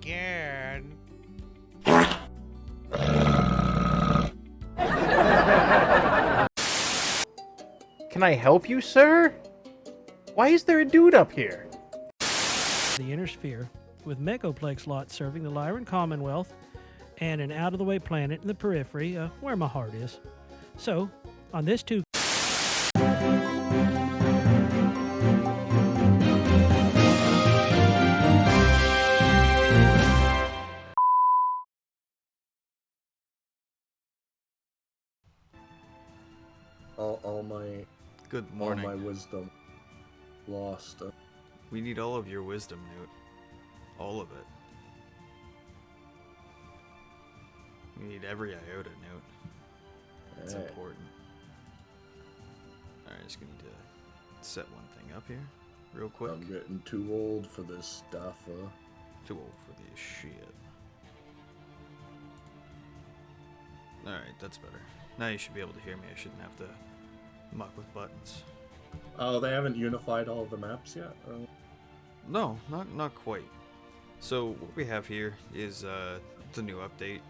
again. Can I help you, sir? Why is there a dude up here? The inner sphere, with Megaplex slots serving the Lyran Commonwealth, and an out-of-the-way planet in the periphery, where my heart is. So, on this two... All my Good morning. all my wisdom lost. We need all of your wisdom, Newt. All of it. We need every iota, Newt. It's Hey. important. Alright, just gonna need to set one thing up here, real quick. I'm getting too old for this stuff. Too old for this shit. Alright, that's better. Now you should be able to hear me. I shouldn't have to muck with buttons. Oh, they haven't unified all of the maps yet? No, not quite. So what we have here is the new update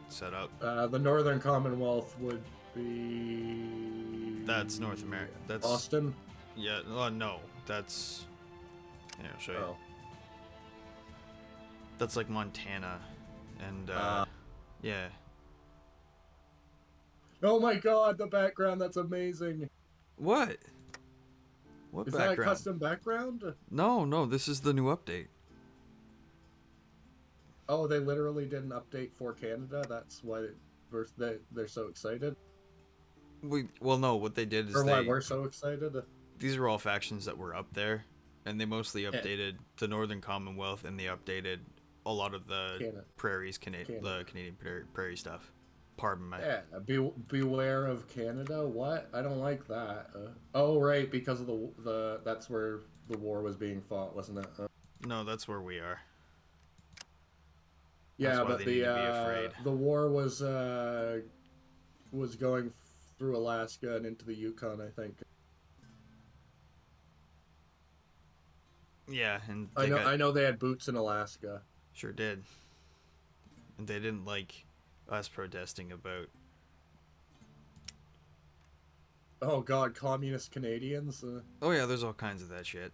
set up. The Northern Commonwealth would be... That's North America. That's Boston? Yeah, no, that's... Yeah, I'll show you. Oh. That's like Montana, and, yeah. Oh my god, the background, that's amazing! What? What Is background? that a custom background? No, this is the new update. Oh, they literally did an update for Canada? That's why they're so excited? Well, no, what they did is Or why we're so excited? These are all factions that were up there, and they mostly updated the Northern Commonwealth, and they updated a lot of the prairies, the Canadian prairie stuff. Pardon me. Yeah, beware of Canada. What? I don't like that. Oh, right, because of the that's where the war was being fought, wasn't it? No, that's where we are. Yeah, but the war was going through Alaska and into the Yukon, I think. Yeah, and I know they had boots in Alaska. Sure did. And they didn't like us protesting about... Oh god, communist Canadians? Oh yeah, there's all kinds of that shit.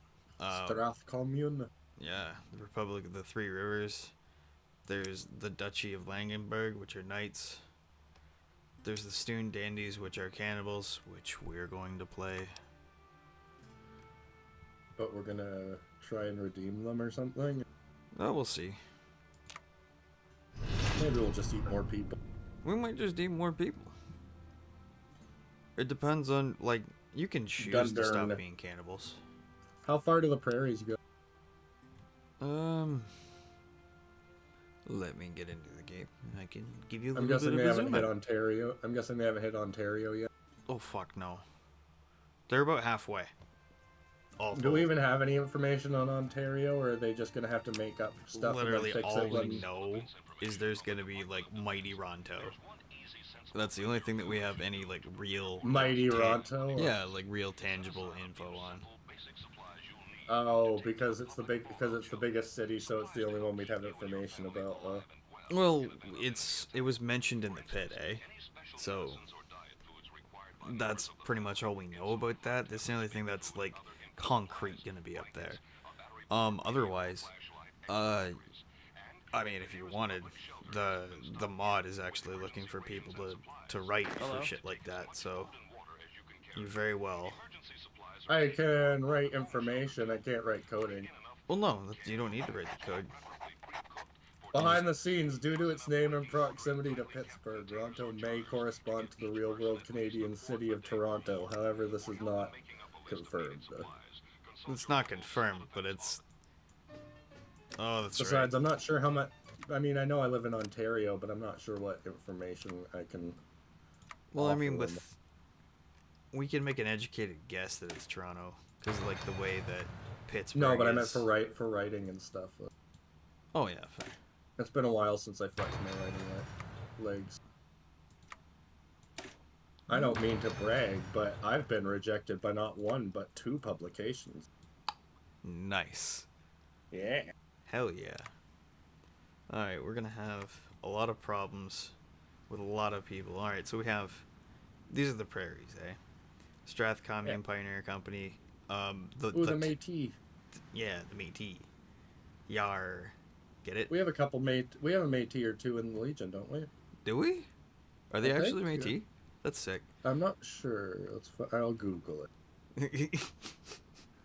Strath Commune? Yeah, the Republic of the Three Rivers. There's the Duchy of Langenberg, which are knights. There's the Stoon Dandies, which are cannibals, which we're going to play. But we're gonna try and redeem them or something? Oh, we'll see. Maybe we'll just eat more people. We might just eat more people. It depends on, like, you can choose to stop being cannibals. How far do the prairies go? Let me get into the game. I can give you a I'm little guessing bit they of a haven't zoom hit in. Ontario. I'm guessing they haven't hit Ontario yet. Oh, fuck no. They're about halfway. Do we even have any information on Ontario, or are they just gonna have to make up stuff Literally and then fix all it? we know is there's gonna be, like, Mighty Ronto. That's the only thing that we have any, like, real... Mighty Ronto? Yeah, like, real tangible info on. Oh, because it's the biggest city, so it's the only one we'd have information about. Well, it was mentioned in the pit, eh? So that's pretty much all we know about that. That's the only thing that's like concrete gonna be up there. Otherwise, I mean, if you wanted, the mod is actually looking for people to write for shit like that. So you very well. I can write information. I can't write coding. Well, no, you don't need to write the code. Behind the scenes, due to its name and proximity to Pittsburgh, Toronto may correspond to the real-world Canadian city of Toronto. However, this is not confirmed. It's not confirmed, but it's... Oh, that's Besides, I'm not sure how much... I mean, I know I live in Ontario, but I'm not sure what information I can... Well, I mean, we can make an educated guess that it's Toronto, because of, like, the way that Pittsburgh No, but I meant for writing and stuff. Oh, yeah, fair. It's been a while since I flexed my writing legs. I don't mean to brag, but I've been rejected by not one, but 2 publications. Nice. Yeah. Hell yeah. Alright, we're gonna have a lot of problems with a lot of people. Alright, so we have... These are the prairies, eh? Strathcomian Yeah. Pioneer Company. The Métis. Yeah, the Métis. Yar. Get it? We have a couple We have a Métis or two in the Legion, don't we? Do we? Are they I actually think, Métis? That's sick. I'm not sure. I'll Google it.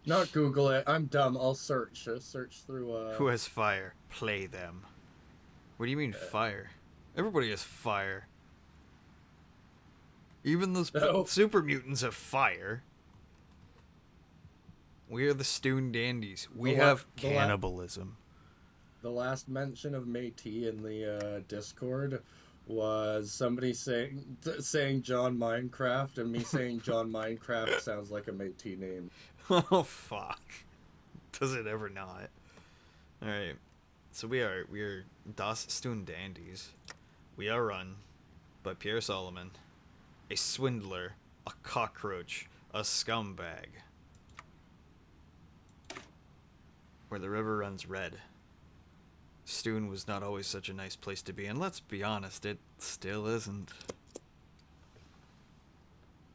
Not Google it. I'm dumb. I'll search. Search through. Who has fire? Play them. What do you mean fire? Everybody has fire. Even those super mutants have fire. We are the Stoon Dandies. We have cannibalism. The last mention of Métis in the Discord was somebody saying John Minecraft, and me saying John Minecraft sounds like a Métis name. Oh fuck! Does it ever not? All right. So we are Das Stoon Dandies. We are run by Pierre Solomon, a swindler, a cockroach, a scumbag. Where the river runs red. Stoon was not always such a nice place to be, and let's be honest, it still isn't.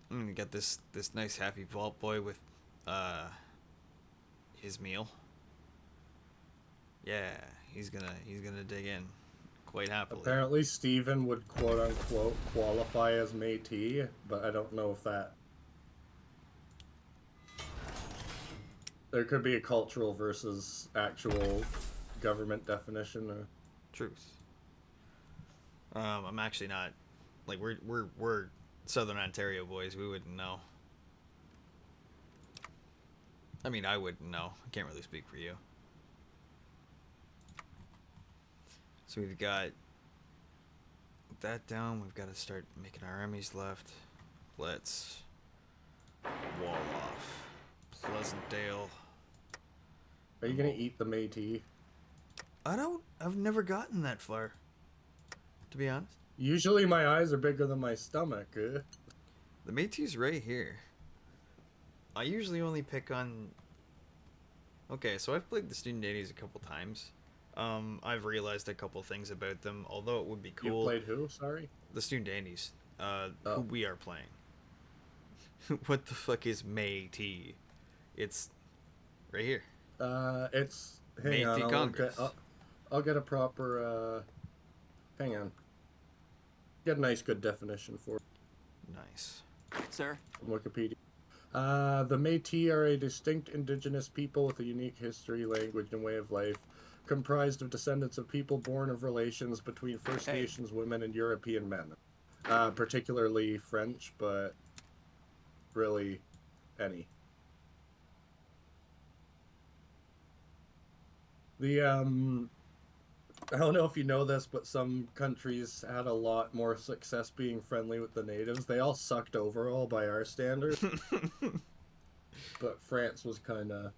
I'm gonna get this nice happy vault boy with his meal. Yeah, he's gonna dig in quite happily. Apparently Steven would quote unquote qualify as Métis, but I don't know if that... There could be a cultural versus actual government definition. Truth. I'm actually not, like, we're Southern Ontario boys. We wouldn't know. I mean, I wouldn't know. I can't really speak for you. So we've got that down. We've got to start making our armies left. Let's wall off Pleasantdale. Are you gonna eat the Métis? I've never gotten that far, to be honest. Usually my eyes are bigger than my stomach. The Métis right here. I usually only pick on... Okay, so I've played the Stoon Dandies a couple times. I've realized a couple things about them, although it would be cool... You played who? Sorry? The Stoon Dandies. Who we are playing. What the fuck is Métis? It's right here. It's... Hang on, Congress. I'll get a proper, hang on. Get a nice, good definition for it. Nice. Sir? From Wikipedia. The Métis are a distinct indigenous people with a unique history, language, and way of life, comprised of descendants of people born of relations between First Nations women and European men. Particularly French, but really any. I don't know if you know this, but some countries had a lot more success being friendly with the natives. They all sucked overall by our standards. But France was kind of...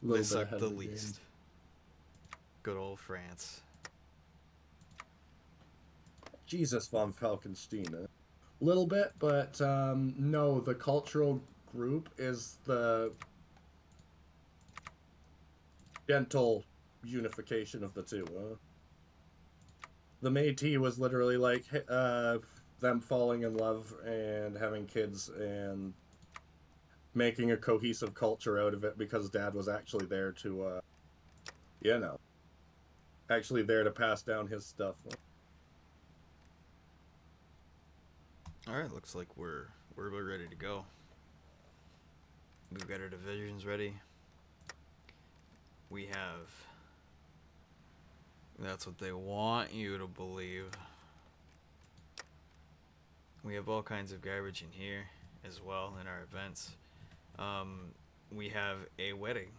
They sucked the least. Good old France. Jesus von Falkenstein. A little bit, but no, the cultural group is the gentle unification of the two. The Métis was literally like them falling in love and having kids and making a cohesive culture out of it because Dad was actually there to, actually there to pass down his stuff. Alright, looks like we're ready to go. We've got our divisions ready. We have... That's what they want you to believe. We have all kinds of garbage in here as well in our events. We have a wedding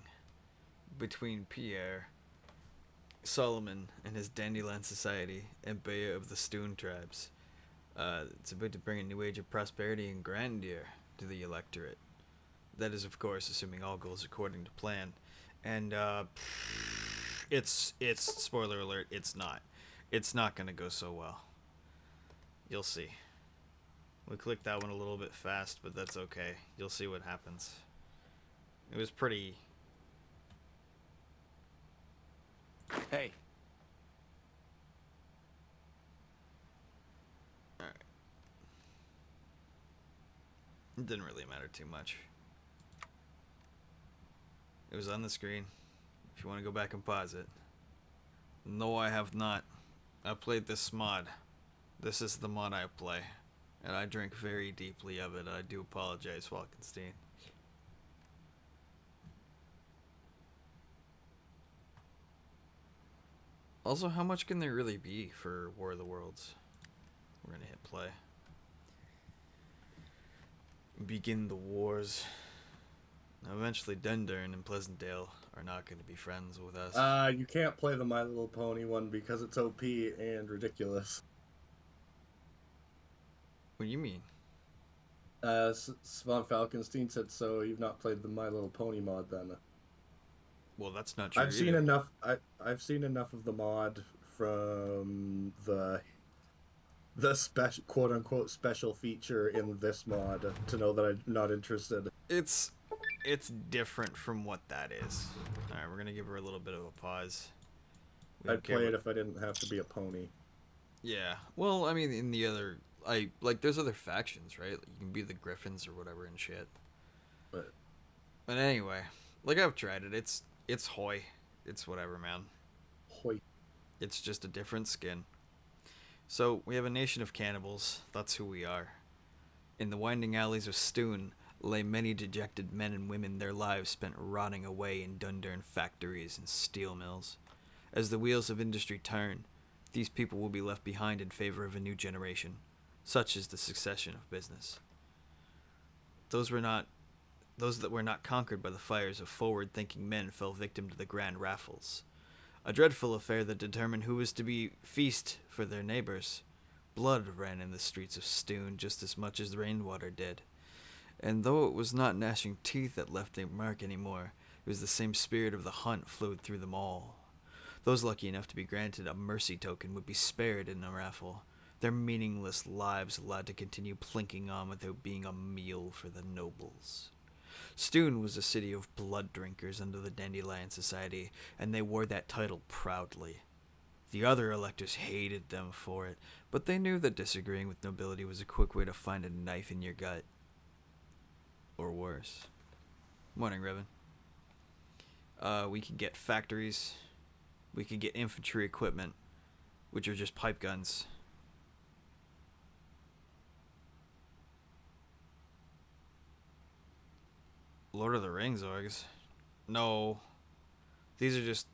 between Pierre Solomon and his Dandelion Society and Bea of the Stoon tribes. It's about to bring a new age of prosperity and grandeur to the electorate. That is, of course, assuming all goes according to plan. And it's spoiler alert, it's not. It's not gonna go so well. You'll see. We clicked that one a little bit fast, but that's okay. You'll see what happens. It was pretty... Hey. It didn't really matter too much. It was on the screen. If you want to go back and pause it. No, I have not. I played this mod. This is the mod I play. And I drink very deeply of it. I do apologize, Walkenstein. Also, how much can there really be for War of the Worlds? We're gonna hit play. Begin the wars. Now, eventually, Dundurn and Pleasantdale are not going to be friends with us. You can't play the My Little Pony one because it's OP and ridiculous. What do you mean? Svan Falkenstein said so. You've not played the My Little Pony mod then? Well, that's not true. I've seen enough. I've seen enough of the mod from the special, quote unquote, special feature in this mod to know that I'm not interested. It's different from what that is. All right, we're gonna give her a little bit of a pause. I'd play it if I didn't have to be a pony. Yeah. Well, I mean, in the other, there's other factions, right? Like, you can be the Griffins or whatever and shit. But anyway, I've tried it. It's hoy. It's whatever, man. Hoy. It's just a different skin. So, we have a nation of cannibals. That's who we are. In the winding alleys of Stoon lay many dejected men and women, their lives spent rotting away in Dundurn factories and steel mills. As the wheels of industry turn, these people will be left behind in favor of a new generation. Such is the succession of business. Those that were not conquered by the fires of forward-thinking men fell victim to the grand raffles. A dreadful affair that determined who was to be feast for their neighbors. Blood ran in the streets of Stoon just as much as rainwater did. And though it was not gnashing teeth that left a mark anymore, it was the same spirit of the hunt flowed through them all. Those lucky enough to be granted a mercy token would be spared in a raffle, their meaningless lives allowed to continue plinking on without being a meal for the nobles. Stoon was a city of blood drinkers under the Dandelion Society, and they wore that title proudly. The other electors hated them for it, but they knew that disagreeing with nobility was a quick way to find a knife in your gut. Or worse. Morning, Revan. We could get factories. We could get infantry equipment, which are just pipe guns. Lord of the Rings orgs. No. These are just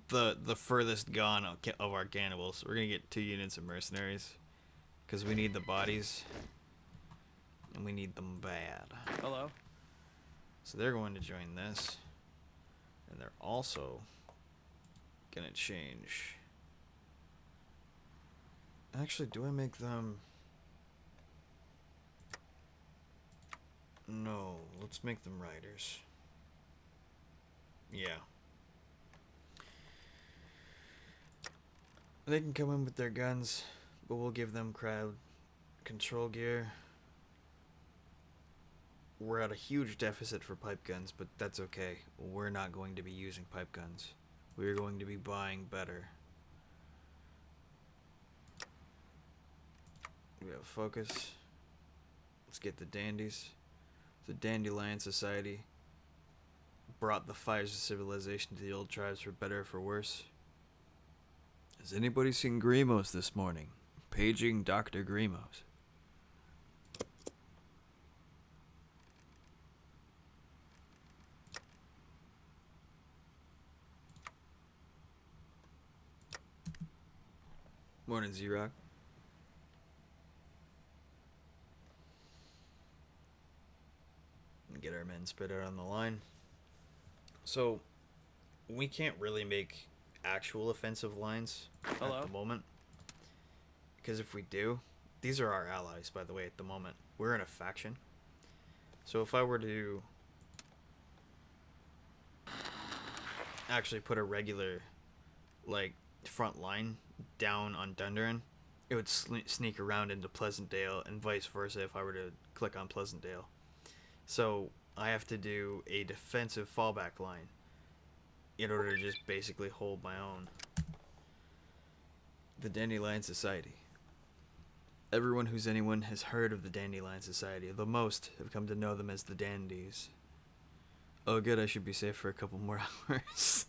the furthest gone of our cannibals. We're gonna get 2 units of mercenaries. Because we need the bodies. And we need them bad. Hello. So they're going to join this. And they're also gonna change. Actually, do I make them... No, let's make them riders. Yeah. They can come in with their guns, but we'll give them crowd control gear. We're at a huge deficit for pipe guns, but that's okay. We're not going to be using pipe guns. We're going to be buying better. We have focus. Let's get the dandies. The Dandelion Society brought the fires of civilization to the old tribes for better or for worse. Has anybody seen Grimos this morning? Paging Dr. Grimos. Morning, Z-Rock. Get our men spread out on the line. So, we can't really make actual offensive lines at the moment. Because if we do, these are our allies, by the way, at the moment. We're in a faction. So if I were to actually put a regular, front line down on Dundurn, it would sneak around into Pleasantdale and vice versa if I were to click on Pleasantdale. So I have to do a defensive fallback line in order to just basically hold my own. The Dandelion Society. Everyone who's anyone has heard of the Dandelion Society. The most have come to know them as the Dandies. Oh, good, I should be safe for a couple more hours.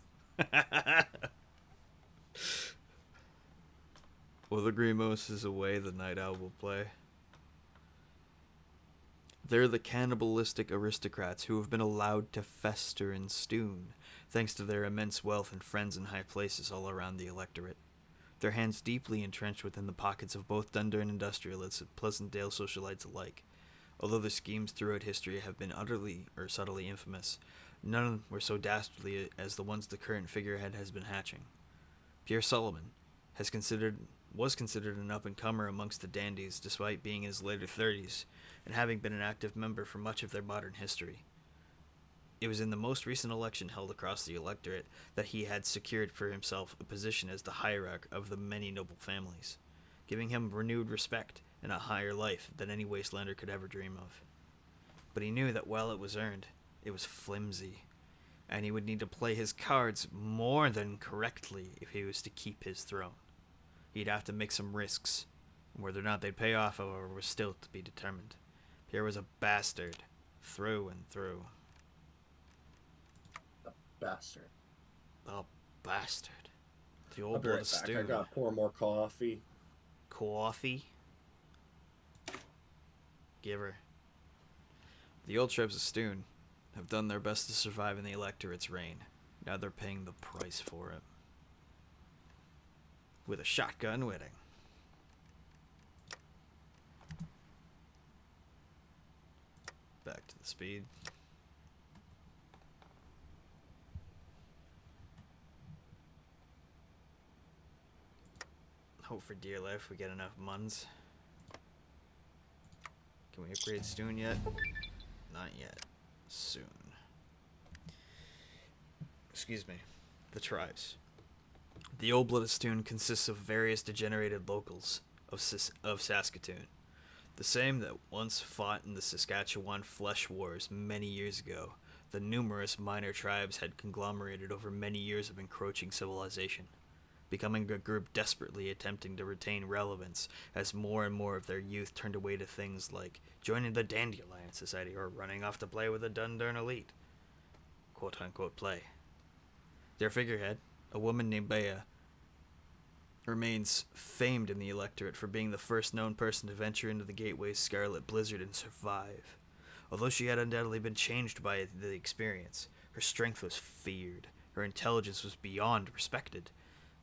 While the Grimos is away, the Night Owl will play. They're the cannibalistic aristocrats who have been allowed to fester in Stoon, thanks to their immense wealth and friends in high places all around the electorate. Their hands deeply entrenched within the pockets of both Dundurn industrialists and Pleasantdale socialites alike. Although their schemes throughout history have been utterly or subtly infamous, none were so dastardly as the ones the current figurehead has been hatching. Pierre Solomon was considered an up-and-comer amongst the dandies despite being in his later 30s and having been an active member for much of their modern history. It was in the most recent election held across the electorate that he had secured for himself a position as the hierarch of the many noble families, giving him renewed respect and a higher life than any wastelander could ever dream of. But he knew that while it was earned, it was flimsy, and he would need to play his cards more than correctly if he was to keep his throne. He'd have to make some risks, and whether or not they'd pay off, however, was still to be determined. Pierre was a bastard, through and through. Bastard. A bastard. The I'll old be blood right of back. I Stoon. gotta pour more coffee. Coffee? Giver. The old tribes of Stoon have done their best to survive in the electorate's reign. Now they're paying the price for it. With a shotgun wedding. Back to the speed. Hope for dear life we get enough muns. Can we upgrade Stoon yet? Not yet. Soon. Excuse me. The tribes. The old blood of Stoon consists of various degenerated locals of Saskatoon. The same that once fought in the Saskatchewan flesh wars many years ago. The numerous minor tribes had conglomerated over many years of encroaching civilization, becoming a group desperately attempting to retain relevance as more and more of their youth turned away to things like joining the Dandelion Society or running off to play with the Dundurn elite. Quote-unquote play. Their figurehead, a woman named Bea, remains famed in the electorate for being the first known person to venture into the Gateway's scarlet blizzard and survive. Although she had undoubtedly been changed by the experience, her strength was feared, her intelligence was beyond respected.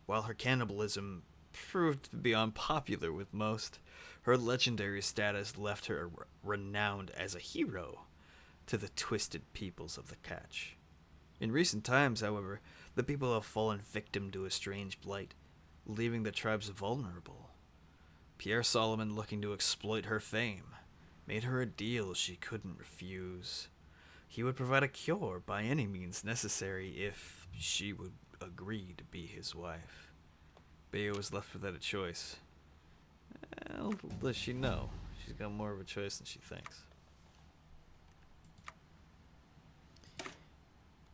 While her cannibalism proved to be unpopular with most, her legendary status left her renowned as a hero to the twisted peoples of the Catch. In recent times, however, the people have fallen victim to a strange blight, leaving the tribes vulnerable. Pierre Solomon, looking to exploit her fame, made her a deal she couldn't refuse. He would provide a cure by any means necessary if she would agree to be his wife. Bea was left without a choice. Well, little does she know, she's got more of a choice than she thinks.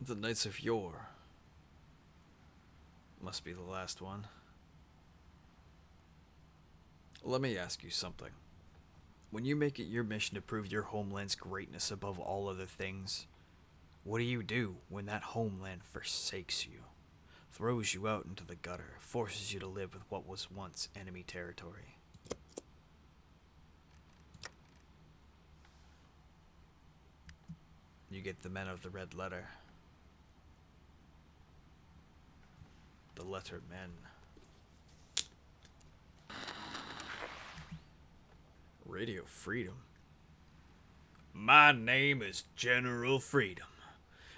The Knights of Yore. Must be the last one. Let me ask you something. When you make it your mission to prove your homeland's greatness above all other things, what do you do when that homeland forsakes you, throws you out into the gutter, forces you to live with what was once enemy territory? You get the men of the red letter. The letter men. Radio Freedom. My name is General Freedom,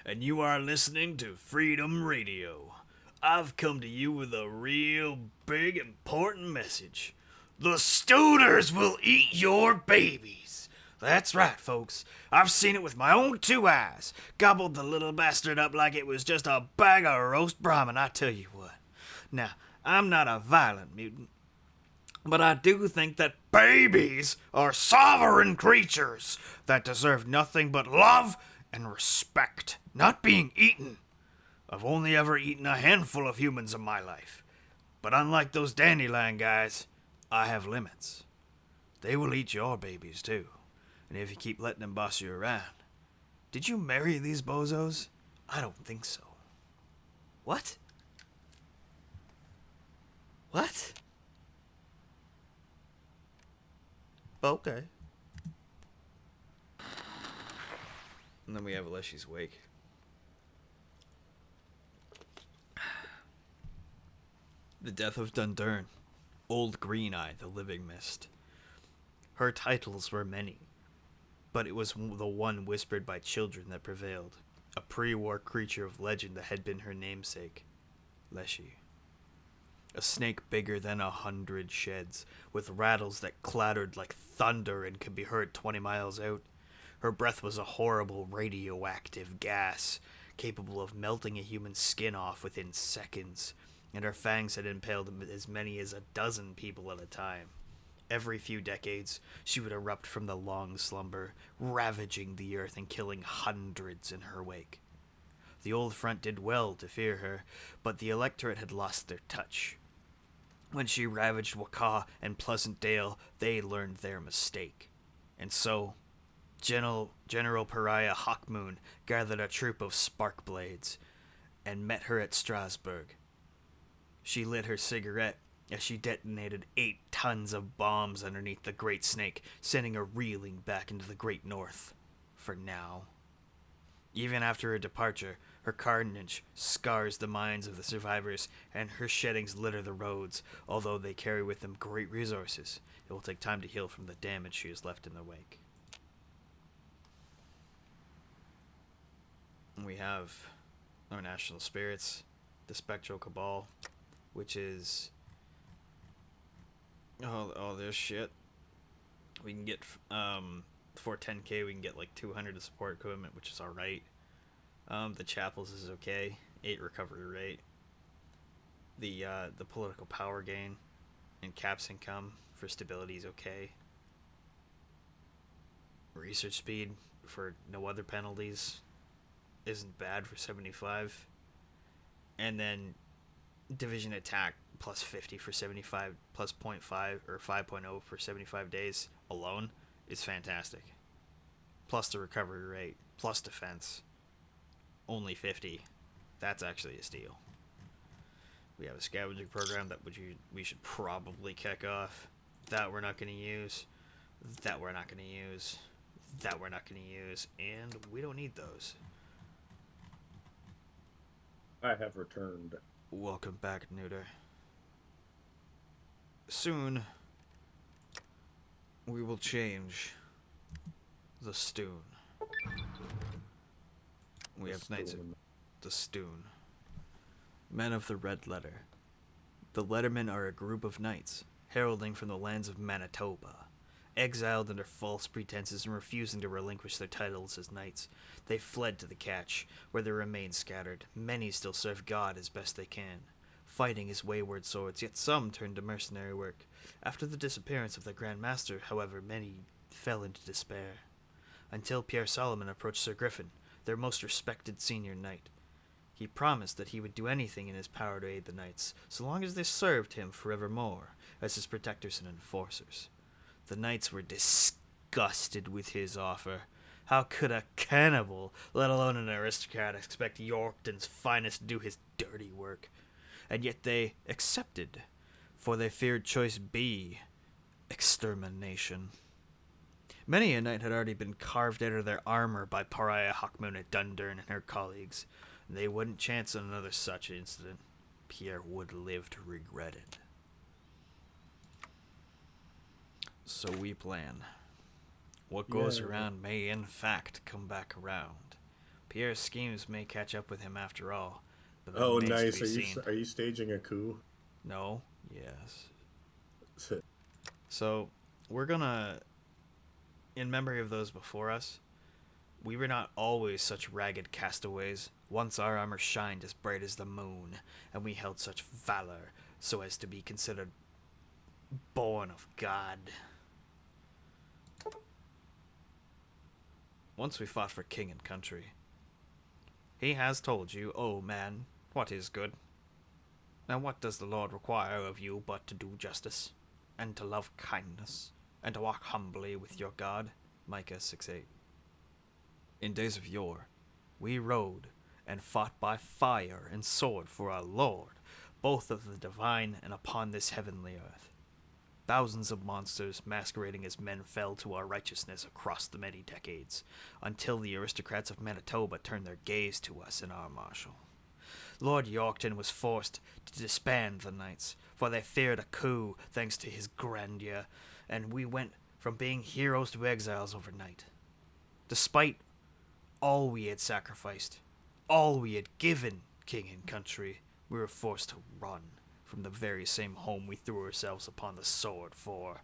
and you are listening to Freedom Radio. I've come to you with a real big important message. The Stooners will eat your babies. That's right, folks. I've seen it with my own two eyes. Gobbled the little bastard up like it was just a bag of roast Brahmin, I tell you what. Now, I'm not a violent mutant, but I do think that babies are sovereign creatures that deserve nothing but love and respect, not being eaten. I've only ever eaten a handful of humans in my life, but unlike those dandelion guys, I have limits. They will eat your babies, too. And if you keep letting them boss you around. Did you marry these bozos? I don't think so. What? What? Okay. And then we have Aleshi's Wake. The Death of Dundurn. Old Green Eye, the Living Mist. Her titles were many, but it was the one whispered by children that prevailed. A pre-war creature of legend that had been her namesake, Leshy. A snake bigger than 100 sheds, with rattles that clattered like thunder and could be heard 20 miles out. Her breath was a horrible radioactive gas, capable of melting a human skin off within seconds, and her fangs had impaled as many as 12 people at a time. Every few decades, she would erupt from the long slumber, ravaging the earth and killing hundreds in her wake. The old front did well to fear her, but the electorate had lost their touch. When she ravaged Wakaw and Pleasant Dale, they learned their mistake. And so, General Pariah Hawkmoon gathered a troop of spark blades and met her at Strasbourg. She lit her cigarette as she detonated 8 tons of bombs underneath the Great Snake, sending her reeling back into the Great North. For now. Even after her departure, her carnage scars the minds of the survivors, and her sheddings litter the roads, although they carry with them great resources. It will take time to heal from the damage she has left in their wake. We have our national spirits, the Spectral Cabal, which is all this shit. We can get for 10k we can get like 200 of support equipment, which is alright. The chapels is okay, 8 recovery rate. The political power gain and caps income for stability is okay. Research speed for no other penalties isn't bad for 75. And then division attack plus 50 for 75, plus 0.5 or 5.0 for 75 days alone is fantastic. Plus the recovery rate, plus defense. Only 50. That's actually a steal. We have a scavenging program that we should probably kick off. That we're not going to use. That we're not going to use. That we're not going to use. And we don't need those. I have returned. Welcome back, Neuter. Soon, we will change the Stoon. We have knights of the Stoon. Men of the Red Letter. The Lettermen are a group of knights, heralding from the lands of Manitoba. Exiled under false pretenses and refusing to relinquish their titles as knights, they fled to the Catch, where their remains scattered. Many still serve God as best they can, fighting as wayward swords, yet some turned to mercenary work. After the disappearance of their Grand Master, however, many fell into despair. Until Pierre Solomon approached Sir Griffin, their most respected senior knight. He promised that he would do anything in his power to aid the knights, so long as they served him forevermore as his protectors and enforcers. The knights were disgusted with his offer. How could a cannibal, let alone an aristocrat, expect Yorkton's finest to do his dirty work? And yet they accepted, for they feared choice B, extermination. Many a knight had already been carved out of their armor by Pariah Hawkmoon at Dundurn and her colleagues. They wouldn't chance on another such incident. Pierre would live to regret it. So we plan. What goes around may, in fact, come back around. Pierre's schemes may catch up with him after all. But that Oh, remains to nice. be seen. Are you staging a coup? No. Yes. So, we're gonna, in memory of those before us, we were not always such ragged castaways. Once our armor shined as bright as the moon, and we held such valor so as to be considered born of God. Once we fought for king and country. He has told you, oh man, what is good? Now what does the Lord require of you but to do justice, and to love kindness, and to walk humbly with your God. Micah 6:8. In days of yore, we rode and fought by fire and sword for our Lord, both of the divine and upon this heavenly earth. Thousands of monsters masquerading as men fell to our righteousness across the many decades, until the aristocrats of Manitoba turned their gaze to us and our marshal. Lord Yorkton was forced to disband the knights, for they feared a coup thanks to his grandeur, and we went from being heroes to exiles overnight. Despite all we had sacrificed, all we had given king and country, we were forced to run from the very same home we threw ourselves upon the sword for.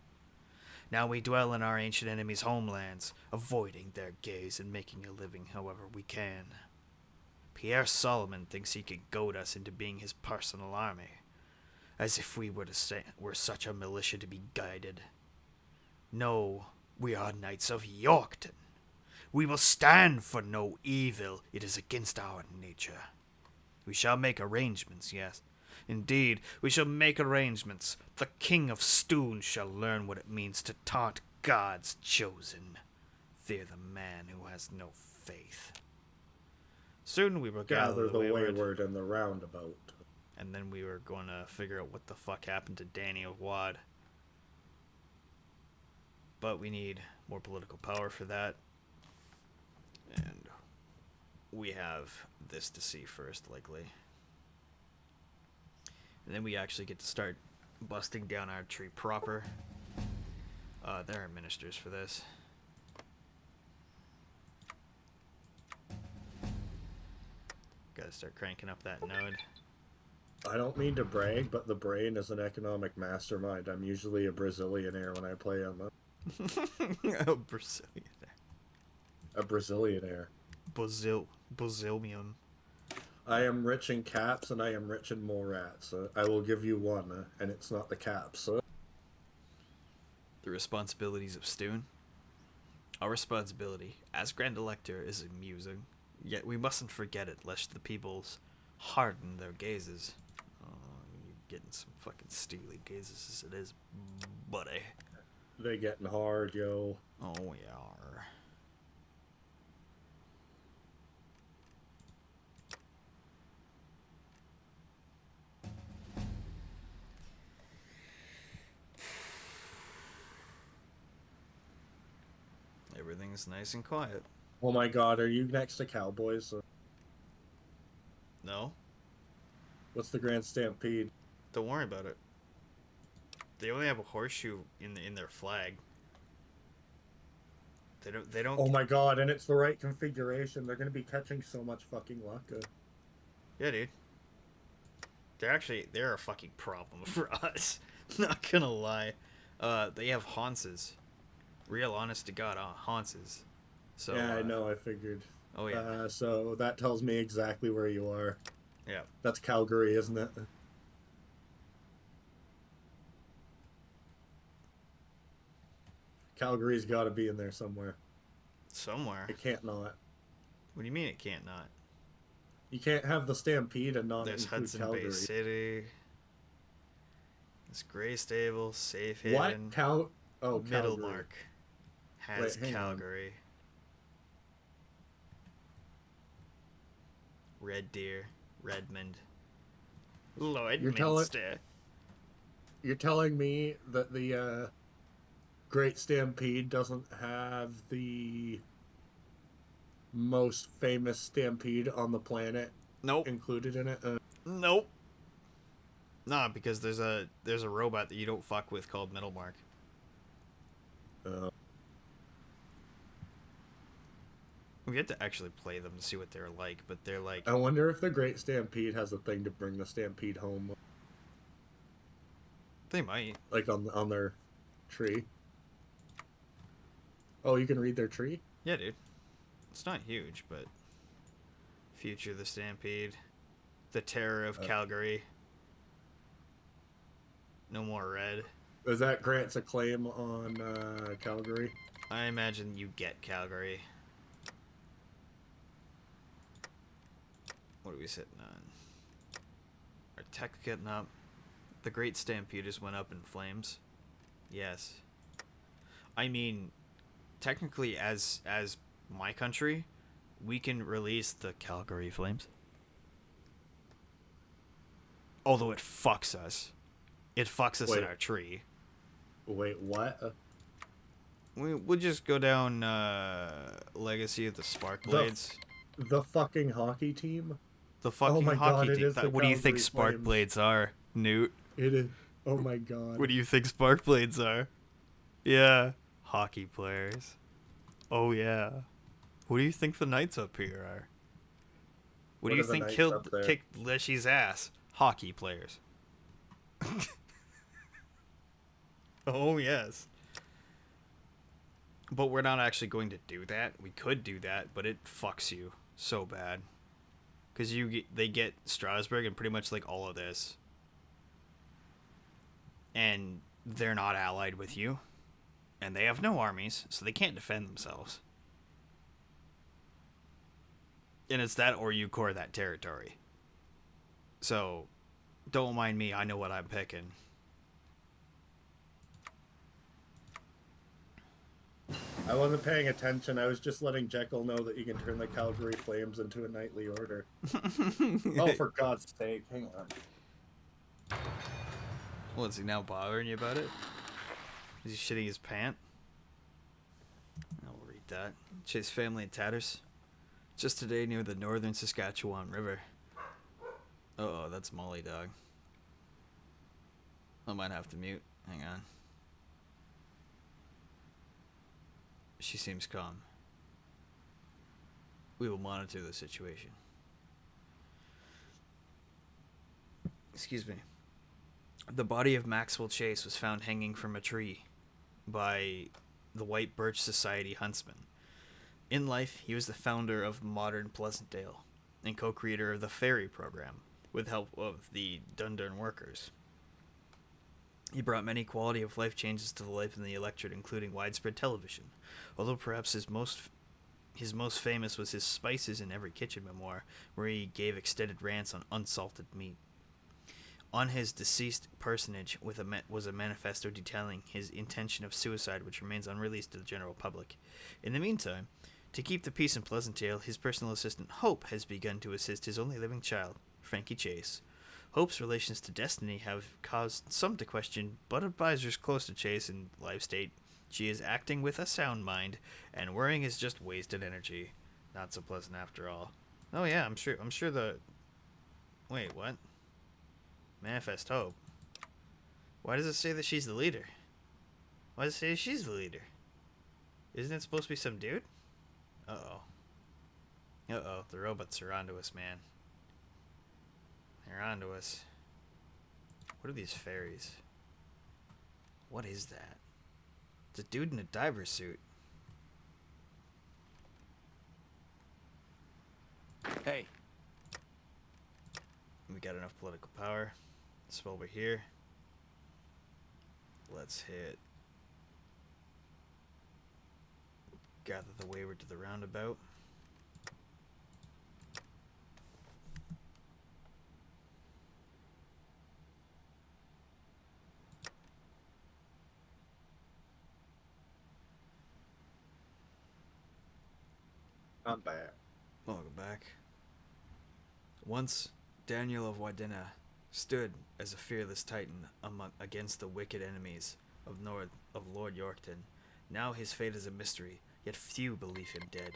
Now we dwell in our ancient enemies' homelands, avoiding their gaze and making a living however we can. Pierre Solomon thinks he could goad us into being his personal army, as if we were such a militia to be guided. No, we are knights of Yorkton. We will stand for no evil. It is against our nature. We shall make arrangements, yes. Indeed, we shall make arrangements. The King of Stoon shall learn what it means to taunt God's chosen. Fear the man who has no faith. Soon we will Gather the wayward and the roundabout. And then we were going to figure out what the fuck happened to Danny of Wad. But we need more political power for that. And we have this to see first, likely. And then we actually get to start busting down our tree proper. There are ministers for this. Gotta start cranking up that node. I don't mean to brag, but the brain is an economic mastermind. I'm usually a Brazilianaire when I play on them. A Brazilianaire. A Brazilianaire. Brazilium. I am rich in caps and I am rich in more rats. I will give you one, and it's not the caps. The responsibilities of Stoon. Our responsibility as Grand Elector is amusing, yet we mustn't forget it lest the peoples harden their gazes. Oh, you're getting some fucking steely gazes as it is, buddy. They getting hard, yo. Oh, we are. Everything's nice and quiet. Oh my god, are you next to Cowboys? No? What's the Grand Stampede? Don't worry about it. They only have a horseshoe in their flag. They don't. Oh my god, and it's the right configuration. They're gonna be catching so much fucking luck. Yeah, dude. They're a fucking problem for us. Not gonna lie. They have Hanses. Real honest to God, Hanses. So yeah, I know, I figured. Oh yeah. So that tells me exactly where you are. Yeah. That's Calgary, isn't it? Calgary's got to be in there somewhere. Somewhere? It can't not. What do you mean it can't not? You can't have the Stampede and not There's include Hudson Calgary. Bay City. There's Grey Stable, Safe Haven. What? Oh, Calgary. Middlemark has Calgary. Red Deer, Redmond, Lloydminster. You're telling me that the Great Stampede doesn't have the most famous stampede on the planet Nope. included in it? Nope. Nah, because there's a robot that you don't fuck with called Middlemark. We get to actually play them to see what they're like, but they're like... I wonder if the Great Stampede has a thing to bring the Stampede home. They might. Like on their tree. Oh, you can read their tree? Yeah, dude. It's not huge, but... Future the Stampede. The Terror of Calgary. No More Red. Is that grants a claim on Calgary? I imagine you get Calgary. What are we sitting on? Our tech getting up. The Great Stampede just went up in flames. Yes. I mean, technically, as my country, we can release the Calgary Flames. Although it fucks us. It fucks us in Wait. our tree. Wait, what? We'll just go down Legacy of the Spark Blades. The fucking hockey team? The fucking my hockey God, it team. is the What do you think Calgary Spark Flames. Blades are, Newt? It is. Oh my God. What do you think Spark Blades are? Yeah. Hockey players. Oh, yeah. Who do you think the Knights up here are? What do you are the think Knights up there? kicked Leshy's ass? Hockey players. Oh, yes. But we're not actually going to do that. We could do that, but it fucks you so bad. Because they get Strasbourg and pretty much like all of this. And they're not allied with you. And they have no armies, so they can't defend themselves. And it's that or you core that territory. So, don't mind me, I know what I'm picking. I wasn't paying attention. I was just letting Jekyll know that you can turn the Calgary Flames into a knightly order. Oh, for God's sake. Hang on. Well, is he now bothering you about it? Is he shitting his pant? I'll read that. Chase family in tatters. Just today near the northern Saskatchewan River. Uh-oh, that's Molly Dog. I might have to mute. Hang on. She seems calm. We will monitor the situation. Excuse me. The body of Maxwell Chase was found hanging from a tree by the White Birch Society huntsman. In life, he was the founder of Modern Pleasantdale and co-creator of the Ferry program with help of the Dundurn workers. He brought many quality of life changes to the life in the electorate, including widespread television, although perhaps his most famous was his Spices in Every Kitchen memoir, where he gave extended rants on unsalted meat. On his deceased personage was a manifesto detailing his intention of suicide, which remains unreleased to the general public. In the meantime, to keep the peace in Pleasantdale, his personal assistant Hope has begun to assist his only living child, Frankie Chase. Hope's relations to Destiny have caused some to question, but advisors close to Chase in life state she is acting with a sound mind, and worrying is just wasted energy. Not so pleasant after all. Oh yeah, I'm sure the... Wait, what? Manifest Hope. Why does it say that she's the leader? Why does it say she's the leader? Isn't it supposed to be some dude? Uh-oh. Uh-oh, the robots are onto us, man. They're onto us. What are these fairies? What is that? It's a dude in a diver suit. Hey. We got enough political power. So while we're here, let's hit gather the wayward to the roundabout. I'm back. Welcome back. Once Daniel of Wadena stood as a fearless titan against the wicked enemies of Lord Yorkton. Now his fate is a mystery, yet few believe him dead.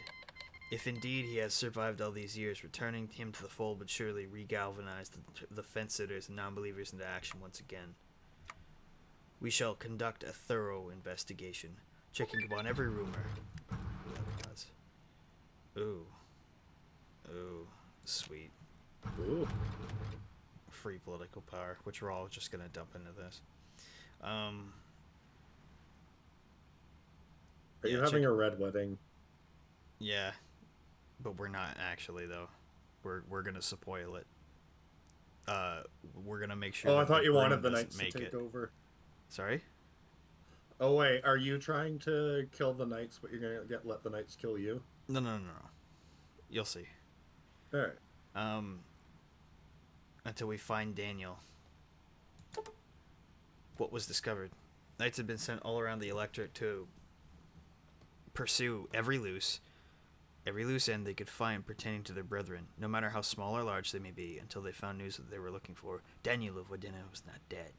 If indeed he has survived all these years, returning him to the fold would surely regalvanize the fence-sitters and non-believers into action once again. We shall conduct a thorough investigation, checking upon every rumor. Ooh. Ooh. Sweet. Ooh. Free political power, which we're all just gonna dump into this. Are you having a red wedding? Yeah, but we're not actually though. We're gonna spoil it. We're gonna make sure. Oh, that I thought you wanted the doesn't Knights to make take over. Sorry. Oh wait, are you trying to kill the Knights, but you're gonna let the Knights kill you? No. You'll see. All right. Until we find Daniel. What was discovered? Knights had been sent all around the electorate to pursue every loose end they could find pertaining to their brethren, no matter how small or large they may be, until they found news that they were looking for. Daniel of Wadena was not dead.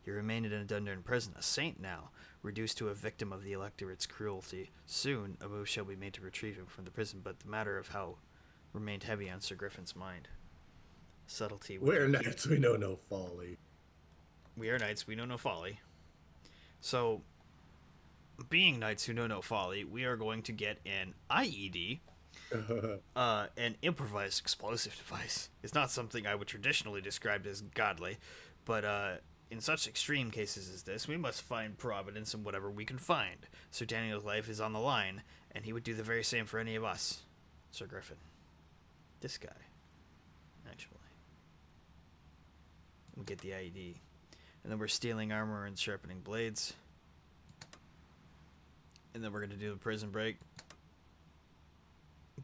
He remained in a Dundurn prison, a saint now, reduced to a victim of the electorate's cruelty. Soon, a move shall be made to retrieve him from the prison, but the matter of how remained heavy on Sir Griffin's mind. Subtlety. We're knights, we know no folly. We are knights, we know no folly. So, being knights who know no folly, we are going to get an IED, an improvised explosive device. It's not something I would traditionally describe as godly, but in such extreme cases as this, we must find providence in whatever we can find. Sir Daniel's life is on the line, and he would do the very same for any of us. Sir Griffin. This guy, actually. We'll get the IED. And then we're stealing armor and sharpening blades. And then we're going to do the prison break.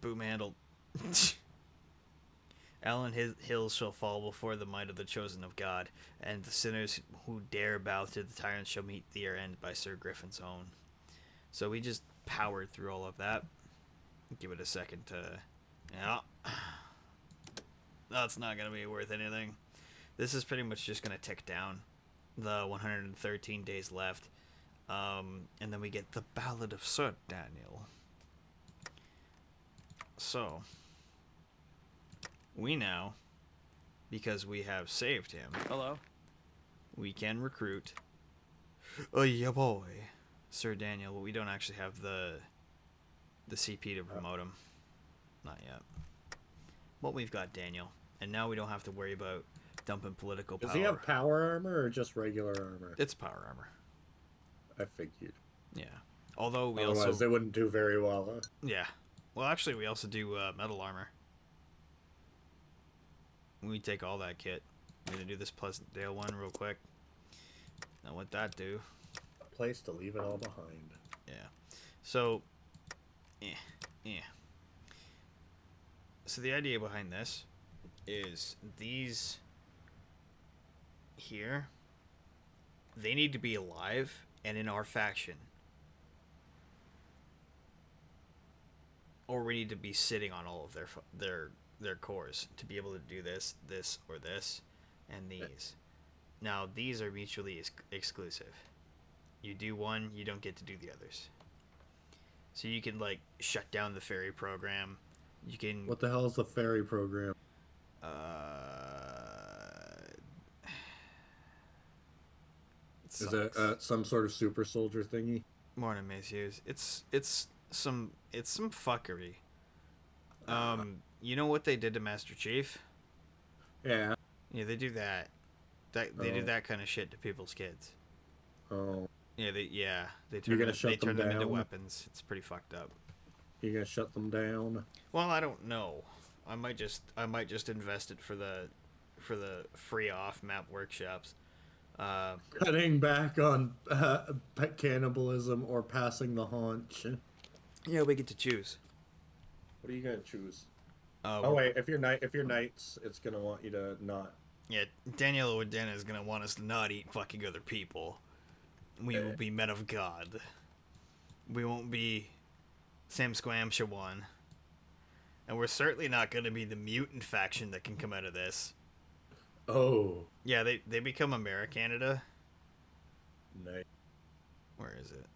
Boom handled. Alan hills shall fall before the might of the chosen of God, and the sinners who dare bow to the tyrants shall meet their end by Sir Griffin's own. So we just powered through all of that. Give it a second to... Yeah. That's not going to be worth anything. This is pretty much just going to tick down. The 113 days left. And then we get the Ballad of Sir Daniel. So... we now, because we have saved him. Hello. We can recruit. Oh yeah, boy, Sir Daniel. We don't actually have the CP to promote him. Not yet. But we've got Daniel, and now we don't have to worry about dumping political power. Does he have power armor or just regular armor? It's power armor. I figured. Yeah. Although we Otherwise, also they wouldn't do very well. Huh? yeah. Well, actually, we also do metal armor. We take all that kit. I'm gonna do this Pleasantdale one real quick. Now, what that do? A place to leave it all behind. Yeah. So, yeah. So the idea behind this is these here, they need to be alive and in our faction. Or we need to be sitting on all of their cores to be able to do this, or this, and these. Now, these are mutually exclusive. You do one, you don't get to do the others. So you can, like, shut down the ferry program. You can... What the hell is the ferry program? Is it some sort of super soldier thingy? Morning, messieurs. It's some fuckery. You know what they did to Master Chief? Yeah. Yeah, they do that. They do that kind of shit to people's kids. Oh. Yeah, they You're gonna shut turn them into down? weapons. It's pretty fucked up. You gonna shut them down? Well, I don't know. I might just invest it for the free off map workshops. Cutting back on pet cannibalism or passing the haunch. Yeah, we get to choose. What are you gonna choose? Oh Oh wait, if you're knights, it's gonna want you to not. Yeah, Daniel Wadena is gonna want us to not eat fucking other people. We will be men of God. We won't be Sam Squamshawan. And we're certainly not gonna be the mutant faction that can come out of this. Oh. Yeah, they become Americanada. Nice. Where is it?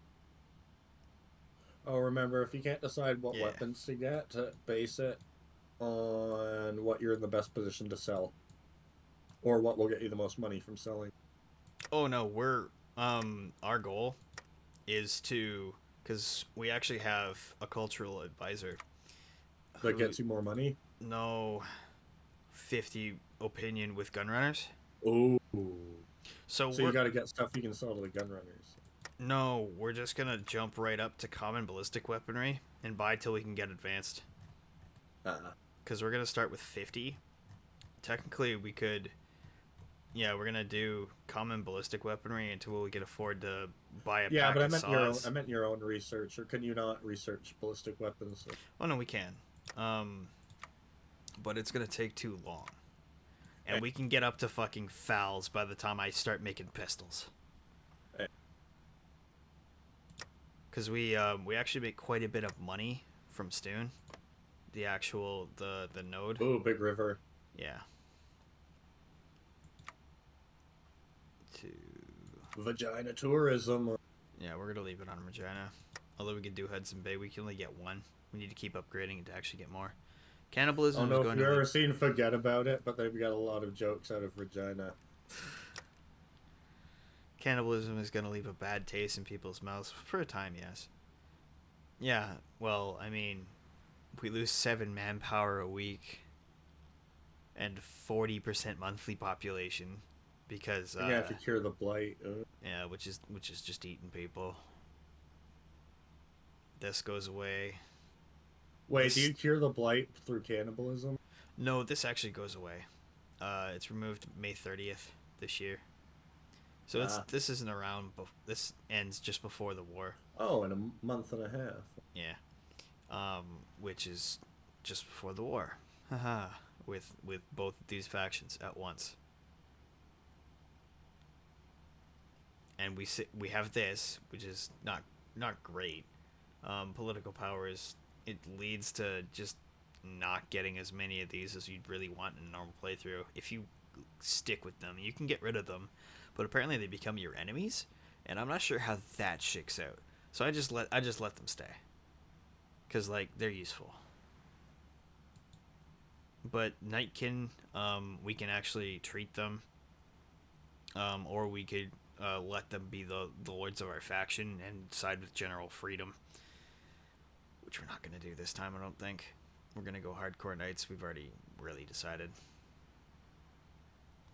Oh, remember, if you can't decide what Yeah. weapons to get, to base it on what you're in the best position to sell. Or what will get you the most money from selling. Oh no, we're our goal is to, because we actually have a cultural advisor That gets you more money? no 50 opinion with gunrunners. Ooh. So So you gotta get stuff you can sell to the gun runners. no, we're just gonna jump right up to common ballistic weaponry and buy till we can get advanced. Because we're gonna start with 50. Technically, we could. Yeah, we're gonna do common ballistic weaponry until we can afford to buy a Yeah, pack but of saws. I meant your own research. Or can you not research ballistic weapons? Oh no, we can. But it's gonna take too long. And Hey. we can get up to fucking fouls by the time I start making pistols. Hey. because we actually make quite a bit of money from Stoon, the actual the node. Ooh, big river. Yeah. To Vagina tourism. Yeah, we're gonna leave it on Regina. Although we could do Hudson Bay, we can only get one. We need to keep upgrading to actually get more. Cannibalism Oh is no, if going you've to ever seen Forget About It, but they've got a lot of jokes out of Regina. Cannibalism is gonna leave a bad taste in people's mouths for a time. Yes. Yeah. Well, I mean, we lose 7 manpower a week and 40% monthly population because You're gonna have to cure the blight. yeah, which is just eating people. This goes away. Wait, This- do you cure the blight through cannibalism? No, this actually goes away. It's removed May 30th this year. So this isn't around. This ends just before the war. Oh, in a month and a half. Yeah. Which is just before the war. Haha. with both of these factions at once. And we have this, which is not great. Political power it leads to just not getting as many of these as you'd really want in a normal playthrough. If you stick with them, you can get rid of them, but apparently they become your enemies, and I'm not sure how that shakes out. So I just let them stay, cause like they're useful. But Nightkin, we can actually treat them, or we could let them be the lords of our faction and side with General Freedom, which we're not going to do this time, I don't think. We're going to go hardcore Knights. We've already really decided.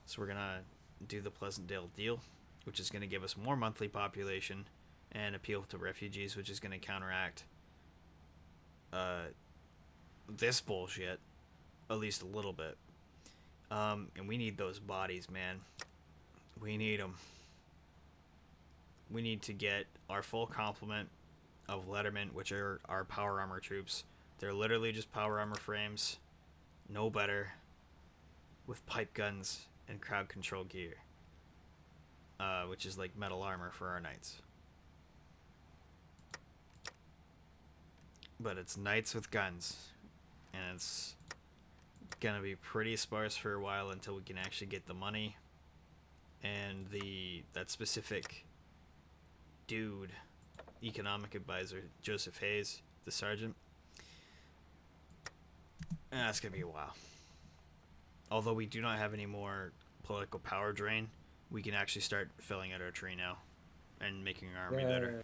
So we're going to do the Pleasantdale deal, which is going to give us more monthly population and appeal to refugees, which is going to counteract this bullshit, at least a little bit. And we need those bodies, man. We need them. We need to get our full complement of Letterman, which are our power armor troops. They're literally just power armor frames, no better, with pipe guns and crowd control gear, which is like metal armor for our knights. But it's knights with guns, and it's gonna be pretty sparse for a while until we can actually get the money and that specific dude, economic advisor Joseph Hayes, the sergeant. That's gonna be a while. Although we do not have any more political power drain, we can actually start filling out our tree now and making our army better.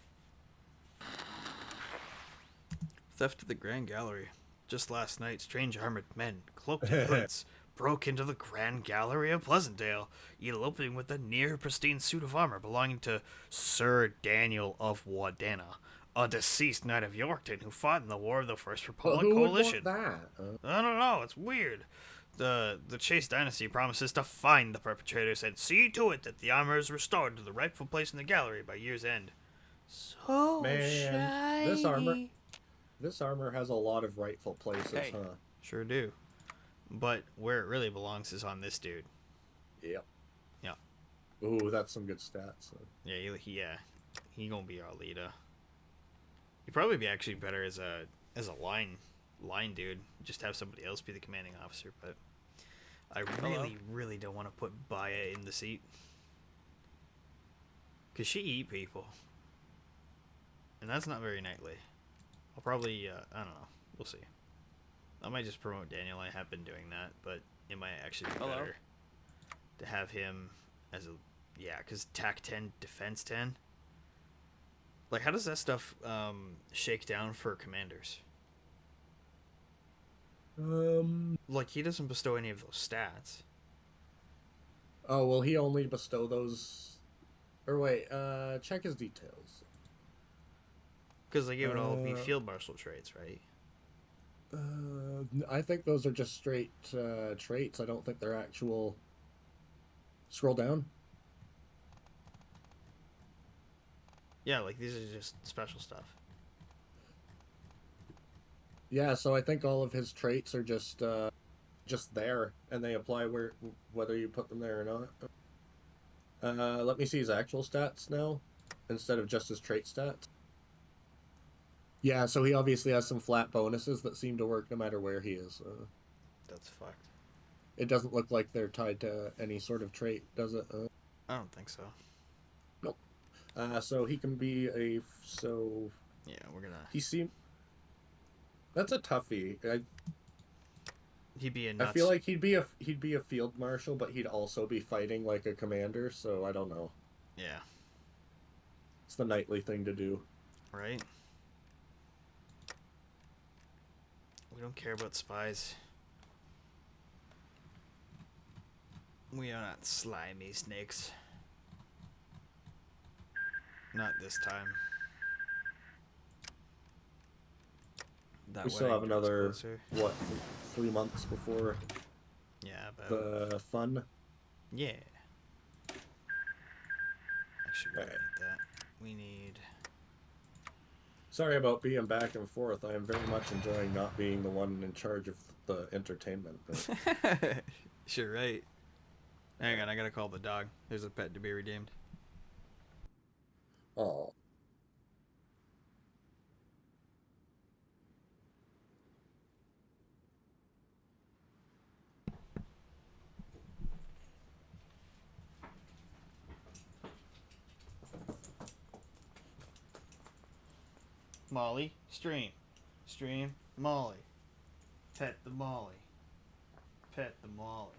Theft of the Grand Gallery. Just last night, strange armored men, cloaked in hoods, broke into the Grand Gallery of Pleasantdale, eloping with a near pristine suit of armor belonging to Sir Daniel of Wadena, a deceased knight of Yorkton who fought in the War of the First Republic Coalition. Would want that? I don't know, it's weird. The Chase dynasty promises to find the perpetrators and see to it that the armor is restored to the rightful place in the gallery by year's end. So Man, shiny. This armor has a lot of rightful places, Hey. huh? Sure do. But where it really belongs is on this dude. Yep. Yeah. Ooh, that's some good stats. Yeah, he gonna be our leader. He'd probably be actually better as a line dude. Just have somebody else be the commanding officer. But I really don't want to put Baya in the seat, cause she eat people, and that's not very knightly. I'll probably I don't know. We'll see. I might just promote Daniel. I have been doing that, but it might actually be better to have him as a because TAC 10, Defense 10. Like, how does that stuff shake down for commanders? Like, he doesn't bestow any of those stats. Oh, will he only bestow those? Or wait, check his details. Because like it would all be field marshal traits, right? I think those are just straight traits. I don't think they're actual. Scroll down. Yeah, like these are just special stuff. Yeah, so I think all of his traits are just there, and they apply whether you put them there or not. Let me see his actual stats now, instead of just his trait stats. Yeah, so he obviously has some flat bonuses that seem to work no matter where he is. That's fucked. It doesn't look like they're tied to any sort of trait, does it? I don't think so. Nope. So he can be so Yeah, we're gonna. he seem that's a toughie. He'd be a I feel nuts. like he'd be a field marshal, but he'd also be fighting like a commander. So I don't know. Yeah. It's the knightly thing to do. Right. We don't care about spies. We are not slimy snakes. Not this time. That We still wedding have draws another closer. what 3 months before Yeah, about. the fun. Yeah. Actually, we don't Alright. need that. We need. Sorry about being back and forth. I am very much enjoying not being the one in charge of the entertainment. Sure, right. Hang on, I gotta call the dog. There's a pet to be redeemed. Oh, Molly, stream. Stream, Molly. Pet the Molly. Pet the Molly.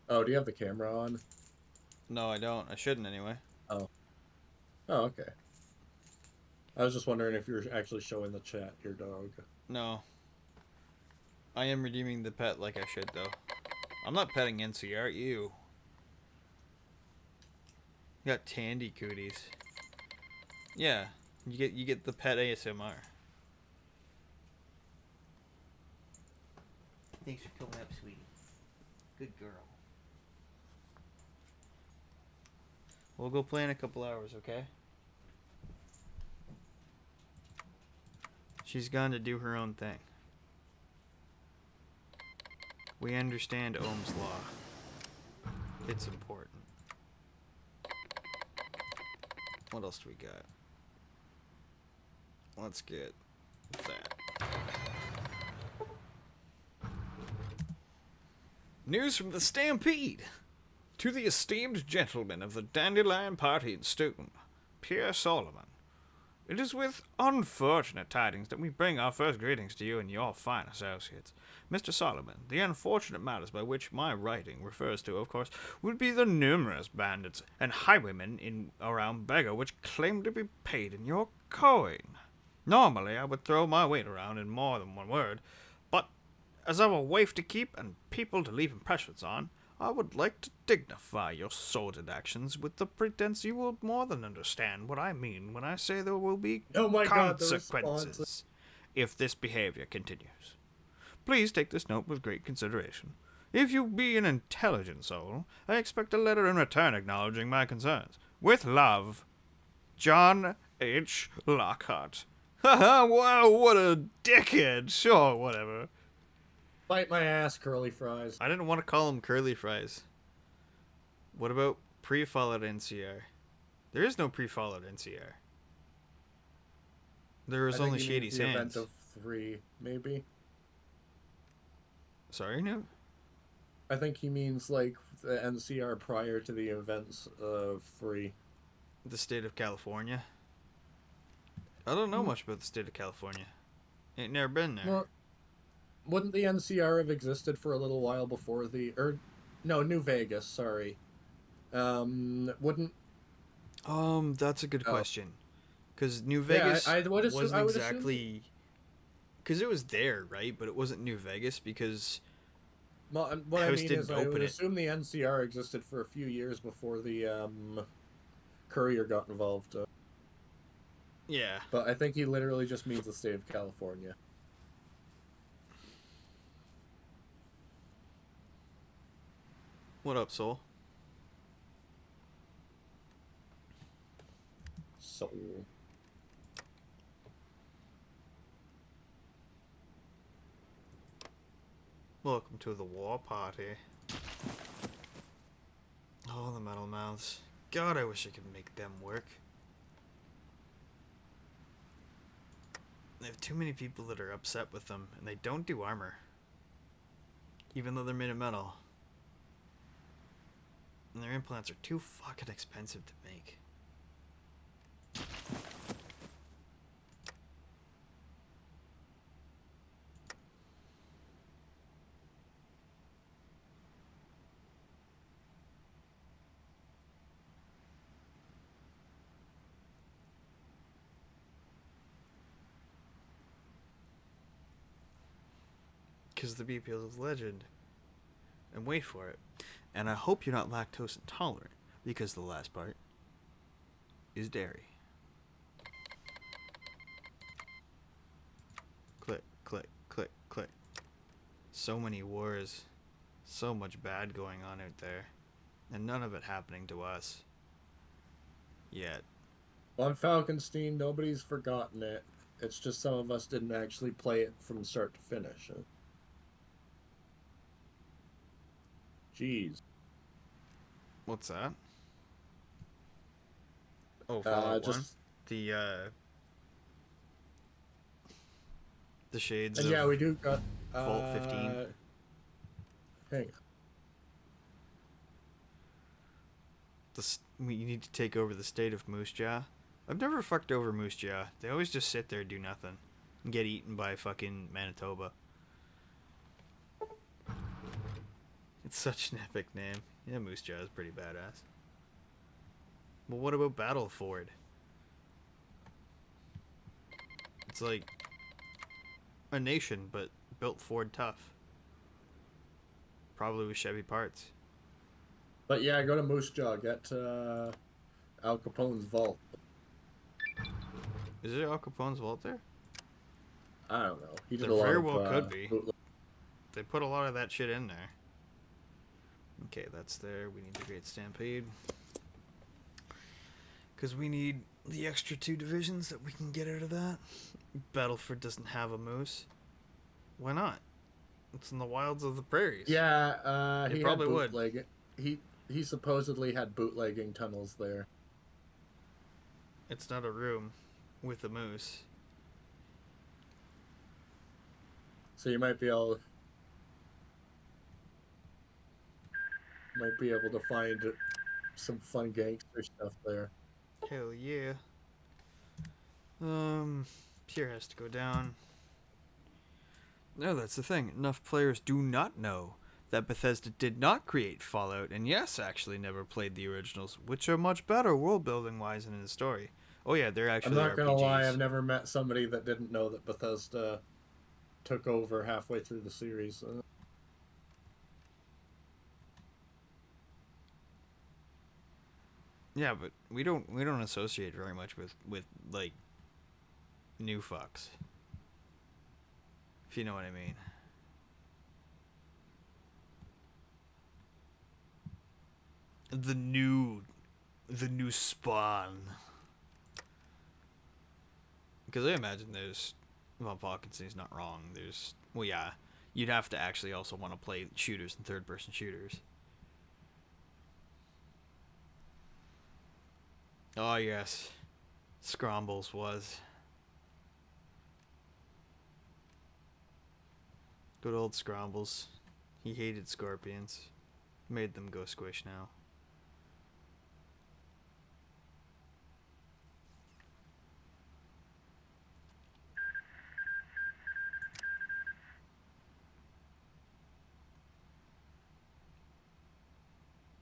oh, do you have the camera on? No, I don't. I shouldn't anyway. Oh, oh, okay. I was just wondering if you're actually showing the chat your dog. No. I am redeeming the pet like I should, though. I'm not petting NCR, you. You got Tandy cooties. Yeah, you get the pet ASMR. Thanks for coming up, sweetie. Good girl. We'll go play in a couple hours, okay? She's gone to do her own thing. We understand Ohm's law. It's important. What else do we got? Let's get that. News from the Stampede. To the esteemed gentleman of the Dandelion Party in Stoon, Pierre Solomon. It is with unfortunate tidings that we bring our first greetings to you and your fine associates. Mr. Solomon, the unfortunate matters by which my writing refers to, of course, would be the numerous bandits and highwaymen in around Bega which claim to be paid in your coin. Normally, I would throw my weight around in more than one word, but as I've a wife to keep and people to leave impressions on, I would like to dignify your sordid actions with the pretense you will more than understand what I mean when I say there will be Oh my God, the consequences response. if this behavior continues. Please take this note with great consideration. If you be an intelligent soul, I expect a letter in return acknowledging my concerns. With love, John H. Lockhart. Haha, wow, what a dickhead. Sure, whatever. Bite my ass, curly fries. I didn't want to call him curly fries. What about pre-followed NCR? There is no pre-followed NCR. There is I think only he Shady means the event Sands. of 3, maybe. Sorry, no? I think he means like the NCR prior to the events of 3. The state of California. I don't know much about the state of California. Ain't never been there. Well, wouldn't the NCR have existed for a little while before no, New Vegas, sorry. Wouldn't... That's a good Oh. question. Because New Yeah, Vegas I would assume- wasn't I would assume- exactly... Because it was there, right? But it wasn't New Vegas because... Well, what I House mean didn't is I open would it. assume the NCR existed for a few years before the Courier got involved. Yeah. But I think he literally just means the state of California. What up, Soul? So... Welcome to the war party. Oh, the metal mouths. God, I wish I could make them work. They have too many people that are upset with them, and they don't do armor. Even though they're made of metal. And their implants are too fucking expensive to make. Because the BPL is legend. And wait for it. And I hope you're not lactose intolerant, because the last part is dairy. Click, click, click, click. So many wars. So much bad going on out there. And none of it happening to us. Yet. On Falkenstein, nobody's forgotten it. It's just some of us didn't actually play it from start to finish. Jeez. What's that? Oh, Fallout 1? The shades and of yeah, we do got Vault 15. Hang on. You need to take over the state of Moose Jaw. I've never fucked over Moose Jaw. They always just sit there and do nothing. And get eaten by fucking Manitoba. It's such an epic name. Yeah, Moose Jaw is pretty badass. Well, what about Battleford? It's like a nation, but built Ford tough. Probably with Chevy parts. But yeah, go to Moose Jaw. Get Al Capone's vault. Is it Al Capone's vault there? I don't know. He did There a lot very of, well could be. bootleg. They put a lot of that shit in there. Okay, that's there. We need the Great Stampede. Because we need the extra 2 divisions that we can get out of that. Battleford doesn't have a moose. Why not? It's in the wilds of the prairies. Yeah, he probably had would. bootleg. He supposedly had bootlegging tunnels there. It's not a room with a moose. So you might be able to find some fun gangster stuff there. Hell yeah. Here has to go down. No, that's the thing. Enough players do not know that Bethesda did not create Fallout, and yes, actually never played the originals, which are much better world-building wise and in the story. Oh yeah, they're actually I'm not gonna RPGs. lie, I've never met somebody that didn't know that Bethesda took over halfway through the series. Yeah, but we don't associate very much with like new fucks. If you know what I mean. The new spawn. Because I imagine there's, well, Falkenstein's not wrong. There's, well, yeah, you'd have to actually also want to play shooters and third-person shooters. Oh yes, Scrombles was. Good old Scrombles. He hated scorpions. Made them go squish now.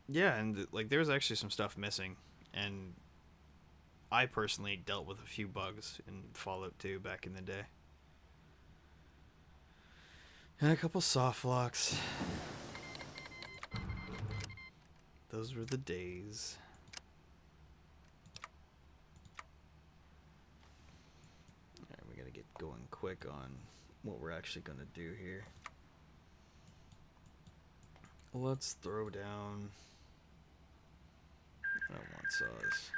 Yeah, and like there was actually some stuff missing, and I personally dealt with a few bugs in Fallout 2 back in the day. And a couple soft locks. Those were the days. Alright, we gotta get going quick on what we're actually gonna do here. Let's throw down. I don't want saws.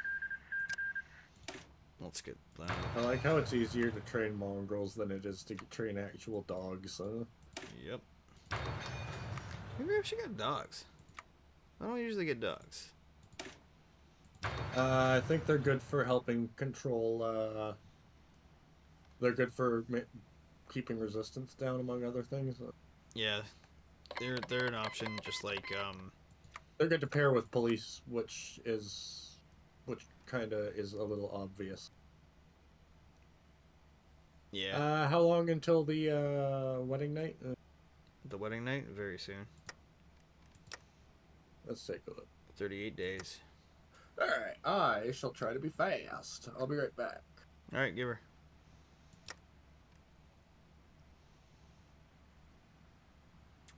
Let's get that. I like how it's easier to train mongrels than it is to train actual dogs. Yep. Maybe I should get dogs. I don't usually get dogs. I think they're good for helping control They're good for keeping resistance down, among other things. Yeah, they're an option, just like They're good to pair with police, which kind of is a little obvious. yeah. How long until the wedding night? The wedding night very soon. Let's take a look. 38 days. All right, I shall try to be fast. I'll be right back. All right, give her.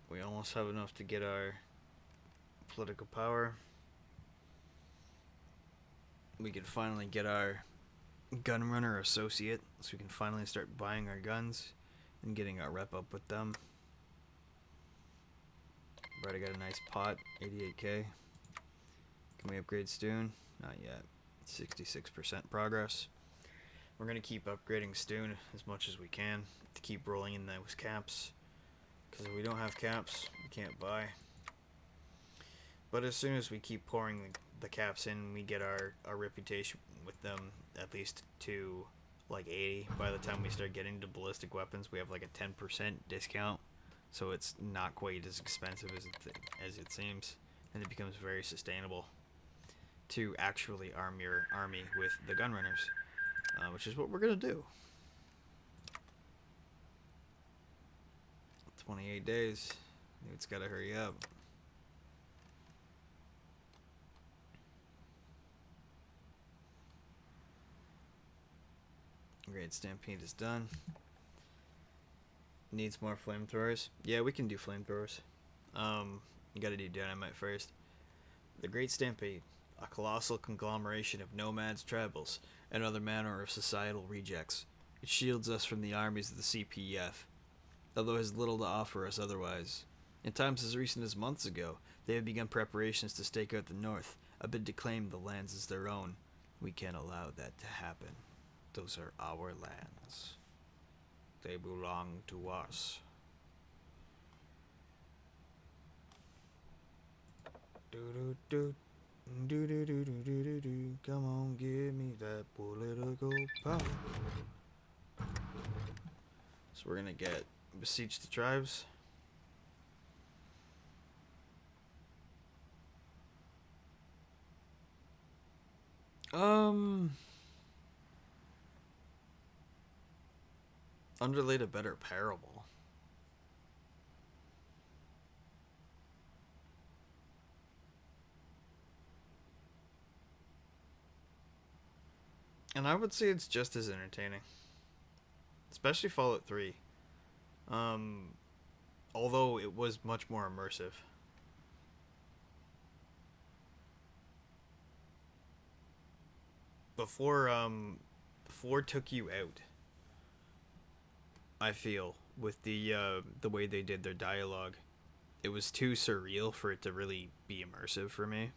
We almost have enough to get our political power. We could finally get our gunrunner associate, so we can finally start buying our guns and getting our rep up with them. Already got a nice pot, 88k. Can we upgrade Stoon? Not yet. 66% progress. We're gonna keep upgrading Stoon as much as we can to keep rolling in those caps. Because if we don't have caps, we can't buy. But as soon as we keep pouring the caps in, we get our reputation with them at least to like 80. By the time we start getting to ballistic weapons, we have like a 10% discount. So it's not quite as expensive as it seems. And it becomes very sustainable to actually arm your army with the gunrunners. Which is what we're going to do. 28 days. It's got to hurry up. Great Stampede is done. Needs more flamethrowers. Yeah, we can do flamethrowers. You gotta do dynamite first. The Great Stampede, a colossal conglomeration of nomads, tribals, and other manner of societal rejects. It shields us from the armies of the CPF, although it has little to offer us otherwise. In times as recent as months ago, they have begun preparations to stake out the north, a bid to claim the lands as their own. We can't allow that to happen. Those are our lands. They belong to us. Do do do do do do do do do. Come on, give me that political power. So we're gonna get besiege the tribes. Underlaid a better parable. And I would say it's just as entertaining. Especially Fallout 3. Although it was much more immersive. Before it took you out, I feel, with the way they did their dialogue, it was too surreal for it to really be immersive for me.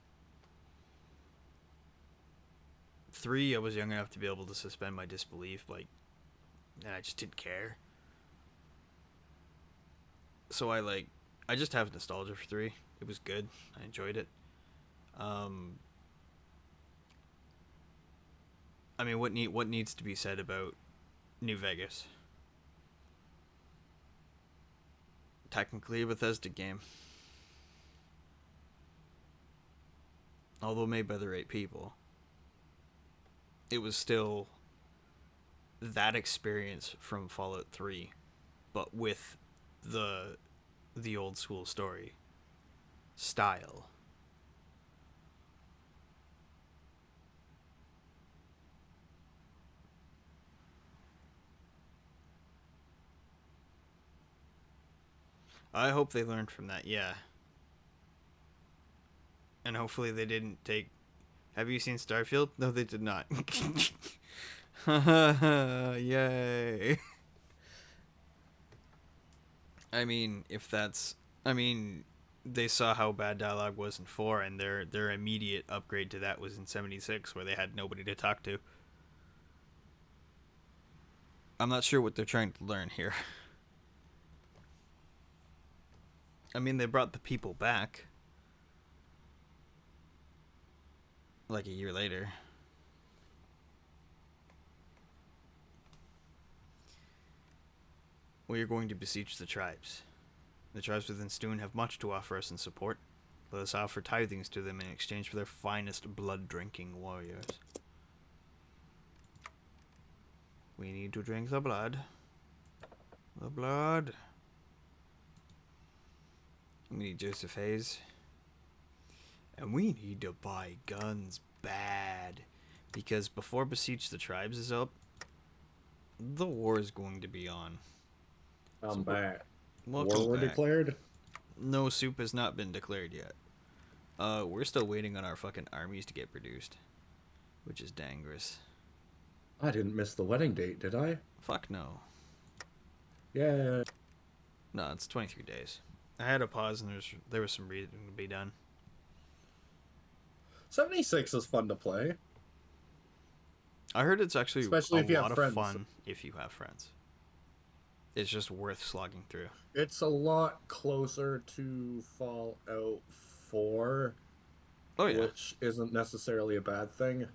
3, I was young enough to be able to suspend my disbelief, and I just didn't care. So I just have nostalgia for 3. It was good. I enjoyed it. I mean, what needs to be said about New Vegas? Technically a Bethesda game. Although made by the right people. It was still that experience from Fallout 3, but with the old school story style. I hope they learned from that, yeah. And hopefully they didn't take... Have you seen Starfield? No, they did not. Yay. I mean, if that's... I mean, they saw how bad dialogue was in 4, and their immediate upgrade to that was in 76, where they had nobody to talk to. I'm not sure what they're trying to learn here. I mean, they brought the people back. A year later. We are going to besiege the tribes. The tribes within Stoon have much to offer us in support. Let us offer tithings to them in exchange for their finest blood-drinking warriors. We need to drink the blood. The blood. We need Joseph Hayes. And we need to buy guns bad. Because before Besiege the Tribes is up, the war is going to be on. I'm back. Welcome War were back. declared? No soup has not been declared yet. We're still waiting on our fucking armies to get produced. Which is dangerous. I didn't miss the wedding date, did I? Fuck no. Yeah. No, it's 23 days. I had a pause and there was some reading to be done. 76 is fun to play. I heard it's actually Especially if you have lot of friends. fun if you have friends. It's just worth slogging through. It's a lot closer to Fallout 4, Oh yeah. which isn't necessarily a bad thing.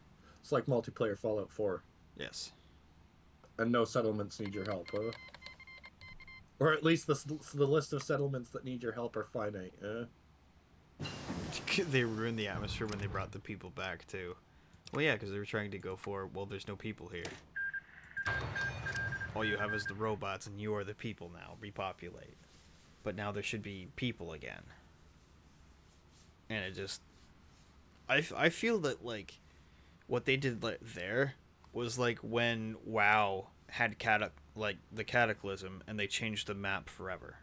It's like multiplayer Fallout 4. Yes. And no settlements need your help, huh? Or at least the list of settlements that need your help are finite, They ruined the atmosphere when they brought the people back too. Well, yeah, because they were trying to go for, well, there's no people here. All you have is the robots, and you are the people now. Repopulate. But now there should be people again. And it just... I feel that, like, what they did there was like when WoW had the Cataclysm, and they changed the map forever.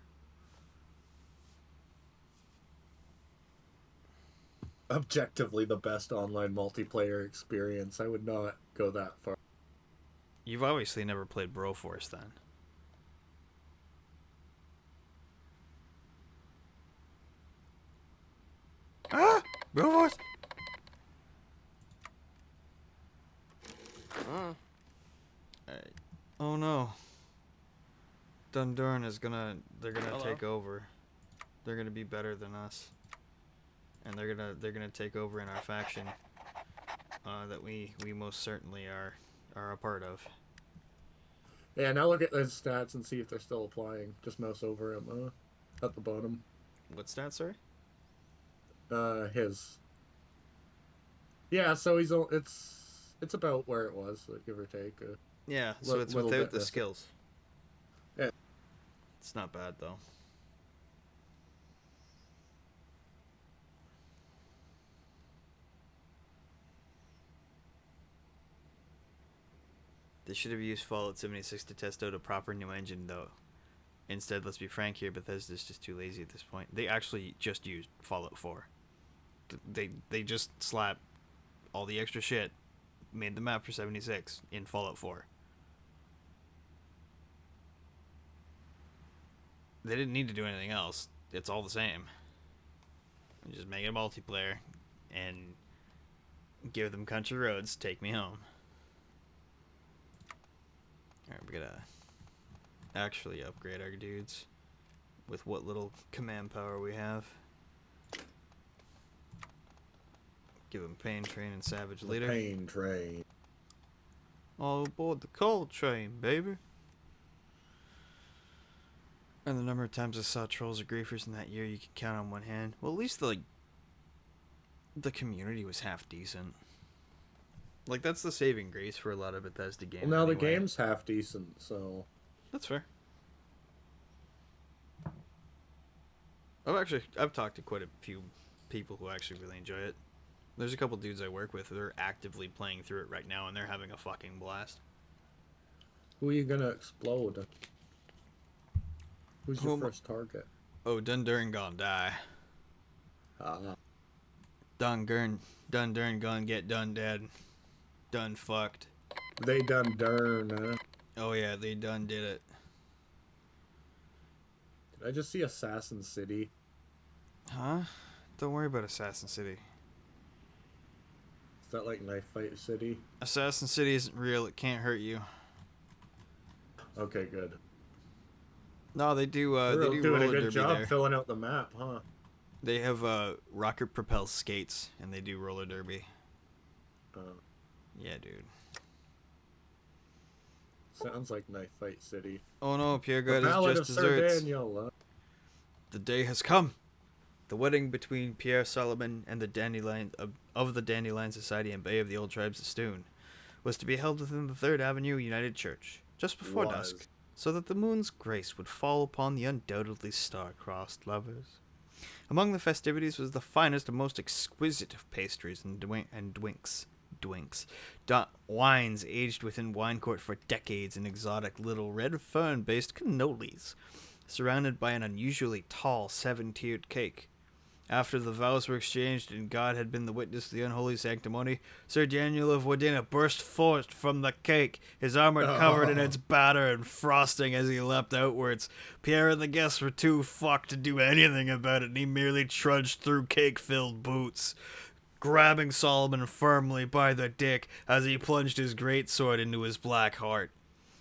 Objectively the best online multiplayer experience. I would not go that far. You've obviously never played Broforce then. Ah! Broforce! Alright. Oh no. Dundurn is they're gonna take over. They're gonna be better than us. And they're gonna take over in our faction. That we most certainly are a part of. Yeah, now look at those stats and see if they're still applying. Just mouse over him at the bottom. What stats, sorry? His. Yeah, so it's about where it was, give or take. Yeah, so it's little without bit the missing. skills. Yeah. It's not bad though. They should have used Fallout 76 to test out a proper new engine, though. Instead, let's be frank here, Bethesda's just too lazy at this point. They actually just used Fallout 4. They just slapped all the extra shit, made the map for 76 in Fallout 4. They didn't need to do anything else. It's all the same. Just make it multiplayer and give them country roads, take me home. Alright, we gotta actually upgrade our dudes with what little command power we have. Give them Pain Train and Savage Leader. Pain Train. All aboard the coal train, baby. And the number of times I saw trolls or griefers in that year, you can count on one hand. Well, at least the community was half decent. Like, that's the saving grace for a lot of Bethesda games. Well, now the anyway. game's half decent, so... That's fair. I've talked to quite a few people who actually really enjoy it. There's a couple dudes I work with who are actively playing through it right now, and they're having a fucking blast. Who are you gonna explode? Who's your Who- first target? Oh, Dundurn gonna die. Dundurn gonna get done dead. Done fucked. They done dern, huh? Oh yeah, they done did it. Did I just see Assassin City? Huh? Don't worry about Assassin City. Is that like Knife Fight City? Assassin City isn't real, it can't hurt you. Okay, good. No, they do They're they do doing a roller good derby job there. filling out the map, huh? They have rocket propelled skates and they do roller derby. Yeah, dude. Sounds like Knife Fight City. Oh no, Pierre The got his Ballad just of Sir desserts. Daniel. The day has come. The wedding between Pierre Solomon and the Dandelion of the Dandelion Society and Bay of the Old Tribes of Stoon was to be held within the 3rd Avenue United Church, just before dusk, so that the moon's grace would fall upon the undoubtedly star-crossed lovers. Among the festivities was the finest and most exquisite of pastries and dwinks, wines aged within wine court for decades in exotic little red fern-based cannolis, surrounded by an unusually tall 7-tiered cake. After the vows were exchanged and God had been the witness of the unholy sanctimony, Sir Daniel of Wadena burst forth from the cake, his armor covered in its batter and frosting as he leapt outwards. Pierre and the guests were too fucked to do anything about it, and he merely trudged through cake-filled boots, grabbing Solomon firmly by the dick as he plunged his greatsword into his black heart.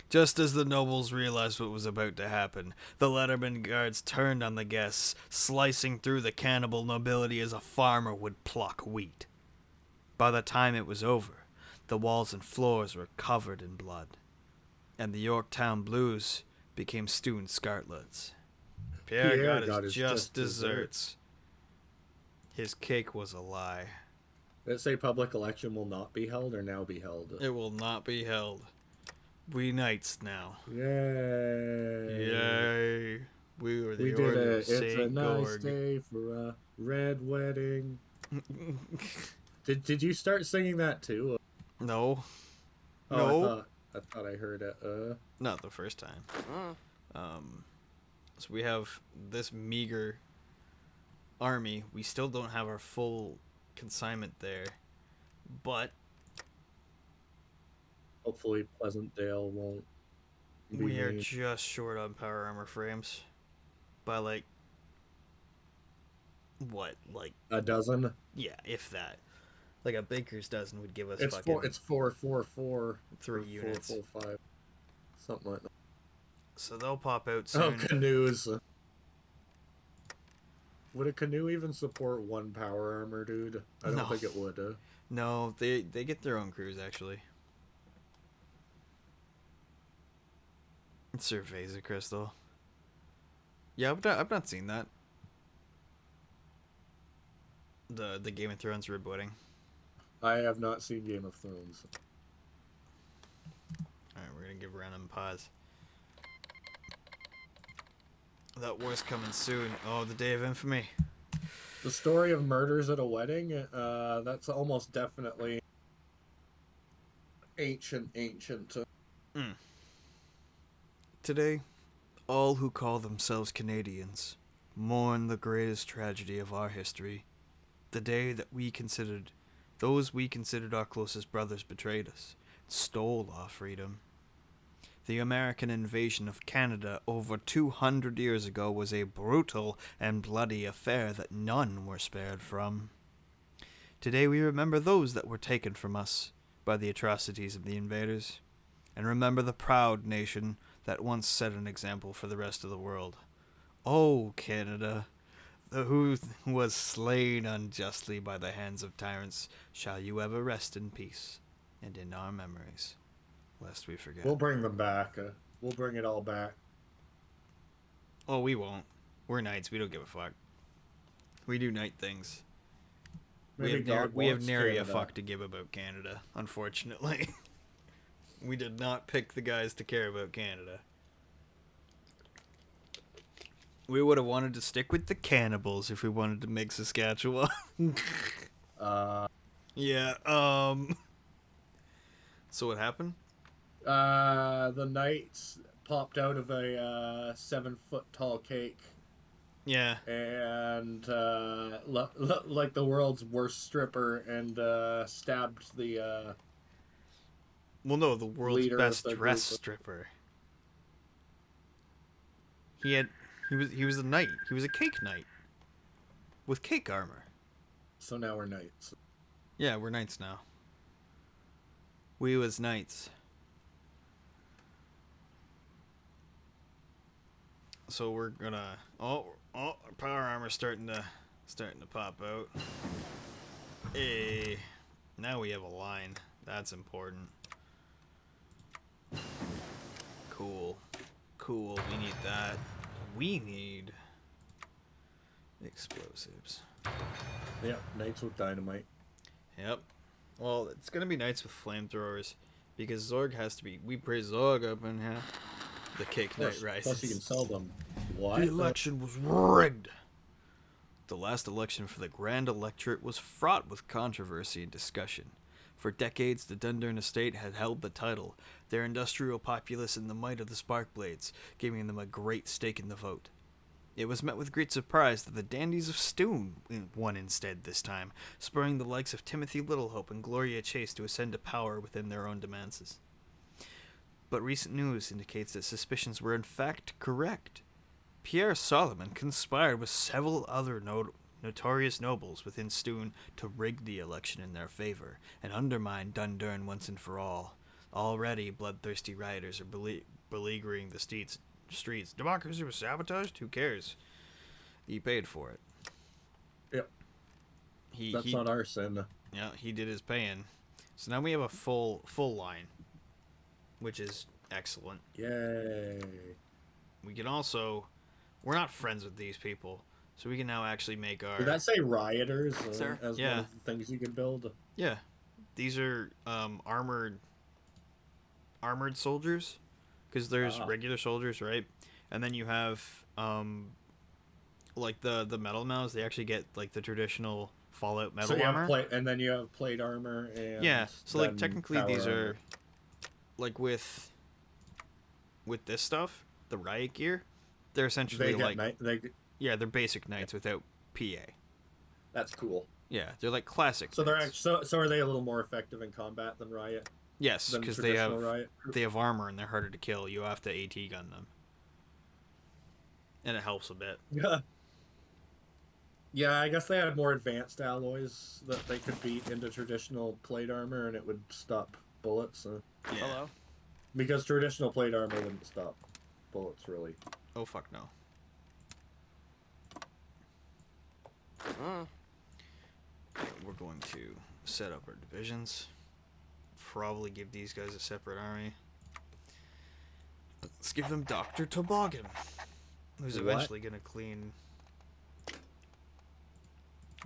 Just as the nobles realized what was about to happen, the Letterman guards turned on the guests, slicing through the cannibal nobility as a farmer would pluck wheat. By the time it was over, the walls and floors were covered in blood, and the Yorktown Blues became Stoon Scarlets. Pierre got his just desserts. His cake was a lie. Let's say public election will not be held or now be held. It will not be held. We knights now. Yay! Yay! We were the We did Order it. of It's a Saint nice Gorg. day for a red wedding. Did you start singing that too? No. Oh, No. I thought I heard it. Not the first time. So we have this meager army. We still don't have our full consignment there. But Hopefully Pleasantdale won't be we are made. just short on power armor frames. By like... What? Like... A dozen? Yeah, if that. Like a baker's dozen would give us It's fucking... four. It's 444. 3 units. 445. Something like that. So they'll pop out soon. Oh, canoes. Would a canoe even support one power armor, dude? I don't No. think it would. No, they get their own crews, actually. Sir Vasa Crystal. Yeah, I've not seen that. The Game of Thrones rib wedding. I have not seen Game of Thrones. Alright, we're gonna give random pause. That war's coming soon. Oh, the day of infamy. The story of murders at a wedding, that's almost definitely ancient. Today, all who call themselves Canadians mourn the greatest tragedy of our history. The day that those we considered our closest brothers betrayed us, stole our freedom. The American invasion of Canada over 200 years ago was a brutal and bloody affair that none were spared from. Today we remember those that were taken from us by the atrocities of the invaders, and remember the proud nation that once set an example for the rest of the world. Oh, Canada, who was slain unjustly by the hands of tyrants, shall you ever rest in peace and in our memories, lest we forget. We'll bring them back. We'll bring it all back. Oh, we won't. We're knights. We don't give a fuck. We do knight things. Maybe We have wants nary a Canada. fuck to give about Canada, unfortunately. We did not pick the guys to care about Canada. We would have wanted to stick with the cannibals if we wanted to make Saskatchewan. Yeah, So what happened? The knights popped out of a 7-foot tall cake. Yeah. And like the world's worst stripper, and stabbed the Well, no, the world's leader of best the dressed group. stripper. He was a knight. He was a cake knight. With cake armor. So now we're knights. Yeah, we're knights now. We was knights. So we're gonna our power armor's starting to pop out. Hey, now we have a line. That's important. Cool. Cool. We need that. We need explosives. Yep, knights with dynamite. Yep. Well, it's gonna be knights with flamethrowers because Zorg has to be. We praise Zorg up in here. The cake night Plus you can rises. sell them. What? The election was rigged. The last election for the Grand Electorate was fraught with controversy and discussion. For decades, the Dundurn estate had held the title, their industrial populace and the might of the Sparkblades, giving them a great stake in the vote. It was met with great surprise that the Dandies of Stoon won instead this time, spurring the likes of Timothy Littlehope and Gloria Chase to ascend to power within their own demands. But recent news indicates that suspicions were in fact correct. Pierre Solomon conspired with several other notorious nobles within Stoon to rig the election in their favor and undermine Dundurn once and for all. Already, bloodthirsty rioters are beleaguering the streets. Democracy was sabotaged? Who cares? He paid for it. Yep. He That's not our sin. Yeah, he did his paying. So now we have a full line, which is excellent. Yay. We can also, we're not friends with these people, so we can now actually make our. Did that say rioters Sir? as Yeah. one of the things you can build? Yeah, these are armored soldiers, because there's regular soldiers, right? And then you have like the metal mounts. They actually get like the traditional Fallout metal So you armor. have and then you have plate armor and Yeah, so like then technically power these armor. are like with this stuff, the riot gear, they're essentially They like get yeah, they're basic knights without PA. that's cool. Yeah, they're like classic. So they're knights. so are they a little more effective in combat than riot? Yes, Than because they traditional have riot? armor and they're harder to kill. You have to AT gun them, and it helps a bit. Yeah. Yeah, I guess they had more advanced alloys that they could beat into traditional plate armor, and it would stop bullets. Yeah. Hello. Because traditional plate armor wouldn't stop bullets, really. Oh fuck no. We're going to set up our divisions. Probably give these guys a separate army. Let's give them Dr. Toboggan, who's What? eventually gonna clean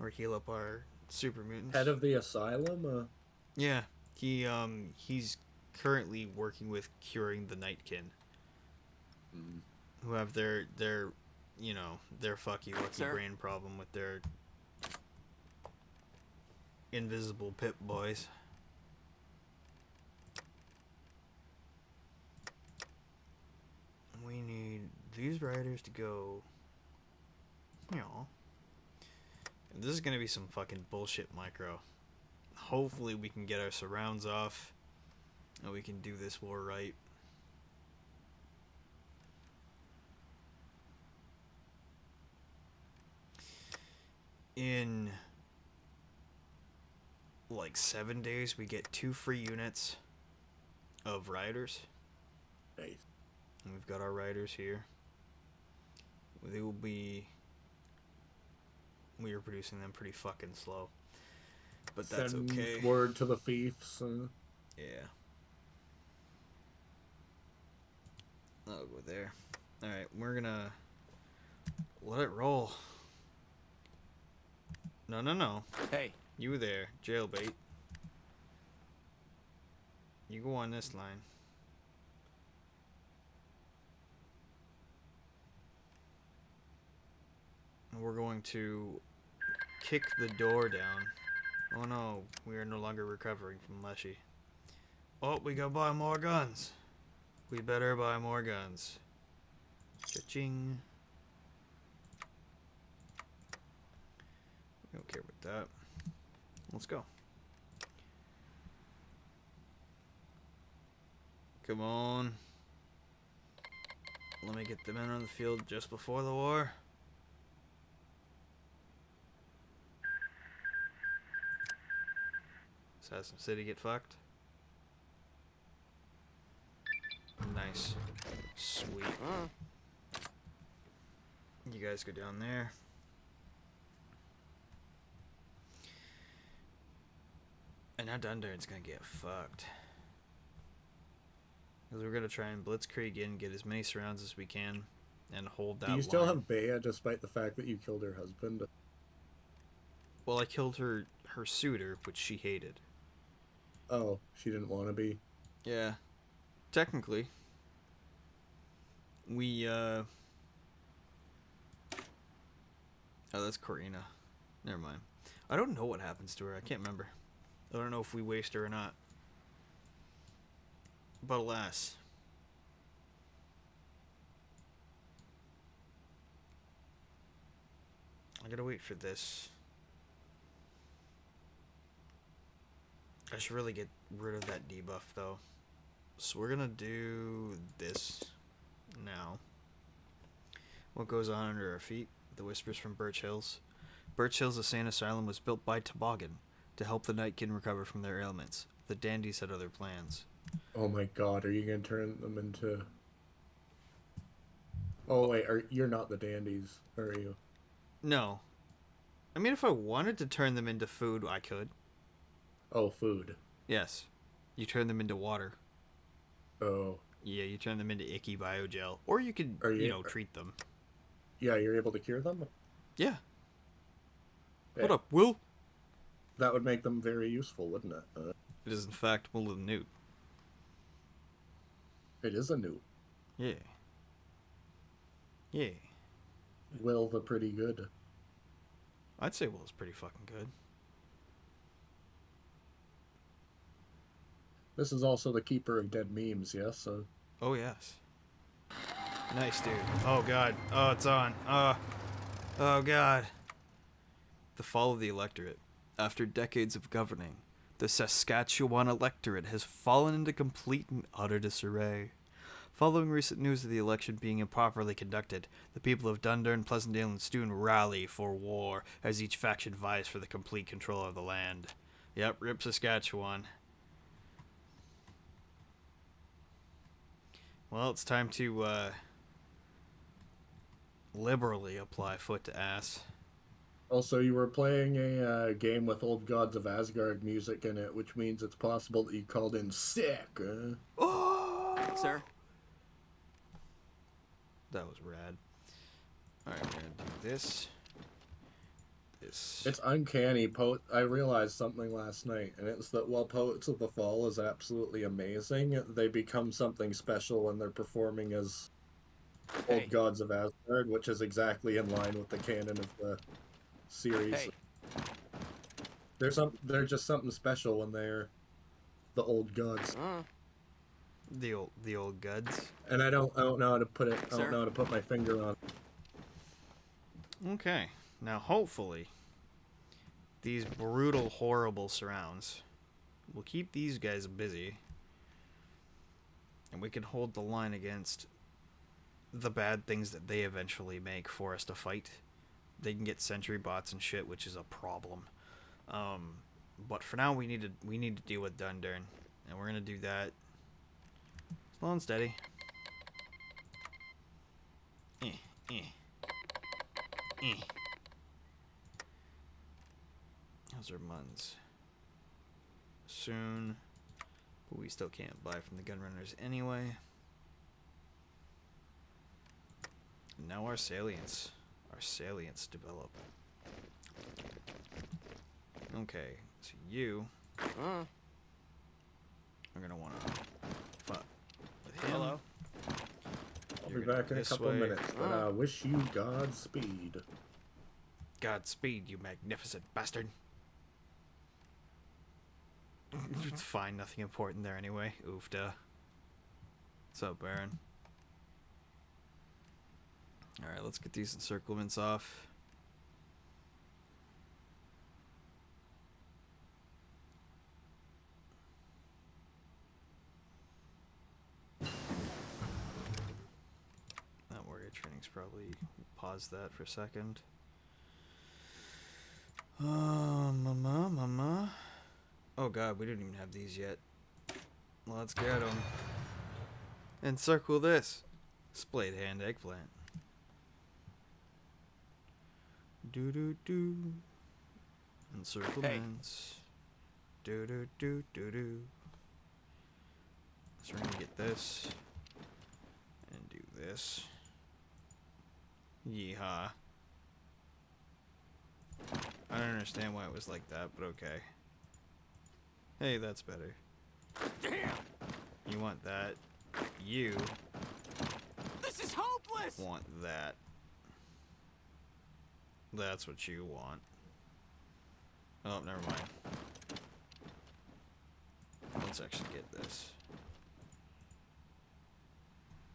or heal up our super mutants. Head of the asylum? Yeah, he's currently working with curing the Nightkin, who have their you know, their fucky wucky Sir? brain problem with their invisible pip boys. We need these riders to go, you know. And this is gonna be some fucking bullshit micro. Hopefully we can get our surrounds off and we can do this war right. In like 7 days we get 2 free units of riders. Nice. And we've got our riders here. They will be. We are producing them pretty fucking slow. But that's Send okay. word to the fiefs. Yeah. I'll go there. Alright, we're gonna let it roll. No. Hey. You there, jailbait. You go on this line. And we're going to kick the door down. Oh no, we are no longer recovering from Leshy. Oh, we gotta buy more guns. We better buy more guns. Cha-ching. We don't care about that. Let's go. Come on. Let me get the men on the field just before the war. Assassin City get fucked. Nice. Sweet. You guys go down there. And now Dundurn's gonna get fucked. Because we're going to try and blitzkrieg in, get as many surrounds as we can, and hold that Do you line. still have Bea despite the fact that you killed her husband? Well, I killed her suitor, which she hated. Oh, she didn't want to be? Yeah. Technically. We, Oh, that's Corina. Never mind. I don't know what happens to her. I can't remember. I don't know if we waste her or not. But alas. I gotta wait for this. I should really get rid of that debuff, though. So we're gonna do this now. What goes on under our feet? The whispers from Birch Hills. Birch Hills Insane Asylum was built by Toboggan to help the Nightkin recover from their ailments. The Dandies had other plans. Oh my god, are you going to turn them into... Oh wait, you're not the Dandies, are you? No. I mean, if I wanted to turn them into food, I could. Oh, food. Yes. You turn them into water. Oh. Yeah, you turn them into icky biogel. Or you could, treat them. Yeah, you're able to cure them? Yeah. Hey, What up, Will? that would make them very useful, wouldn't it? It is, in fact, Will the Newt. It is a new. Yeah. Yeah. Will the pretty good. I'd say Will's pretty fucking good. This is also the keeper of dead memes, yes? Oh, yes. Nice, dude. Oh, God. Oh, it's on. Oh, God. The fall of the electorate. After decades of governing, the Saskatchewan electorate has fallen into complete and utter disarray. Following recent news of the election being improperly conducted, the people of Dundurn, Pleasantdale, and Stoon rally for war as each faction vies for the complete control of the land. Yep, rip Saskatchewan. Well, it's time to, liberally apply foot to ass. Also, you were playing a game with Old Gods of Asgard music in it, which means it's possible that you called in sick. Oh! Sir? That was rad. Alright, we're gonna do this. This. It's uncanny. I realized something last night, and it's that while Poets of the Fall is absolutely amazing, they become something special when they're performing as Old Gods of Asgard, which is exactly in line with the canon of the series. Hey. They're just something special when they're the old gods. The old gods. And I don't know how to put it. I Sir? don't know how to put my finger on. Okay. Now, hopefully, these brutal, horrible surrounds will keep these guys busy, and we can hold the line against the bad things that they eventually make for us to fight. They can get sentry bots and shit, which is a problem. But for now, we need to deal with Dundurn, and we're gonna do that slow and steady. How's our muns? Soon, but we still can't buy from the gunrunners anyway. Now our salients develop. Okay, so you are gonna wanna fuck with him. Hello. I'll You're be gonna back in a this couple way. minutes, but I wish you Godspeed. Godspeed, you magnificent bastard. It's fine, nothing important there anyway. Oofda. What's up, Baron? Alright, let's get these encirclements off. That warrior training's probably... Pause that for a second. Mama. Oh god, we didn't even have these yet. Let's get them. Encircle this. Splayed hand eggplant. Do. Encirclements. Do. So we're gonna get this. And do this. Yeehaw. I don't understand why it was like that, but okay. Hey, that's better. Damn! You want that. You This is hopeless! want that. That's what you want. Oh, never mind. Let's actually get this.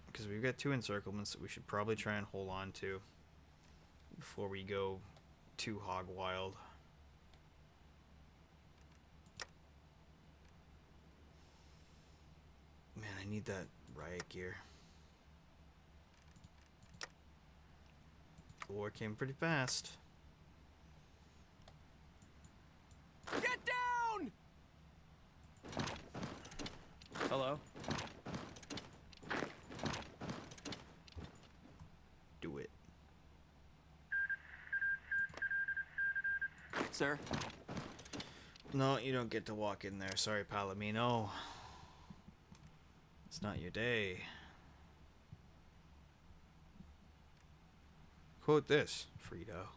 Because we've got 2 encirclements that we should probably try and hold on to before we go too hog wild. Man, I need that riot gear. The war came pretty fast. Get down! Hello? Do it. Sir? No, you don't get to walk in there. Sorry, Palomino. It's not your day. Quote this, Frito.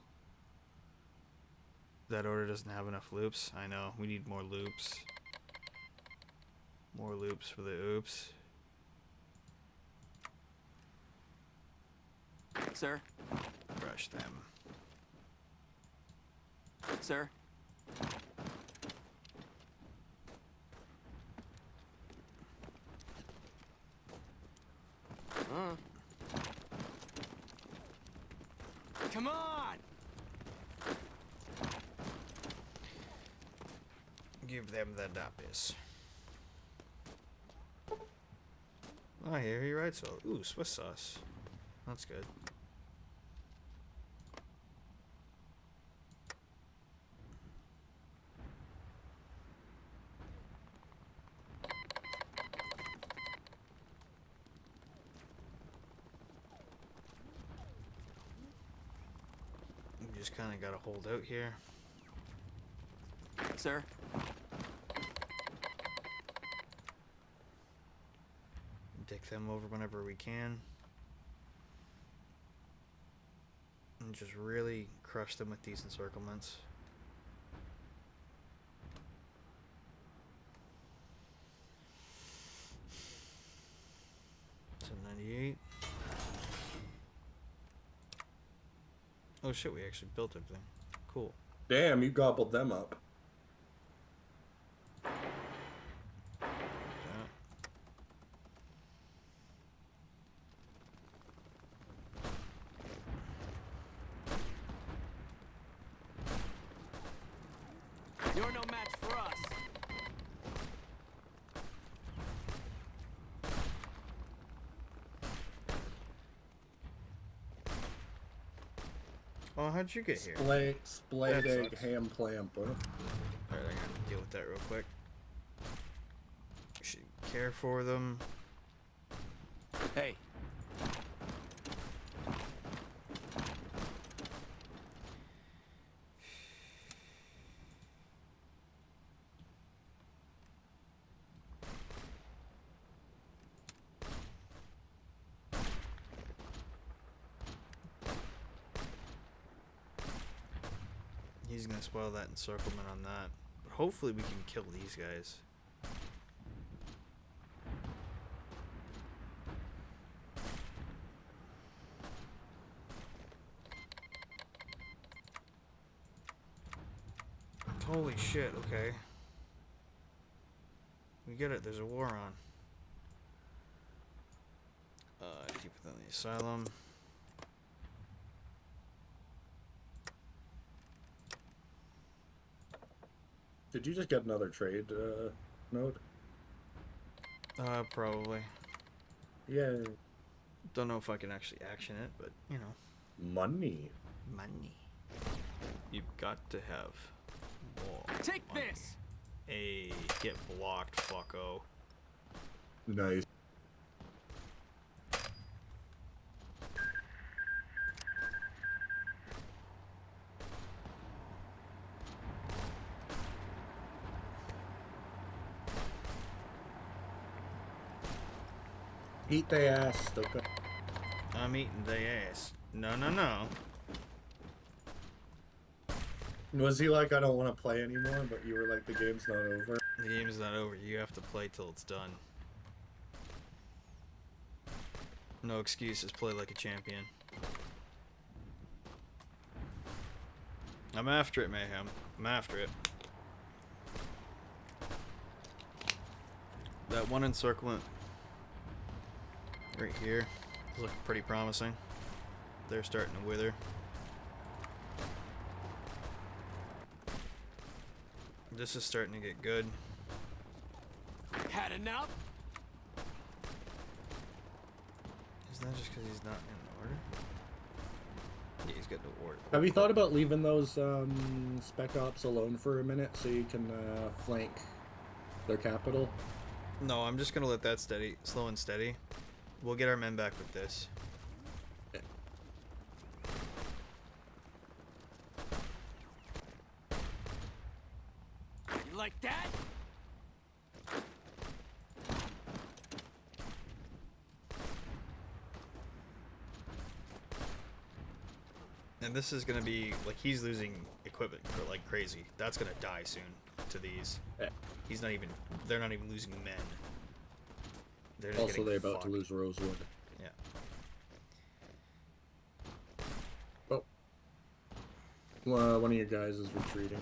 That order doesn't have enough loops. I know. We need more loops. More loops for the oops. Sir? Crush them. Sir? Come on! Give them the dappies. Oh, here he writes so. Ooh, Swiss sauce. That's good. We just kind of got to hold out here. Sir? Dick them over whenever we can. And just really crush them with these encirclements. So 98. Oh shit, we actually built everything. Cool. Damn, you gobbled them up. Yeah. You're no match for us. Oh, how'd you get here? Splayed That egg sucks. ham clamper. Alright, I gotta deal with that real quick. Should care for them. Hey. He's gonna spoil that encirclement on that. But hopefully we can kill these guys. Holy shit, okay. We get it, there's a war on. Keep it in the asylum. Did you just get another trade node? Probably. Yeah. Don't know if I can actually action it, but, you know. Money. Money. You've got to have more Take money. this! Hey, get blocked, fucko. Nice. Eat the ass, Stukka. I'm eating the ass. No, no, no. Was he like, I don't want to play anymore, but you were like, the game's not over? The game's not over. You have to play till it's done. No excuses. Play like a champion. I'm after it, Mayhem. I'm after it. That one encirclement right here is looking pretty promising. They're starting to wither. This is starting to get good. Had enough? Is that just because he's not in order? Yeah, he's got no order. Have you thought about leaving those spec ops alone for a minute so you can flank their capital? No, I'm just gonna let that steady, slow and steady. We'll get our men back with this. You like that? And this is gonna be like he's losing equipment for like crazy. That's gonna die soon to these. Yeah. He's not even. They're not even losing men. They're just Also, getting they're about fucked. to lose Rosewood. Yeah. Oh. Well, one of your guys is retreating.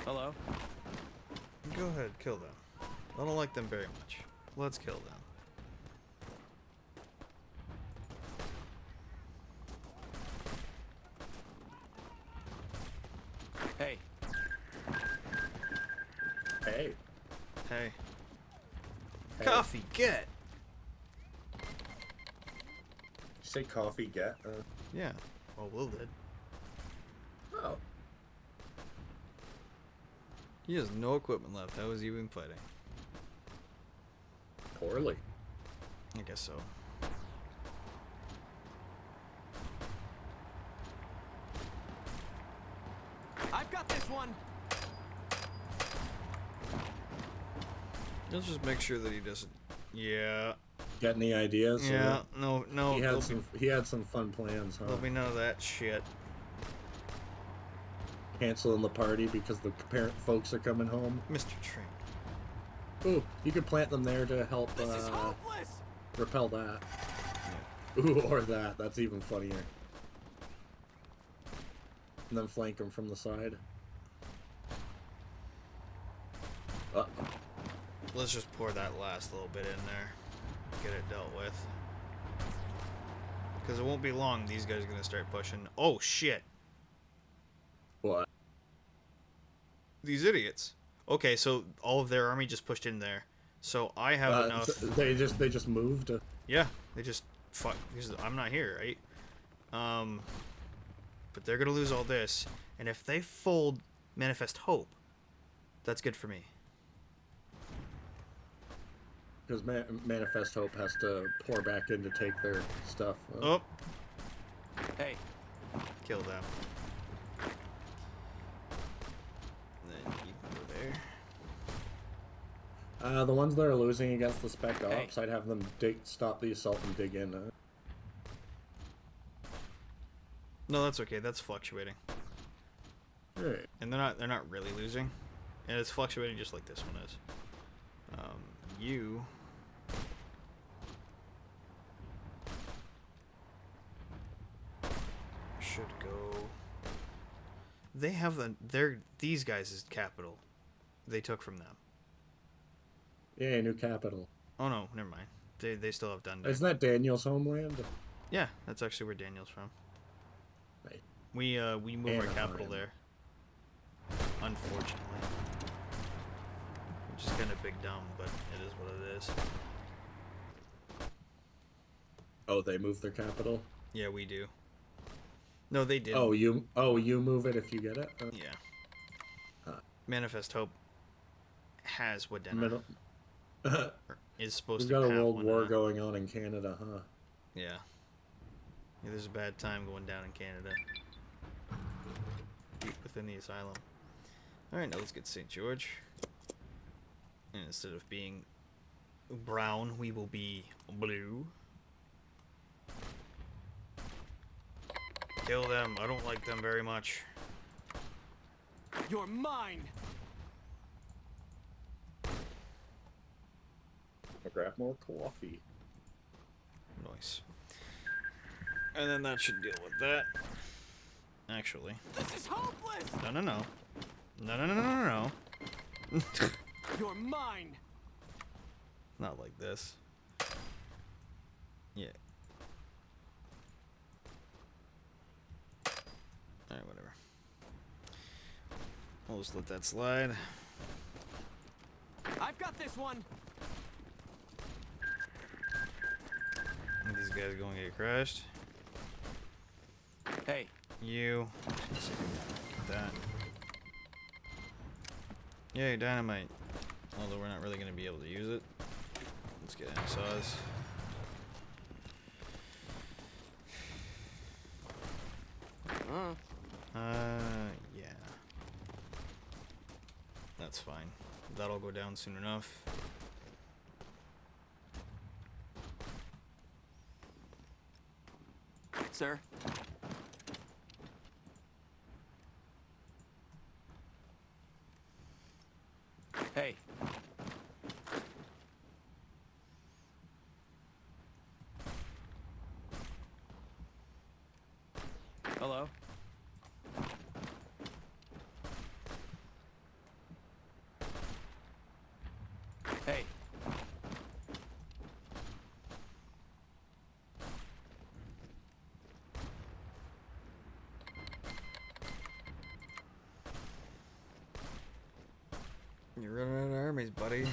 Hello? Go ahead, kill them. I don't like them very much. Let's kill them. Hey. Hey. Hey. Hey. Coffee, get! Did you say coffee get? Yeah. Well, Will did. Oh. He has no equipment left. How is he even fighting? Poorly. I guess so. I've got this one. Let's just make sure that he doesn't. Yeah. Got any ideas? Yeah. No. No. He had some fun plans, huh? There'll be none of that shit. Canceling the party because the parent folks are coming home. Mr. Train. Ooh, you could plant them there to help This is hopeless. repel that. Ooh, or that. That's even funnier. And then flank them from the side. Let's just pour that last little bit in there. Get it dealt with. Because it won't be long. These guys are going to start pushing. Oh, shit. What? These idiots. Okay, so all of their army just pushed in there. So I have enough. They just moved. Yeah, they just fuck. Because I'm not here, right? But they're gonna lose all this, and if they fold Manifest Hope, that's good for me. Because Manifest Hope has to pour back in to take their stuff. Oh, Hey. kill them. Then you can go there. The ones that are losing against the spec Hey. ops, I'd have them stop the assault and dig in. No, that's okay. That's fluctuating, Right. and they're not really losing, and it's fluctuating just like this one is. You. Should go. They have these guys' capital. They took from them. Yeah, new capital. Oh no, never mind. They still have Dundee. Isn't that Daniel's homeland? Yeah, that's actually where Daniel's from. Right. We move our Anaheim. capital there. Unfortunately. Which is kind of big dumb, but it is what it is. Oh, they moved their capital? Yeah, we do. No, they did. Oh, you move it if you get it? Yeah. Manifest Hope has Wadena. Middle. Is supposed We've to got a have world war Wadena. going on in Canada, huh? Yeah. Yeah, there's a bad time going down in Canada. Deep within the asylum. Alright, now let's get St. George. And instead of being brown, we will be blue. Kill them. I don't like them very much. You're mine. I'll grab more coffee. Nice. And then that should deal with that. Actually. This is hopeless. No, no, no. No, no, no, no, no, no. You're mine. Not like this. Yeah. Alright, whatever. I'll just let that slide. I've got this one. These guys are going to get crushed. Hey. You. Get that. Yay, dynamite. Although we're not really going to be able to use it. Let's get saws. Yeah. That's fine. That'll go down soon enough. Sir. Hey. Hello. Hey. You're running out of armies, buddy.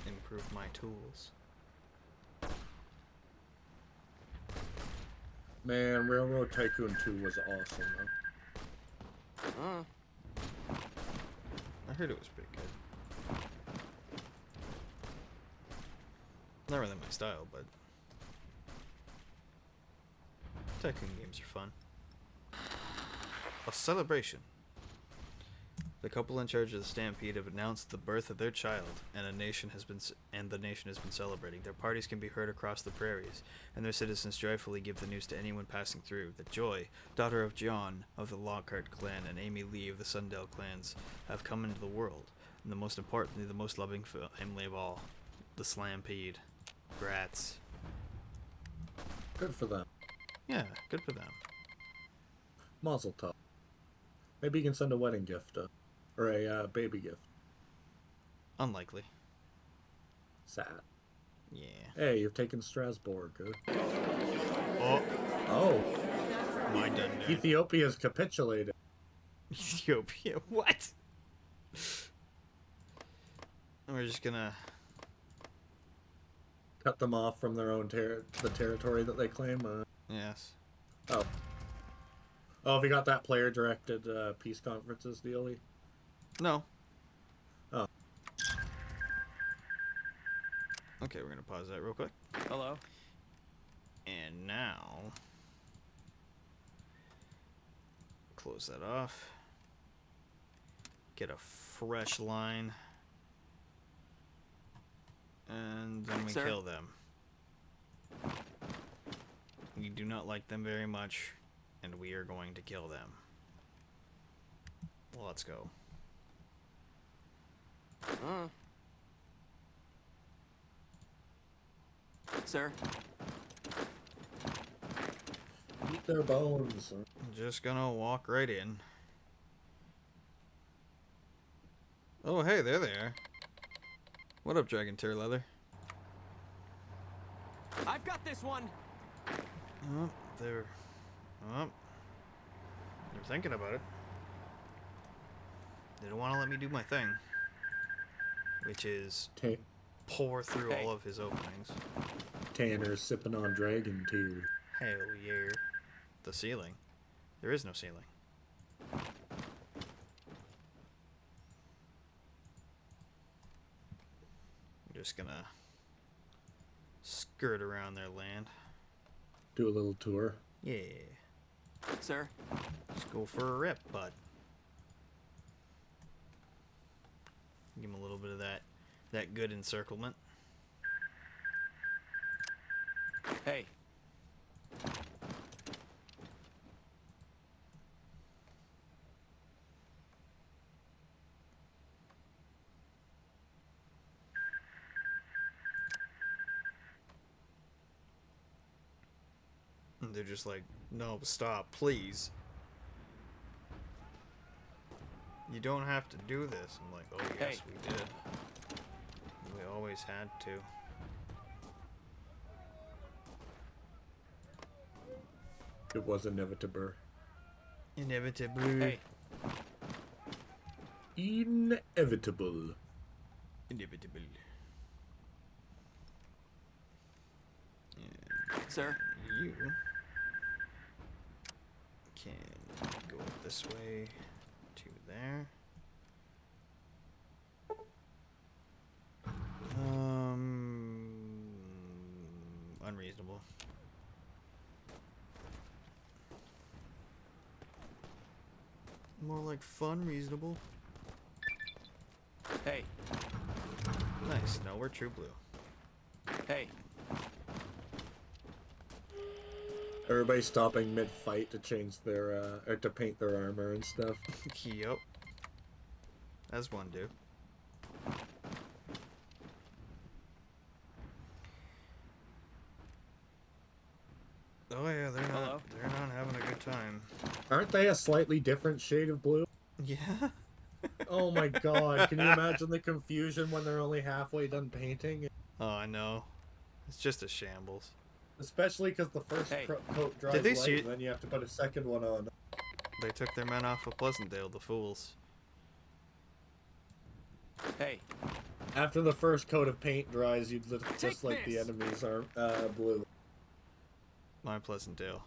Improve my tools. Man, Railroad Tycoon 2 was awesome, though. I heard it was pretty good. Not really my style, but Tycoon games are fun. A celebration. The couple in charge of the stampede have announced the birth of their child, and the nation has been celebrating. Their parties can be heard across the prairies, and their citizens joyfully give the news to anyone passing through that Joy, daughter of John of the Lockhart clan and Amy Lee of the Sundale clans, have come into the world, and most importantly, the most loving family of all, the Slampede. Grats. Good for them. Yeah, good for them. Mazel tov. Maybe you can send a wedding gift, or a baby gift. Unlikely. Sad. Yeah. Hey, you've taken Strasbourg. Oh, Oh, my done there. Ethiopia's capitulated. Ethiopia. What? We're just gonna Cut them off from their own the territory that they claim. yes. Oh. Oh, have you got that player-directed peace conferences dealie? No. Oh. Okay, we're gonna pause that real quick. Hello. And now close that off. Get a fresh line. And then we Sir? kill them. We do not like them very much, and we are going to kill them. Let's go. Sir. Eat their bones. I'm just gonna walk right in. Oh, hey, there they are. What up, Dragon Tear Leather? I've got this one. Oh, they're thinking about it. They don't want to let me do my thing, which is pour through all of his openings. Tanner's sipping on dragon tear. Hell yeah. The ceiling. There is no ceiling. I'm just gonna skirt around their land. Do a little tour. Yeah. Sir? Let's go for a rip, bud. Give him a little bit of that good encirclement. Hey. And they're just like, no, stop, please. You don't have to do this. I'm like, oh yes, Hey. we did. We always had to. It was inevitable. Inevitable. Hey. Inevitable. Inevitable. Sir? You can go this way to there. Unreasonable. More like fun reasonable. Hey. Nice. No, we're true blue. Hey. Everybody stopping mid-fight to change their, or to paint their armor and stuff. Yup. As one do. Oh yeah, they're not having a good time. Aren't they a slightly different shade of blue? Yeah. Oh my god, can you imagine the confusion when they're only halfway done painting? Oh, I know. It's just a shambles. Especially because the first Hey. coat dries Did they light, see- and then you have to put a second one on. They took their men off of Pleasantdale, the fools. Hey. After the first coat of paint dries, you'd look Take just like the this. enemies are blue. My Pleasantdale.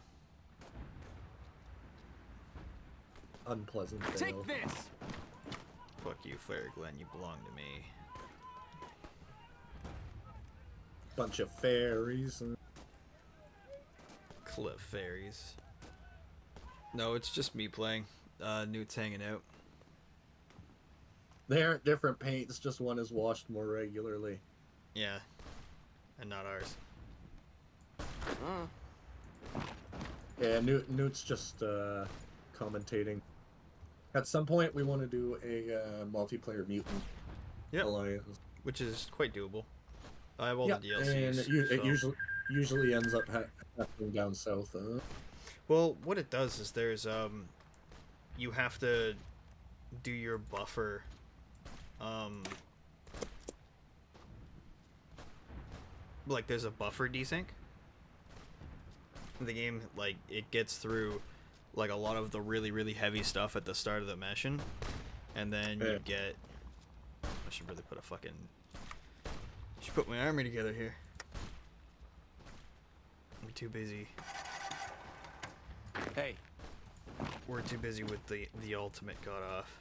Unpleasant Take tale. this! Fuck you, Fair Glen, you belong to me. Bunch of fairies. And... Cliff fairies. No, it's just me playing. Newt's hanging out. They aren't different paints, just one is washed more regularly. Yeah. And not ours. Yeah, Newt's just commentating. At some point, we want to do a multiplayer mutant Yep. alliance. Which is quite doable. I have all Yeah, the DLCs. and it so- usually ends up happening down south. Well, what it does is there's you have to do your buffer like there's a buffer desync. The game, like, it gets through like a lot of the really heavy stuff at the start of the mission, and then Yeah. you get I should really put a fucking should put my army together here. I'm too busy. Hey. We're too busy with the ultimate got off.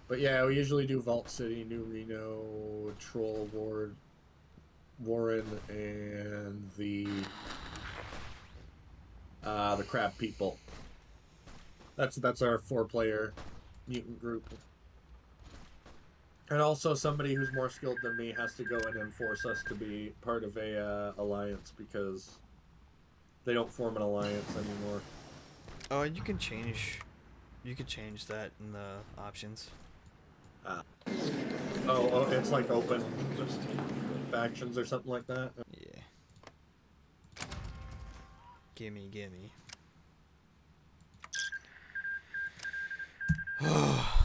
But yeah, we usually do Vault City, New Reno, Troll Ward, Warren, and the Crab People. That's our 4-player mutant group. And also somebody who's more skilled than me has to go in and force us to be part of a alliance because they don't form an alliance anymore. Oh, you can change that in the options. Oh, it's like open just factions or something like that. Yeah. Gimme.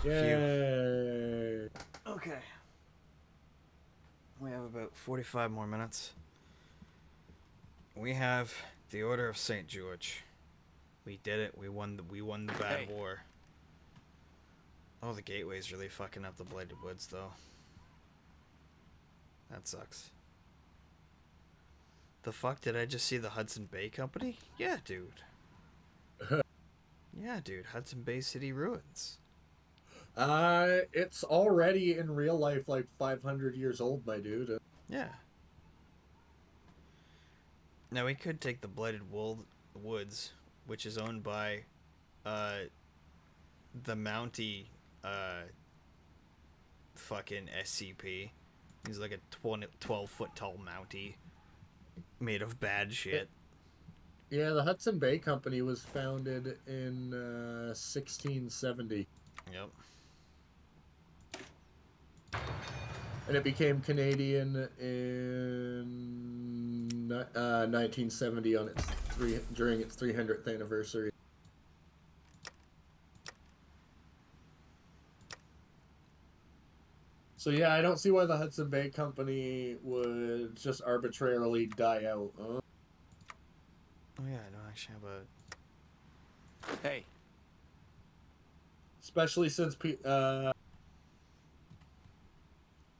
Yay! Okay. We have about 45 more minutes. We have the Order of St. George. We did it. We won the bad Hey. war. Oh, the gateway's really fucking up the Blighted Woods, though. That sucks. The fuck, did I just see the Hudson Bay Company? Yeah, dude. Yeah, dude. Hudson Bay City ruins. It's already in real life like 500 years old, my dude. Yeah. Now we could take the Blighted Woods, which is owned by the Mountie fucking SCP. He's like a 12-foot tall Mountie made of bad shit. Yeah, the Hudson Bay Company was founded in 1670. Yep. And it became Canadian in 1970 on during its 300th anniversary. So yeah, I don't see why the Hudson Bay Company would just arbitrarily die out. Oh yeah, I don't actually have a... Hey. Especially since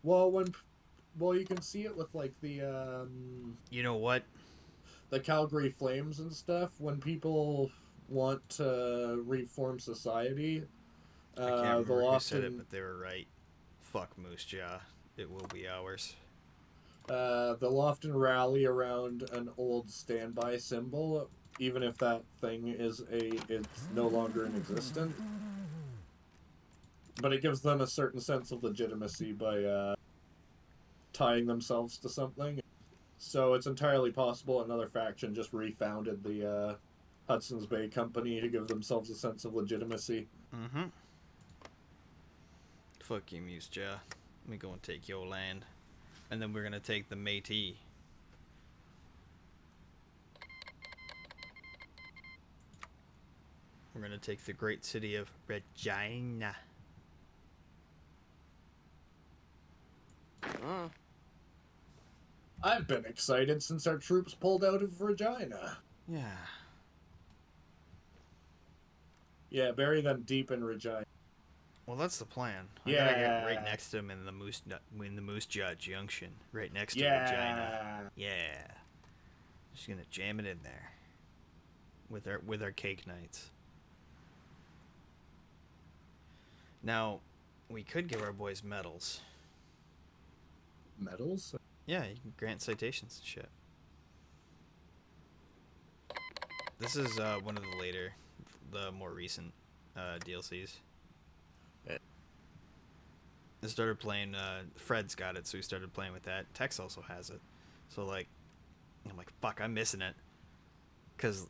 well, you can see it with like the You know what? the Calgary Flames and stuff. When people want to reform society, I can't remember they'll who said it, often but they were right. Fuck Moose Jaw. It will be ours. they'll often rally around an old standby symbol, even if that thing it's no longer in existence. But it gives them a certain sense of legitimacy by tying themselves to something. So it's entirely possible another faction just refounded the Hudson's Bay Company to give themselves a sense of legitimacy. Mm-hmm. Fuck you, Moose Jaw. Let me go and take your land. And then we're gonna take the Métis. We're gonna take the great city of Regina. I've been excited since our troops pulled out of Regina. Yeah. Yeah, bury them deep in Regina. Well, that's the plan. I Yeah. gotta get right next to him in the Moose Jaw Junction, right next to Regina. Yeah. Just gonna jam it in there. With our cake nights. Now, we could give our boys medals. Medals? Yeah, you can grant citations and shit. This is one of the more recent DLCs. I started playing, Fred's got it, so we started playing with that. Tex also has it. So, like, I'm like, fuck, I'm missing it. Because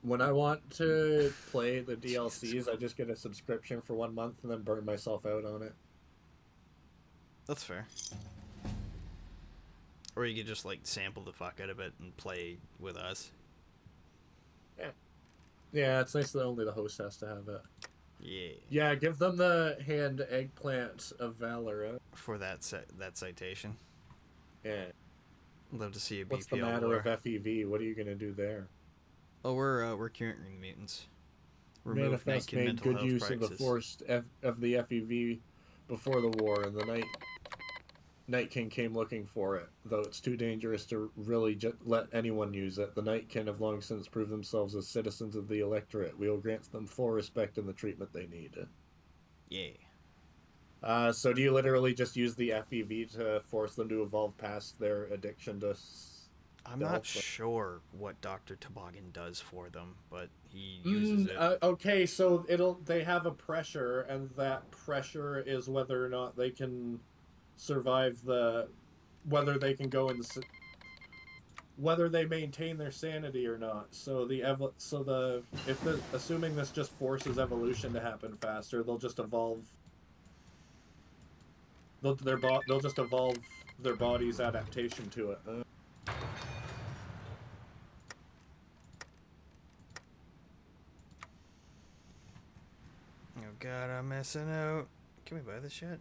When I want to play the DLCs, I just get a subscription for 1 month and then burn myself out on it. That's fair. Or you could just, like, sample the fuck out of it and play with us. Yeah, it's nice that only the host has to have it. Yeah. Yeah, give them the hand eggplant of Valor. For that citation. Yeah. Love to see a BPL What's the matter war. with FEV? What are you gonna do there? Oh, we're curing the mutants. Remove Manifest naked made mental good health use of the practices. of the FEV before the war, and the Night King came looking for it. Though it's too dangerous to really let anyone use it, the Night King have long since proved themselves as citizens of the electorate. We will grant them full respect and the treatment they need. Yeah. So do you literally just use the FEV to force them to evolve past their addiction to... I'm not sure what Dr. Toboggan does for them, but he uses it. Okay, so they have a pressure, and that pressure is whether or not they can survive whether they can go in whether they maintain their sanity or not. So assuming this just forces evolution to happen faster, they'll just evolve. They'll just evolve their body's adaptation to it. Oh god, I'm missing out. Can we buy this shit?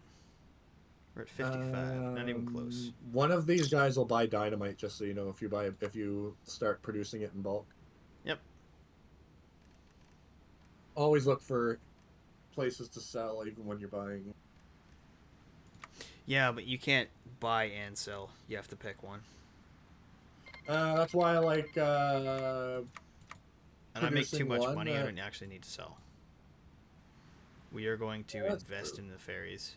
We're at 55. Not even close. One of these guys will buy dynamite, just so you know, if you start producing it in bulk. Yep. Always look for places to sell, even when you're buying. Yeah, but you can't buy and sell. You have to pick one. That's why I like. And I make too much one, money, I don't actually need to sell. We are going to invest in the fairies.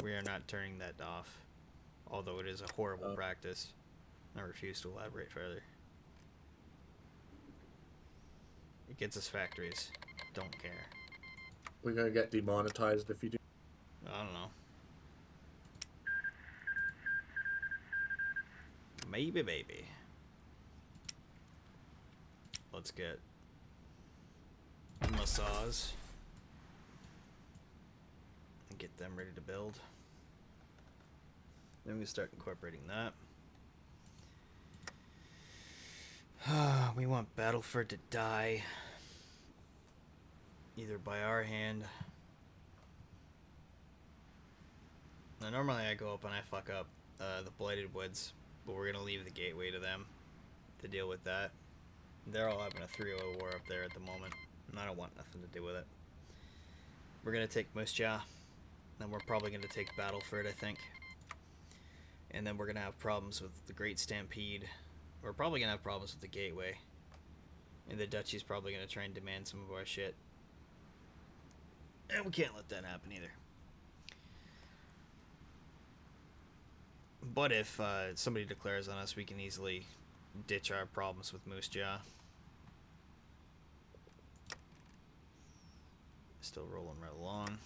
We are not turning that off. Although it is a horrible practice. I refuse to elaborate further. It gets us factories. Don't care. We're gonna get demonetized if you do. I don't know. Maybe. Let's get massage and get them ready to build. Then we start incorporating that. We want Battleford to die either by our hand. Now normally I go up and I fuck up the Blighted Woods, but we're gonna leave the gateway to them to deal with that. They're all having a 3-0 war up there at the moment, and I don't want nothing to do with it. We're gonna take Moose Jaw, then we're probably gonna take Battleford, I think. And then we're gonna have problems with the Great Stampede. We're probably gonna have problems with the Gateway. And the Duchy's probably gonna try and demand some of our shit. And we can't let that happen either. But if somebody declares on us, we can easily ditch our problems with Moose Jaw. Still rolling right along.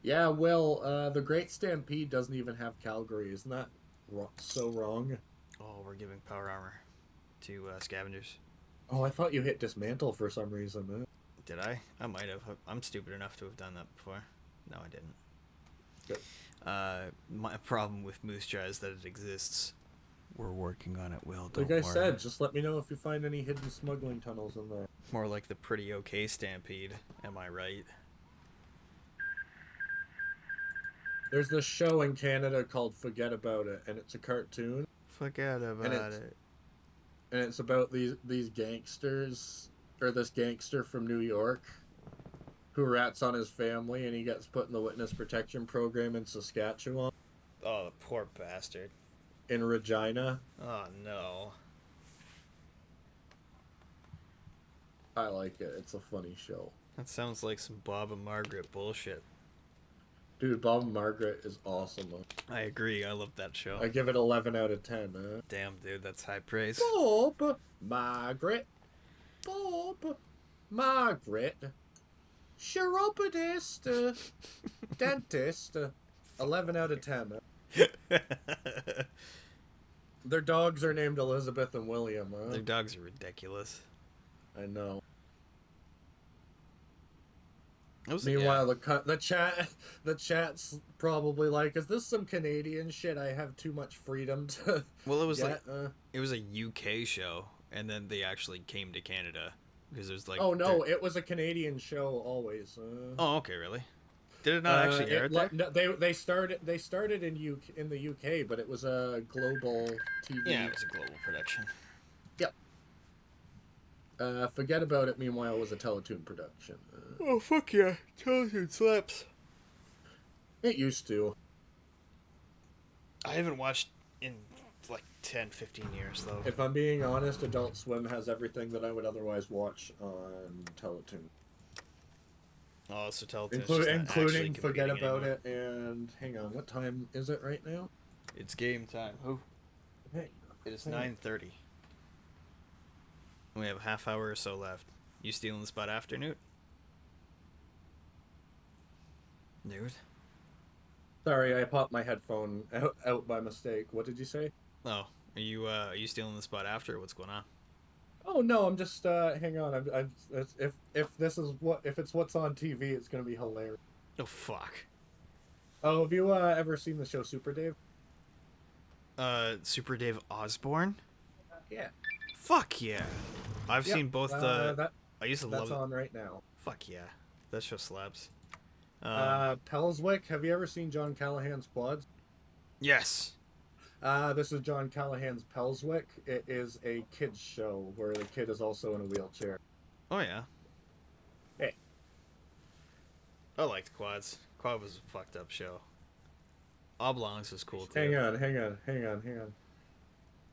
Yeah, well, the Great Stampede doesn't even have Calgary. Isn't that so wrong? Oh, we're giving power armor to scavengers. Oh, I thought you hit dismantle for some reason. Did I? I might have. I'm stupid enough to have done that before. No, I didn't. Good. My problem with Moose Jaw is that it exists. We're working on it, Will. Don't Like I worry. said, just let me know if you find any hidden smuggling tunnels in there. More like the pretty okay Stampede. Am I right? There's this show in Canada called Forget About It, and it's a cartoon, Forget about it. and it's about these gangsters, or this gangster from New York, who rats on his family, and he gets put in the witness protection program in Saskatchewan, Oh, the poor bastard. in Regina. Oh, no. I like it. It's a funny show. That sounds like some Bob and Margaret bullshit. Dude, Bob and Margaret is awesome. I agree. I love that show. I give it 11 out of 10. Damn, dude, that's high praise. Bob, Margaret, Bob, Margaret, chiropodist, dentist, 11 out of 10. Their dogs are named Elizabeth and William. Their dogs are ridiculous. I know. Meanwhile, Meanwhile, the chat's probably like, "Is this some Canadian shit? I have too much freedom to." well, it was get, it was a UK show, and then they actually came to Canada because there's like. oh no, it was a Canadian show always. Oh, okay, really? Did it not actually air there? No, they started in the UK, but it was a global TV. Yeah, it was a global production. Yep. Forget About It, meanwhile, was a Teletoon production. Oh, fuck yeah. Teletoon slaps. It used to. I haven't watched in like 10, 15 years, though. If I'm being honest, Adult Swim has everything that I would otherwise watch on Teletoon. Oh, so Teletoon's Including Forget About It, and hang on, what time is it right now? It's game time. Oh. Hey, It is 9:30. We have a half hour or so left. You stealing the spot after, Newt? Newt? sorry, I popped my headphone out by mistake. What did you say? Oh, are you stealing the spot after? Or what's going on? Oh no, I'm just hang on. If it's what's on TV, it's gonna be hilarious. Oh fuck. Oh, have you ever seen the show Super Dave? Super Dave Osborne? Yeah. Fuck yeah. I've Yep, seen both that, I used to that's love it. on right now. Fuck yeah. That show slaps. Pelswick. Have you ever seen John Callahan's Quads? Yes. This is John Callahan's Pelswick. It is a kids show where the kid is also in a wheelchair. Oh yeah. Hey. I liked Quads. Quad was a fucked up show. Oblongs was cool too. Hang on.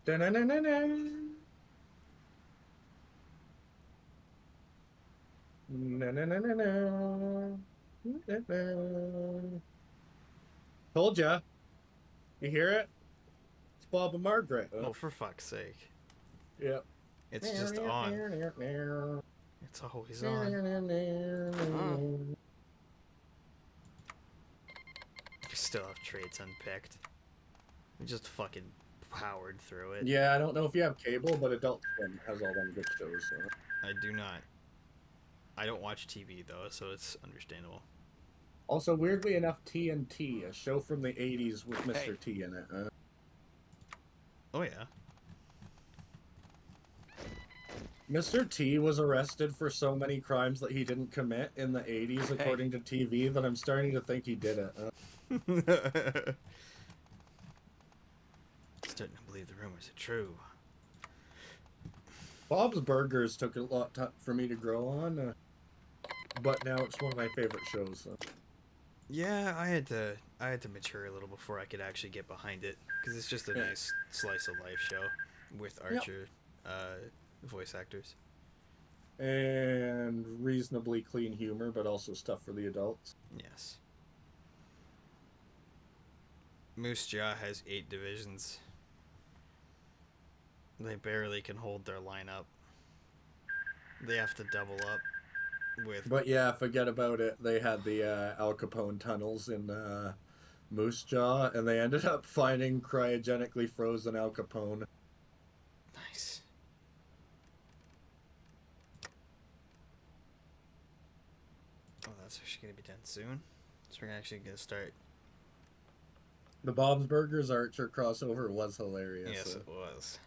Da-na-na-na-na. Na-na-na-na-na. Na-na. Told ya. You hear it? It's Bob and Margaret. Oh, for fuck's sake. Yeah. It's just on. It's always on. We still have traits unpicked. We just fucking powered through it. Yeah, I don't know if you have cable, but Adult Swim has all them good shows. So. I do not. I don't watch TV though, so it's understandable. Also, weirdly enough, TNT, a show from the 80s with Mr. T in it. Oh yeah. Mr. T was arrested for so many crimes that he didn't commit in the 80s, according to TV, that I'm starting to think he did it. Starting to believe the rumors are true. Bob's Burgers took a lot for me to grow on, but now it's one of my favorite shows. So. Yeah, I had to mature a little before I could actually get behind it, because it's just a nice slice of life show with Archer voice actors. And reasonably clean humor, but also stuff for the adults. Yes. Moose Jaw has 8 divisions. They barely can hold their line up. They have to double up with... But yeah, forget about it. They had the Al Capone tunnels in Moose Jaw, and they ended up finding cryogenically frozen Al Capone. Nice. Oh, that's actually going to be done soon. So we're actually going to start... The Bob's Burgers Archer crossover was hilarious. Yes, it was.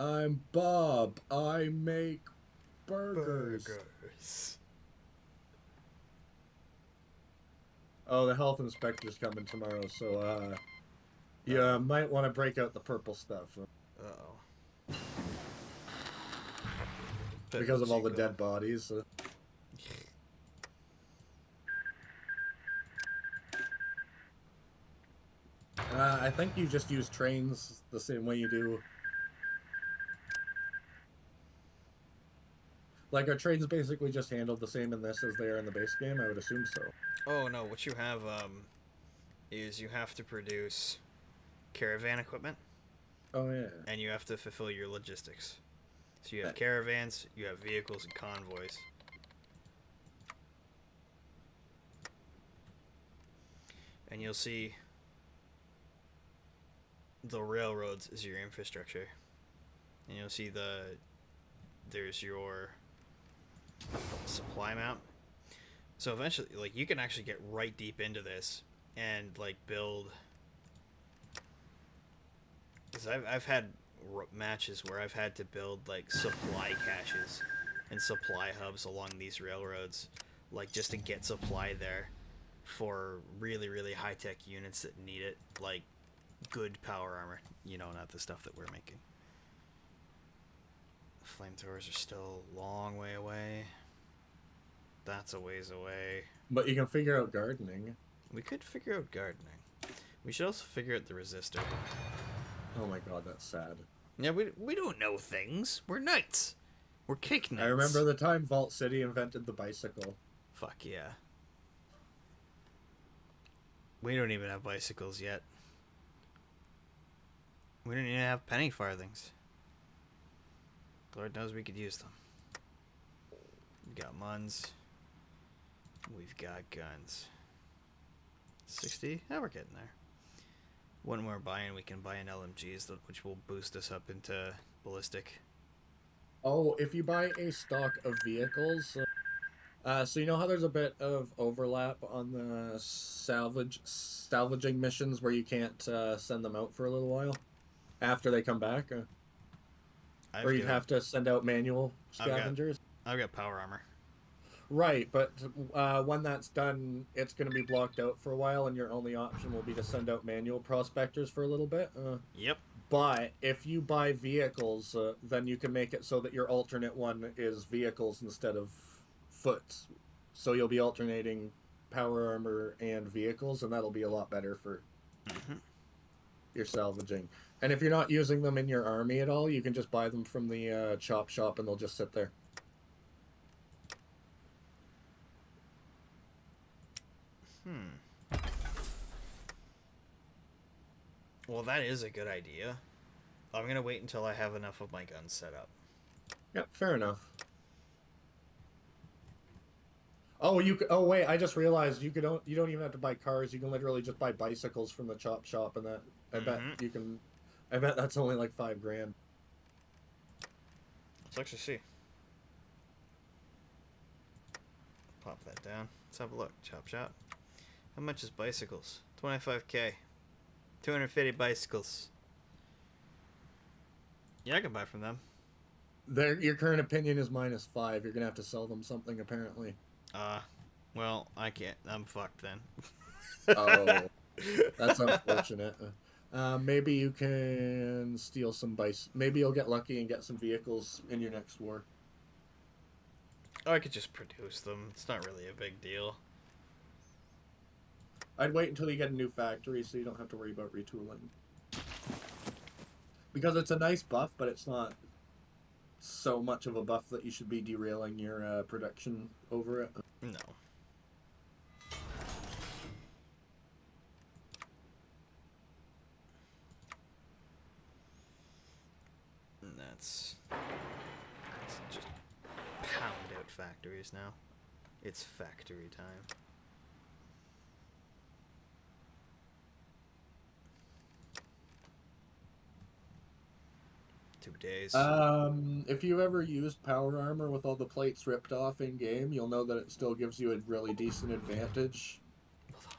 I'm Bob. I make burgers. Oh, the health inspector's coming tomorrow, so you might want to break out the purple stuff. Uh-oh. Because of all the dead bodies. I think you just use trains the same way you do. Like, are trains basically just handled the same in this as they are in the base game? I would assume so. Oh, no, what you have, is you have to produce caravan equipment. Oh, yeah. And you have to fulfill your logistics. So you have caravans, you have vehicles and convoys. And you'll see the railroads is your infrastructure. And you'll see there's your supply map. So eventually, like, you can actually get right deep into this and, like, build... Because I've had matches where I've had to build, like, supply caches and supply hubs along these railroads, like, just to get supply there for really, really high-tech units that need it, like good power armor, you know, not the stuff that we're making. Flamethrowers are still a long way away. That's a ways away. But you can figure out gardening. We could figure out gardening. We should also figure out the resistor. Oh my god, that's sad. Yeah, we don't know things. We're knights. We're cake knights. I remember the time Vault City invented the bicycle. Fuck yeah. We don't even have bicycles yet. We don't even have penny farthings. Lord knows we could use them. We've got muns. We've got guns. 60? Yeah, we're getting there. One more buy-in, we can buy in LMGs, which will boost us up into ballistic. Oh, if you buy a stock of vehicles... so you know how there's a bit of overlap on the salvaging missions where you can't send them out for a little while? After they come back? Or you'd have to send out manual scavengers? I've got power armor. Right, but when that's done, it's going to be blocked out for a while, and your only option will be to send out manual prospectors for a little bit. Yep. But if you buy vehicles, then you can make it so that your alternate one is vehicles instead of foot. So you'll be alternating power armor and vehicles, and that'll be a lot better for your salvaging. And if you're not using them in your army at all, you can just buy them from the chop shop, and they'll just sit there. Well, that is a good idea. I'm gonna wait until I have enough of my guns set up. Yeah, fair enough. Oh, oh wait, I just realized you don't even have to buy cars. You can literally just buy bicycles from the chop shop, and that I bet you can. I bet that's only like $5,000. Let's actually see. Pop that down. Let's have a look. Chop shop. How much is bicycles? 25K. 250 bicycles. Yeah, I can buy from them. Your current opinion is -5. You're gonna have to sell them something apparently. Well, I can't. I'm fucked then. Oh, that's unfortunate. Maybe you can steal some bikes. Maybe you'll get lucky and get some vehicles in your next war. Oh, I could just produce them. It's not really a big deal. I'd wait until you get a new factory so you don't have to worry about retooling. Because it's a nice buff, but it's not so much of a buff that you should be derailing your production over it. No. Let's just pound out factories now. It's factory time. Days. If you ever used power armor with all the plates ripped off in game, you'll know that it still gives you a really decent advantage,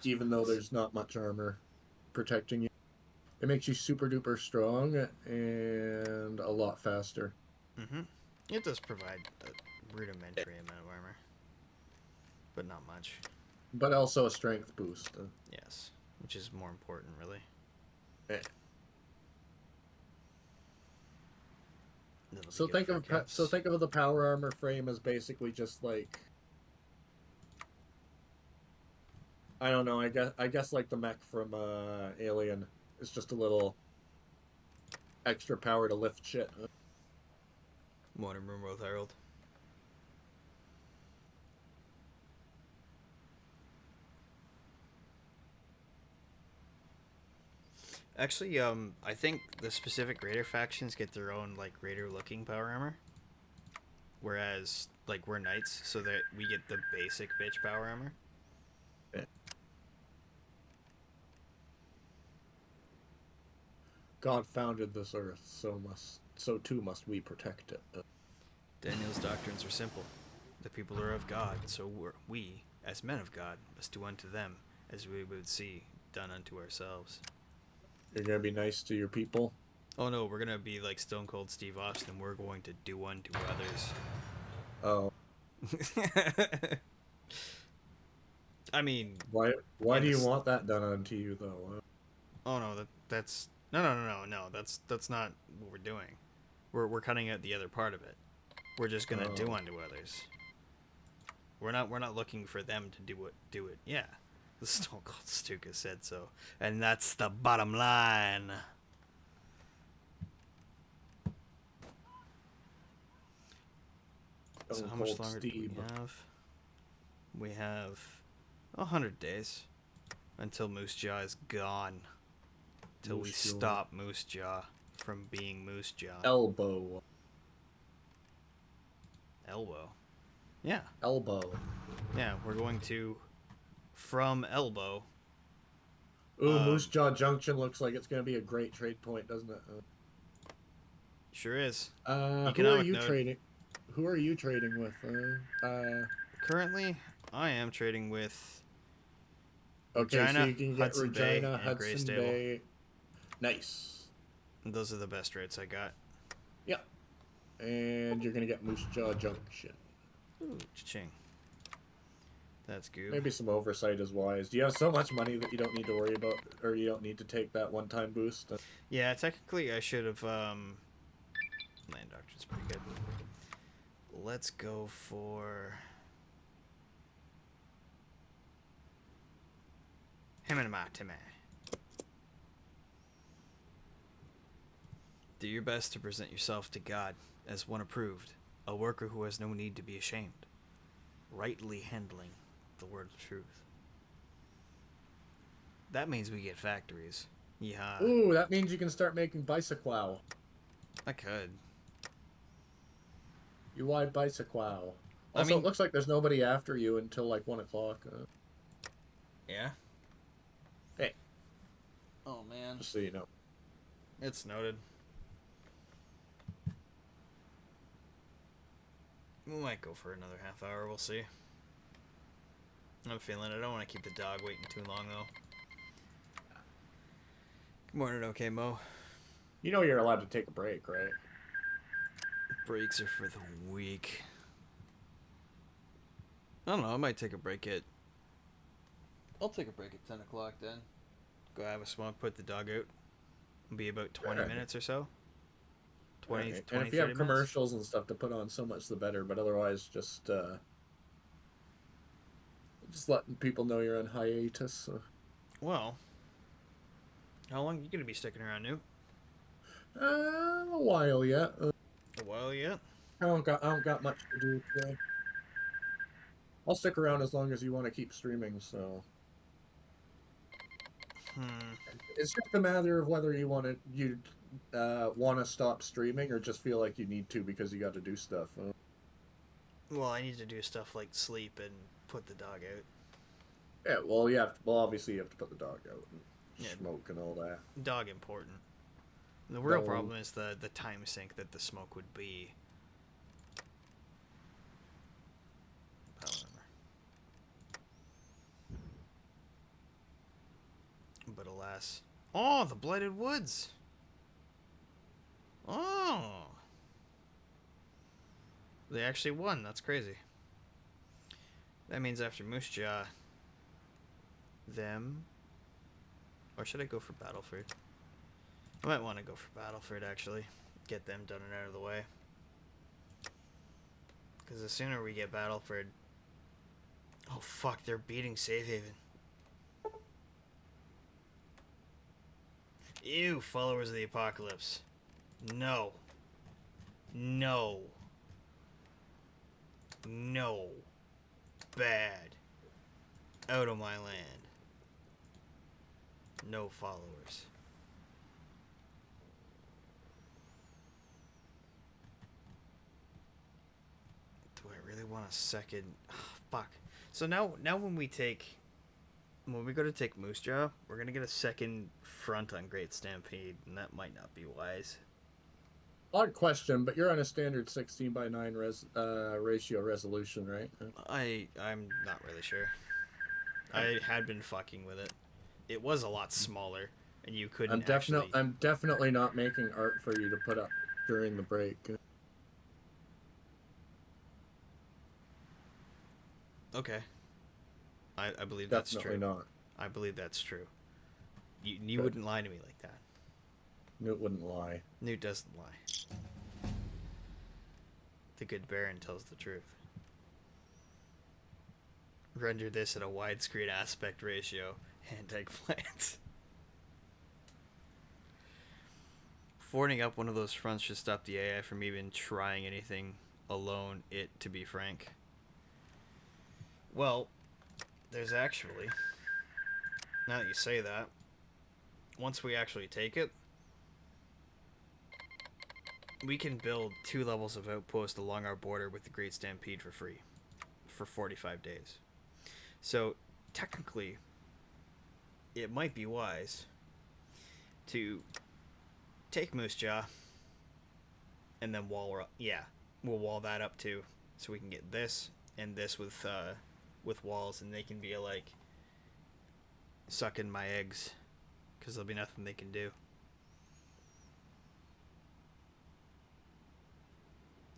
even though there's not much armor protecting you. It makes you super duper strong and a lot faster. It does provide a rudimentary amount of armor, but not much. But also a strength boost. Yes, which is more important, really. Eh. So think of the power armor frame as basically just like, I don't know, I guess like the mech from Alien. It's just a little extra power to lift shit. Modern World Herald. Actually, I think the specific Raider factions get their own, like, Raider-looking power armor. Whereas, like, we're Knights, so that we get the basic bitch power armor. Yeah. God founded this earth, so too must we protect it. Daniel's doctrines are simple. The people are of God, so we, as men of God, must do unto them as we would see done unto ourselves. You're gonna be nice to your people? Oh no, we're gonna be like Stone Cold Steve Austin. We're going to do unto others. Oh. I mean... Why do you want that done unto you, though? Oh no, that's... No, that's not what we're doing. We're cutting out the other part of it. We're just gonna do unto others. We're not looking for them to do it. Yeah. The Stone Cold Stukka said so. And that's the bottom line. So how much longer do we have? We have 100 days until Moose Jaw is gone. Till we stop Moose Jaw from being Moose Jaw. Elbow. Yeah. Elbow. Yeah, we're going to... From Elbow. Ooh, Moose Jaw Junction looks like it's going to be a great trade point, doesn't it? Sure is. Who are you trading? Who are you trading with? Currently, I am trading with okay, Regina, so you can get Hudson Regina, Bay, and Hudson Bay. Nice. And those are the best rates I got. Yeah. And you're going to get Moose Jaw Junction. Ooh, cha-ching. That's good. Maybe some oversight is wise. Do you have so much money that you don't need to worry about, or you don't need to take that one-time boost? Yeah, technically I should have, Land Doctrine's pretty good. Let's go for... Himanamatime. Do your best to present yourself to God as one approved, a worker who has no need to be ashamed, rightly handling the word of truth. That means we get factories. Yeah. Ooh, that means you can start making bicycle. I could. You ride bicycle. Also, I mean, it looks like there's nobody after you until like 1 o'clock. yeah. Hey, Oh man, just so you know. it's noted. We might go for another half hour. We'll see. I'm feeling it. I don't want to keep the dog waiting too long though. Good morning, okay, Mo. You know you're allowed to take a break, right? Breaks are for the weak. I don't know. I might take a break at. I'll take a break at 10 o'clock then. Go have a smoke, put the dog out. Be about 20 minutes or so. 20, Right. 20 And if you have 30 commercials and stuff to put on, so much the better. But otherwise, just letting people know you're on hiatus. So. Well, how long are you going to be sticking around, New? A while yet. A while yet? I don't got much to do today. I'll stick around as long as you want to keep streaming. So. It's just a matter of whether you want to stop streaming or just feel like you need to because you got to do stuff. Well, I need to do stuff like sleep and put the dog out. Yeah, well, you have to, well, obviously you have to put the dog out and Yeah. smoke and all that. Dog important. The real No. problem is the time sink that the smoke would be. However. But alas. Oh, the Blighted Woods! Oh! They actually won. That's crazy. That means after Moose Jaw, them. Or should I go for Battleford? I might want to go for Battleford, actually. Get them done and out of the way. Because the sooner we get Battleford... Oh, fuck, they're beating Safe Haven. Ew, Followers of the Apocalypse. No. No. No. Bad. Out of my land. No followers. Do I really want a second? Oh, fuck. So now when we go to take Moose Jaw, we're gonna get a second front on Great Stampede, and that might not be wise. Odd question, but you're on a standard 16:9 ratio resolution, right? I'm not really sure. I had been fucking with it. It was a lot smaller, and you couldn't actually... I'm definitely not making art for you to put up during the break. Okay. I believe that's true. Definitely not. I believe that's true. You wouldn't lie to me like that. Newt wouldn't lie. Newt doesn't lie. The good Baron tells the truth. Render this at a widescreen aspect ratio. Hand eggplants. Fording up one of those fronts should stop the AI from even trying anything alone, to be frank. Well, there's actually... Now that you say that, once we actually take it, we can build 2 levels of outpost along our border with the Great Stampede for free. For 45 days. So, technically, it might be wise to take Moose Jaw and then we'll wall that up too, so we can get this and this with walls, and they can be like sucking my eggs because there'll be nothing they can do.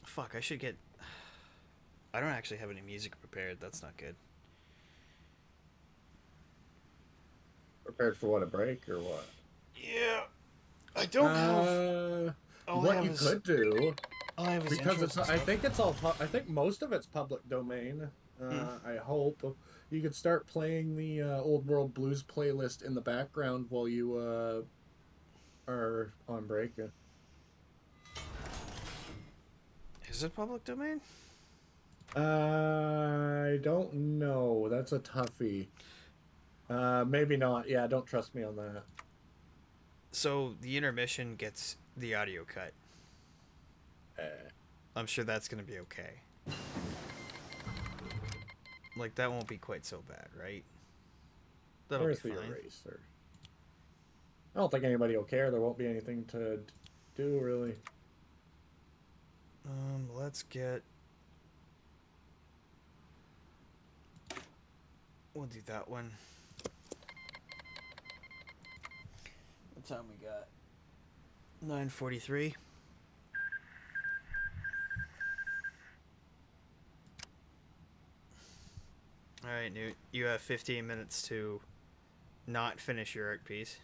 Fuck, I should get... I don't actually have any music prepared. That's not good. Prepared for what, a break or what? Yeah, I don't have. What you could do, All I have is because intros it's, and I stuff. think it's all. I think most of it's public domain. I hope you could start playing the Old World Blues playlist in the background while you are on break. Is it public domain? I don't know. That's a toughie. Maybe not. Yeah, don't trust me on that. So the intermission gets the audio cut. I'm sure that's gonna be okay. Like, that won't be quite so bad, right? That'll be Where's the fine. eraser? I don't think anybody will care. There won't be anything to do, really. Let's get... We'll do that one. What time we got? 9:43. Alright, Newt. You have 15 minutes to not finish your art piece.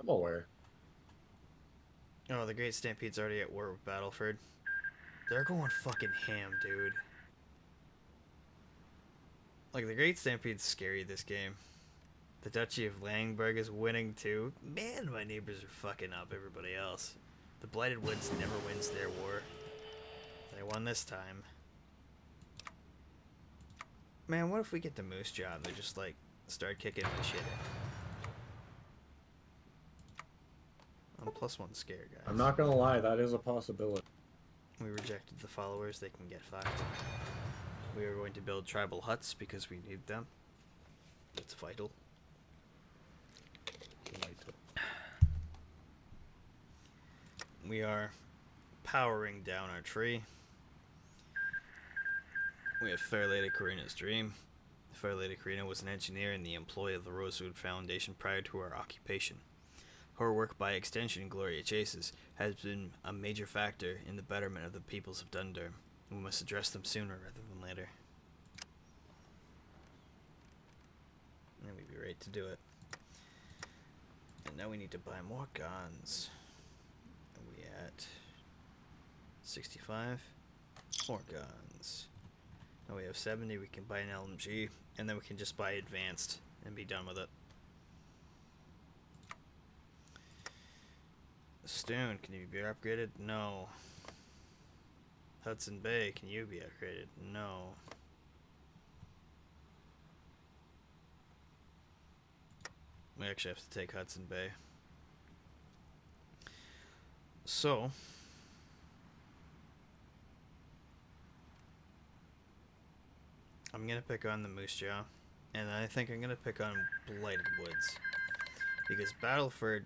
I'm aware. Oh, the Great Stampede's already at war with Battleford. They're going fucking ham, dude. Like, the Great Stampede's scary this game. The Duchy of Langenberg is winning too. Man, my neighbors are fucking up everybody else. The Blighted Woods never wins their war. They won this time. Man, what if we get the Moose job? They just, like, start kicking my shit in. I'm +1 scare, guys. I'm not gonna lie, that is a possibility. We rejected the followers, they can get fucked. We are going to build tribal huts because we need them. It's vital. We are powering down our tree. We have Fair Lady Karina's dream. Fair Lady Karina was an engineer in the employ of the Rosewood Foundation prior to her occupation. Her work, by extension, Gloria Chase's, has been a major factor in the betterment of the peoples of Dundurn. We must address them sooner rather than later. And we'd be right to do it. And now we need to buy more guns. Are we at 65? More guns. Now we have 70, we can buy an LMG, and then we can just buy advanced and be done with it. Stoon, can you be upgraded? No. Hudson Bay, can you be upgraded? No. We actually have to take Hudson Bay. So, I'm gonna pick on the Moose Jaw, and I think I'm gonna pick on Blighted Woods, because Battleford,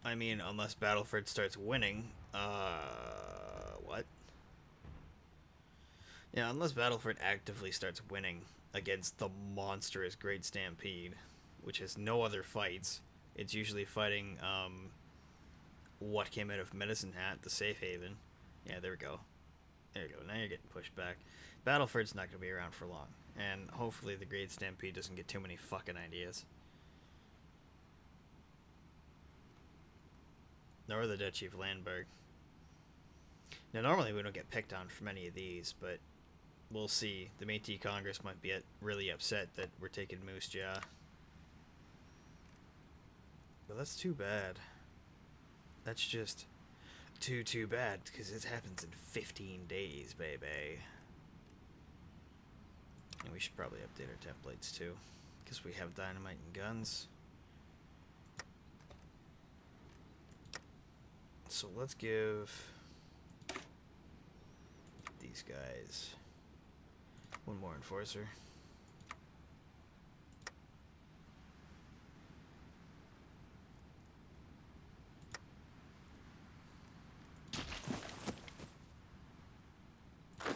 I mean, unless Battleford starts winning, what? Yeah, unless Battleford actively starts winning against the monstrous Great Stampede, which has no other fights. It's usually fighting, what came out of Medicine Hat, the safe haven. Yeah, there we go. There you go, now you're getting pushed back. Battleford's not going to be around for long, and hopefully the Great Stampede doesn't get too many fucking ideas. Nor the Duchy of Landberg. Now, normally we don't get picked on for many of these, but we'll see. The Métis Congress might be really upset that we're taking Moose Jaw. But that's too bad. That's just too bad, because it happens in 15 days, baby. And we should probably update our templates too, because we have dynamite and guns. So let's give these guys one more enforcer.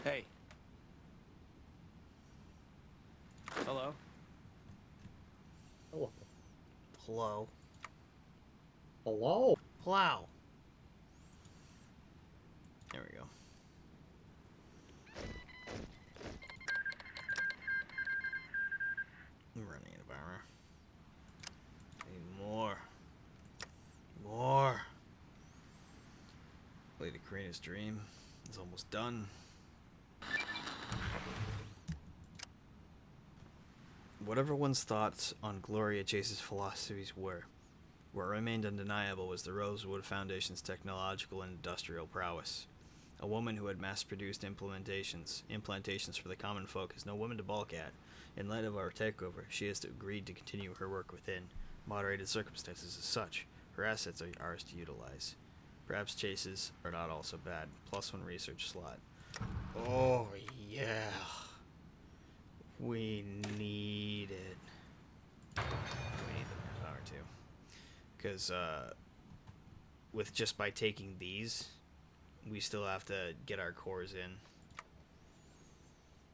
Hey. Hello? Oh, Hello. hello? Plow. There we go. I'm running out of armor. Need more. More. Lady Karina's dream is almost done. Whatever one's thoughts on Gloria Chase's philosophies were, what remained undeniable was the Rosewood Foundation's technological and industrial prowess. A woman who had mass-produced implantations for the common folk is no woman to balk at. In light of our takeover, she has agreed to continue her work within moderated circumstances as such. Her assets are ours to utilize. Perhaps chases are not also bad. +1 research slot. Oh, yeah. We need it. We need the power too. Because, with just by taking these, we still have to get our cores in.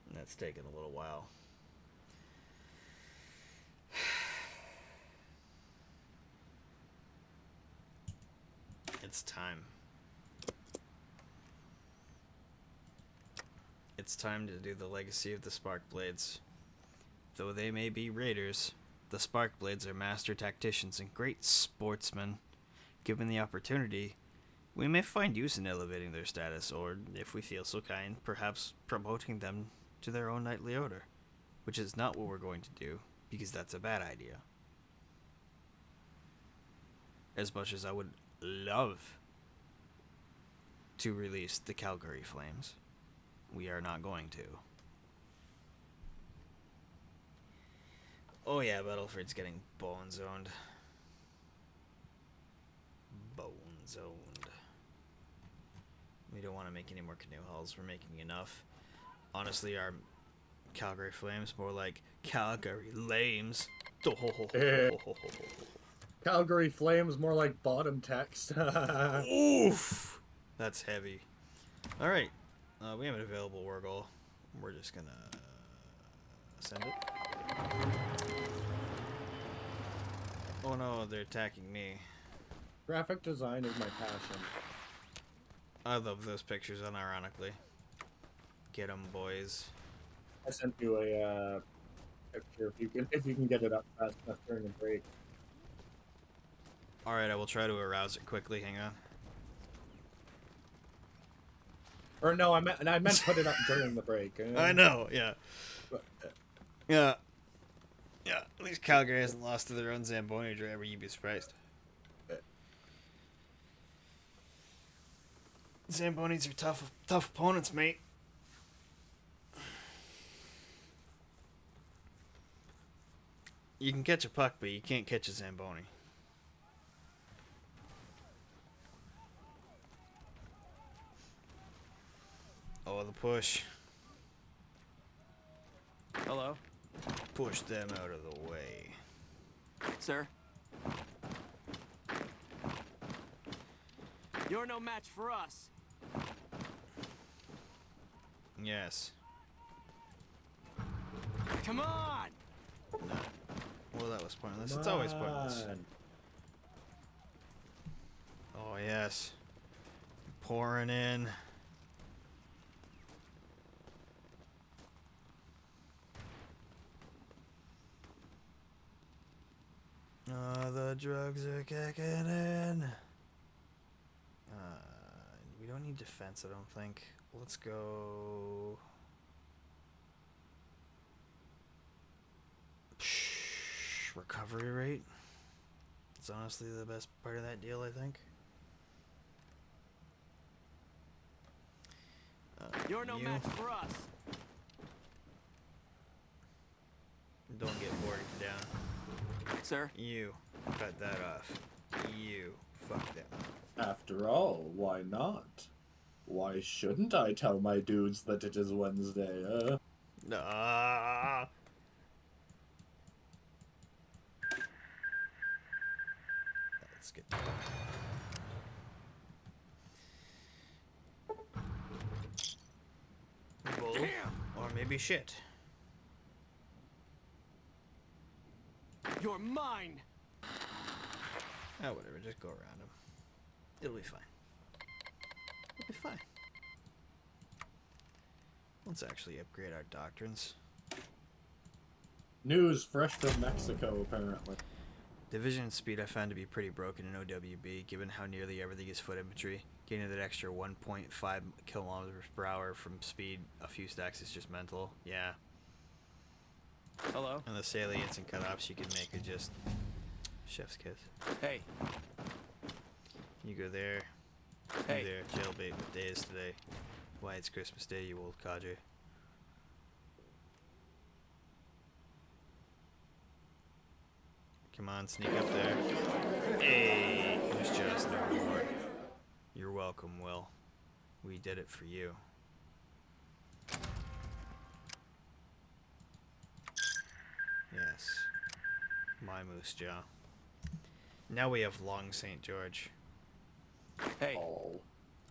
And that's taking a little while. It's time. It's time to do the legacy of the Spark Blades. Though they may be raiders, the Spark Blades are master tacticians and great sportsmen. Given the opportunity, we may find use in elevating their status, or, if we feel so kind, perhaps promoting them to their own knightly order. Which is not what we're going to do, because that's a bad idea. As much as I would love to release the Calgary Flames, we are not going to. Oh yeah, Battleford's getting bone zoned. Bone zoned. We don't want to make any more canoe hulls. We're making enough. Honestly, our Calgary Flames, more like Calgary Lames. Calgary Flames, more like bottom text. Oof! That's heavy. Alright. We have an available war goal. We're just gonna send it. Oh no, they're attacking me. Graphic design is my passion. I love those pictures, unironically. Get 'em, boys. I sent you a picture if you can get it up fast enough during the break. Alright, I will try to arouse it quickly. Hang on. Or no, I meant put it up during the break. I know, yeah. But, Yeah. Yeah, at least Calgary hasn't lost to their own Zamboni driver. You'd be surprised. Zambonis are tough opponents, mate. You can catch a puck, but you can't catch a Zamboni. Oh, the push. Hello? Push them out of the way. Sir? You're no match for us. Yes. Come on! No. Well, that was pointless. It's always pointless. Oh, yes. Pouring in. Oh, the drugs are kicking in. We don't need defense, I don't think. Let's go. Recovery rate. It's honestly the best part of that deal, I think. You're no match for us. Don't get bored down. Sir? You cut that off. You fuck them. After all, why not? Why shouldn't I tell my dudes that it is Wednesday, Ah. Let's get that. Bull. Or maybe shit. You're mine! Oh, whatever. Just go around him. It'll be fine. It'll be fine. Let's actually upgrade our doctrines. News fresh from Mexico, apparently. Division speed I found to be pretty broken in OWB, given how nearly everything is foot infantry. Getting that extra 1.5 kilometers per hour from speed a few stacks is just mental. Yeah. Hello? And the salients and cutoffs you can make are just chef's kiss. Hey. You go there. Hey. You there. Jailbait. What day is today? Why, it's Christmas Day, you old codger. Come on, sneak up there. Hey, it was just no reward. welcome, Will. We did it for you. Yes. My moose jaw. Now we have Long St. George. Hey,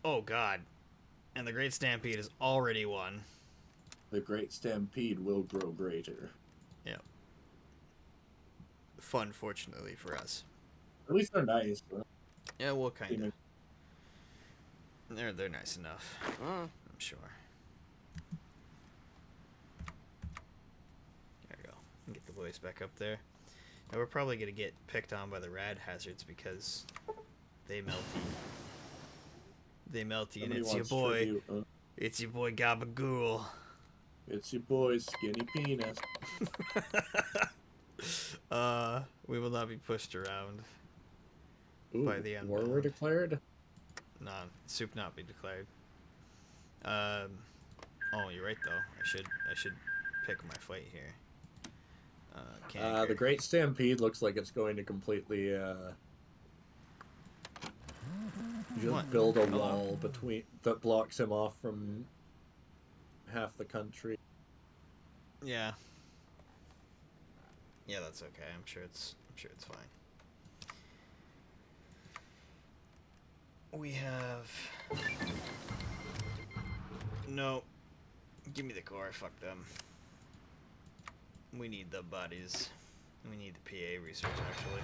Oh god. And the Great Stampede is already won. The Great Stampede will grow greater. Yep. Fun, fortunately for us. At least they're nice. Huh? Yeah, well, kind of. They're nice enough. I'm sure. There we go. Get the boys back up there. Now we're probably gonna get picked on by the rad hazards because they melty. They melty, and Somebody it's your wants boy. tribute, huh? It's your boy Gabagool. It's your boy, Skinny Penis. We will not be pushed around. Ooh, By the war were unbound. declared? No, soup not be declared. Oh, you're right though. I should pick my fight here. The Great Stampede looks like it's going to completely, just What? build a Hello? wall between that blocks him off from half the country. Yeah. Yeah, that's okay. I'm sure it's fine. We have no. Give me the core. Fuck them. We need the bodies. We need the PA research actually.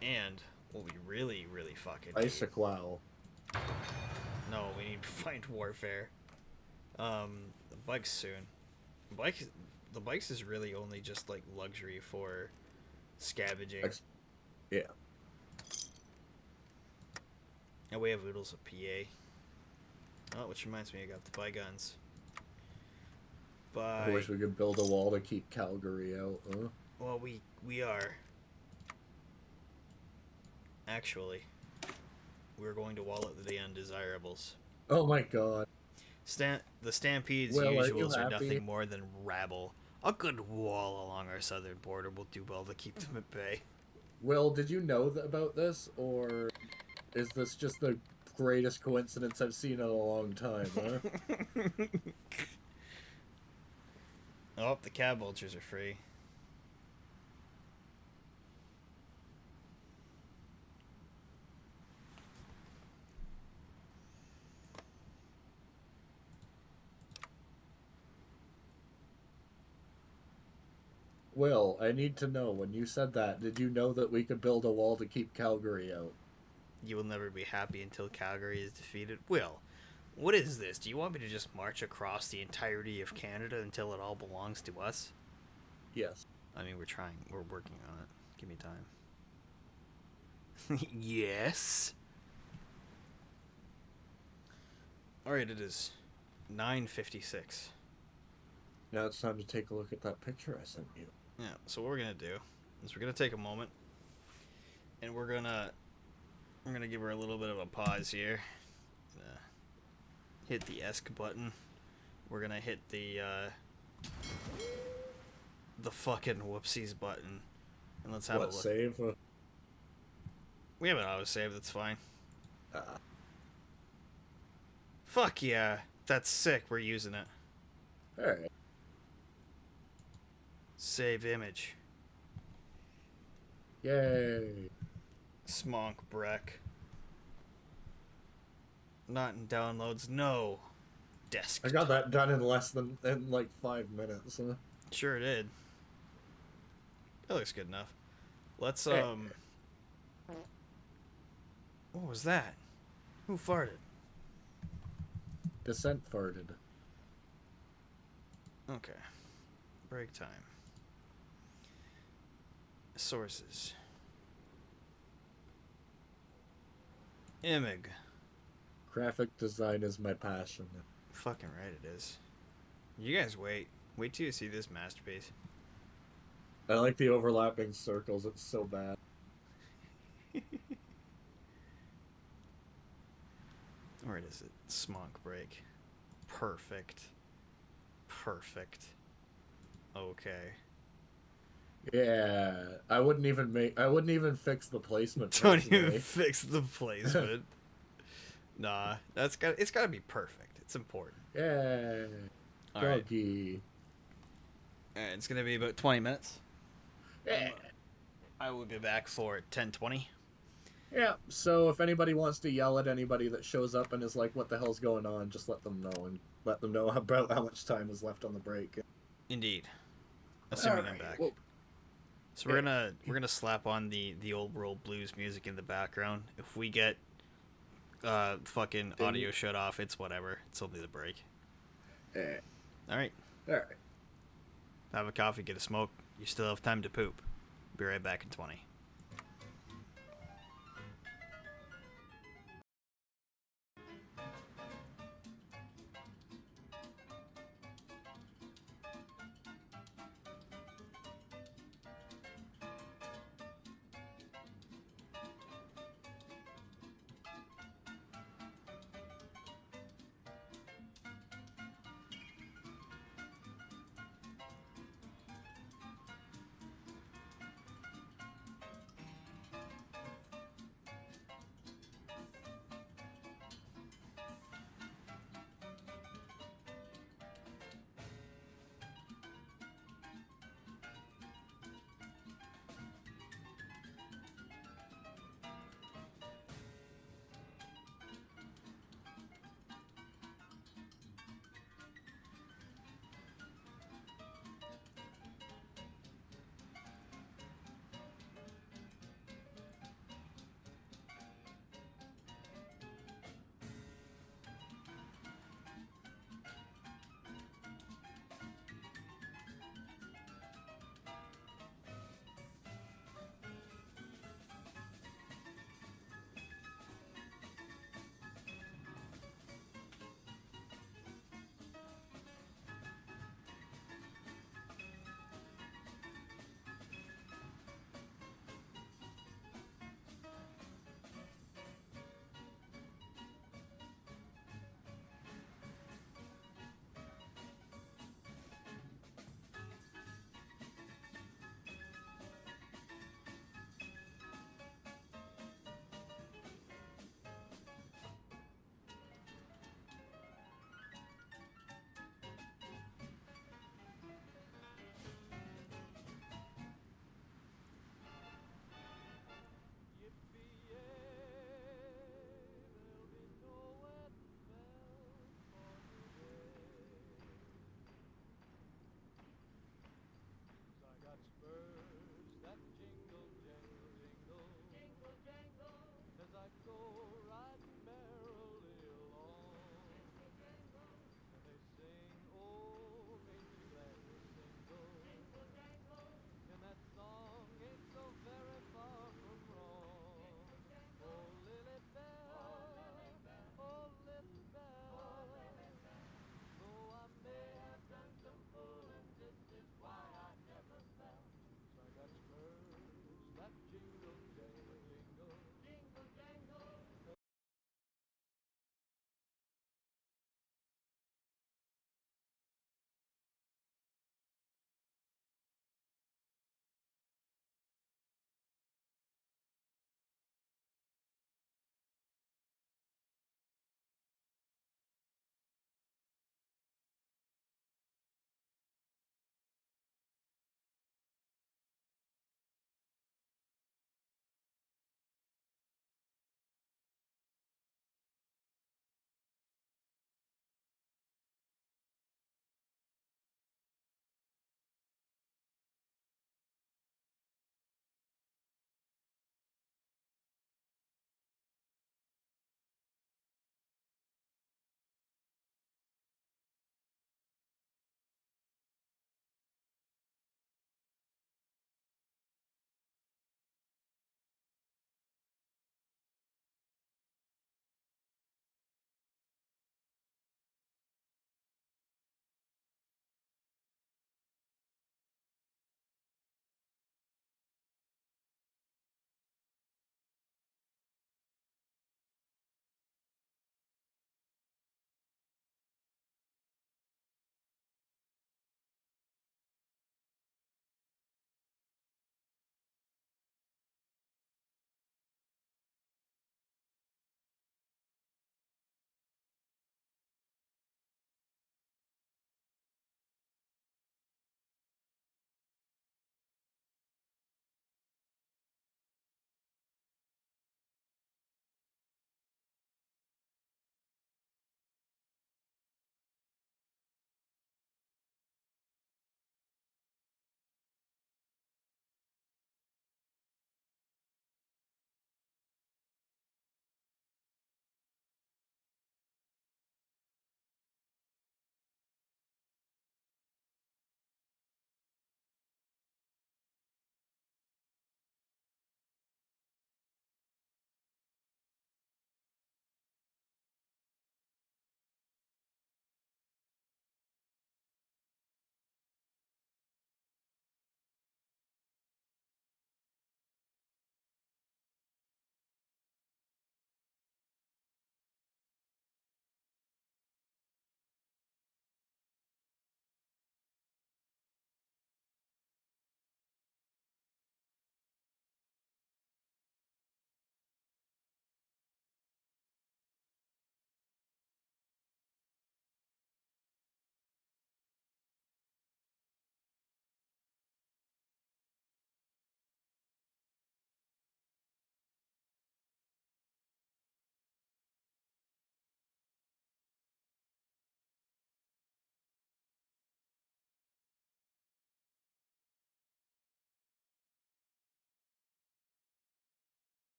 And what we really fucking need. Iciqual. No, we need to find warfare. The bikes soon. The bikes is really only just like luxury for scavenging. Yeah. And we have oodles of PA. Oh, which reminds me, I got the byguns. I wish we could build a wall to keep Calgary out, huh? Well, we are. Actually, we're going to wall it the undesirables. Oh my god. The Stampede's Will, are you usuals are happy? nothing more than rabble. A good wall along our southern border will do well to keep them at bay. Will, did you know about this, or is this just the greatest coincidence I've seen in a long time, huh? Oh, the cab vultures are free. Will, I need to know, when you said that, did you know that we could build a wall to keep Calgary out? You will never be happy until Calgary is defeated. Will, what is this? Do you want me to just march across the entirety of Canada until it all belongs to us? Yes. I mean, we're trying. We're working on it. Give me time. Yes. Alright, it is 9:56. Now it's time to take a look at that picture I sent you. Yeah, so what we're gonna do is we're gonna take a moment and we're gonna give her a little bit of a pause here. Hit the ESC button. We're gonna hit the fucking whoopsies button. And let's have a What, look. save? We have an autosave, that's fine. Ah. Fuck yeah. That's sick, we're using it. Alright. Save image. Yay. Smonk Breck. Not in downloads, no. Desktop. I got that done in in like 5 minutes. Huh? Sure did. That looks good enough. Let's, Hey. What was that? Who farted? Descent farted. Okay. Break time. Sources. Imig. Graphic design is my passion. Fucking right it is. You guys wait. Wait till you see this masterpiece. I like the overlapping circles, it's so bad. Where is it? Smonk break. Perfect. Perfect. Okay. Yeah, I wouldn't even fix the placement. Don't even personally. fix the placement. Nah, it's gotta be perfect. It's important. Yeah. All right. Doggy. Alright, it's gonna be about 20 minutes. Yeah. I will be back for 10:20. Yeah, so if anybody wants to yell at anybody that shows up and is like, what the hell's going on, just let them know, and let them know about how much time is left on the break. Indeed. Assuming I'm Alright, back. well, So we're gonna slap on the old world blues music in the background. If we get fucking audio shut off, it's whatever. It's only the break. yeah. Alright. Alright. Have a coffee, get a smoke. You still have time to poop. Be right back in 20.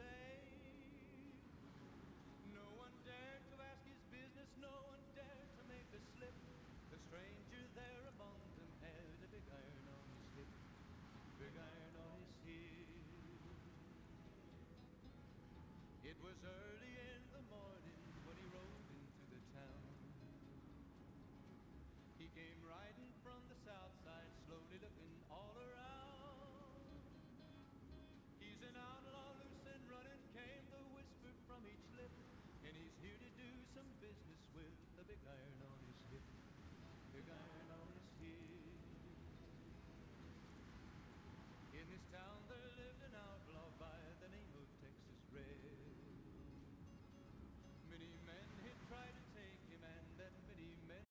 say. No one dared to ask his business, no one dared to make a slip. The stranger there among them had a big iron on his hip, big iron on his hip. It was early in the morning when he rode into the town. He came riding from the south side, slowly looking all around. He's an outlaw, loose and running, came the whisper from each lip, and he's here to do some business with a big iron on his hip, big iron on his hip. In this town there lived an outlaw by the name of Texas Red. Many men had tried to take him, and that many men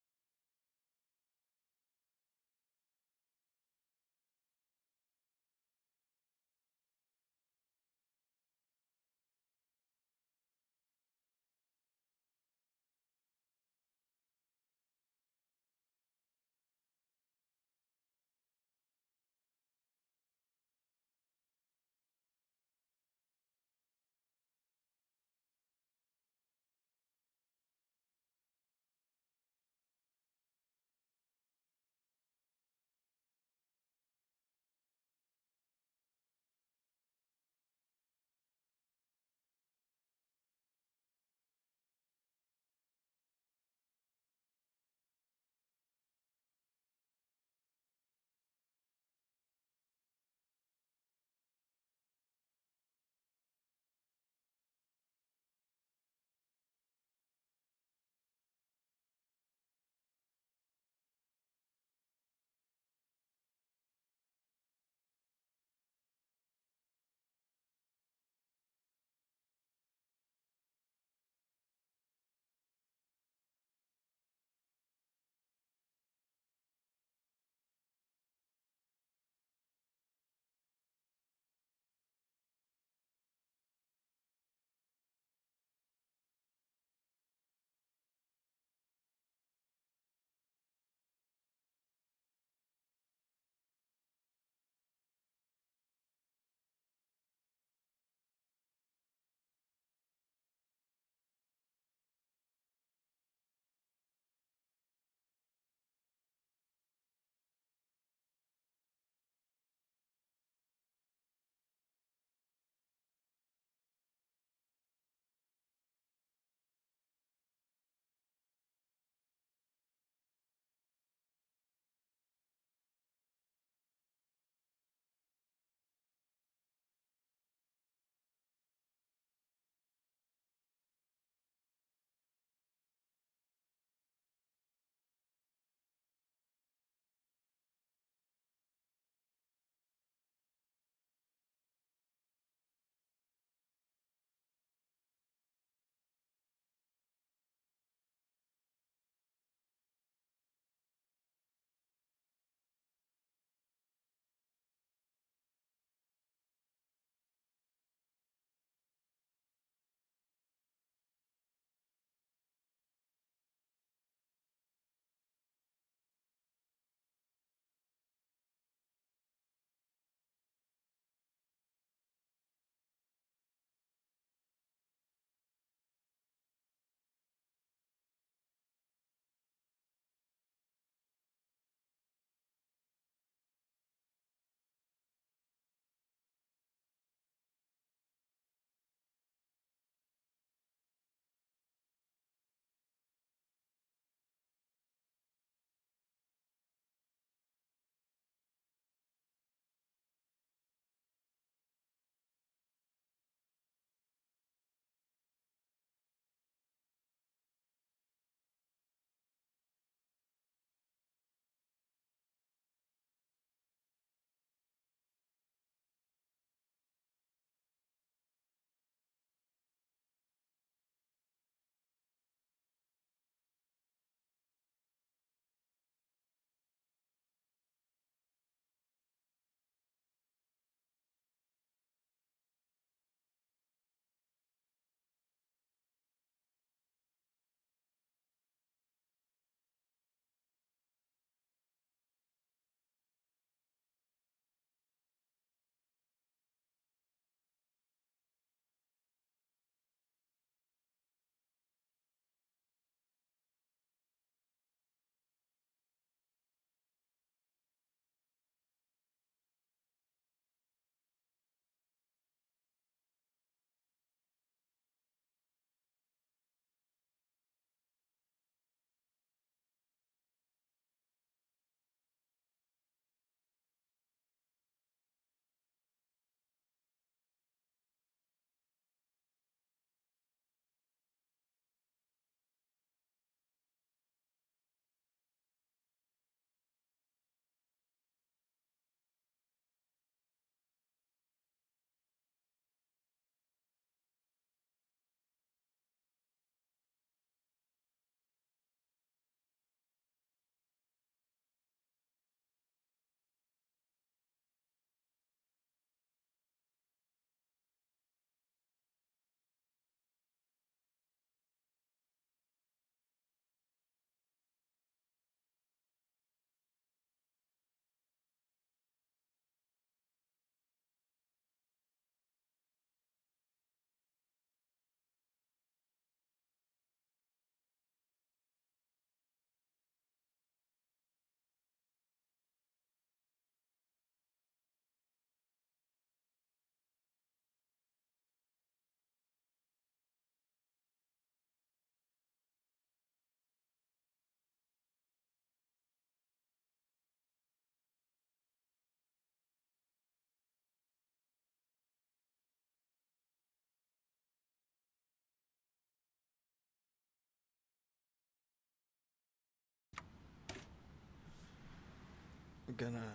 We're gonna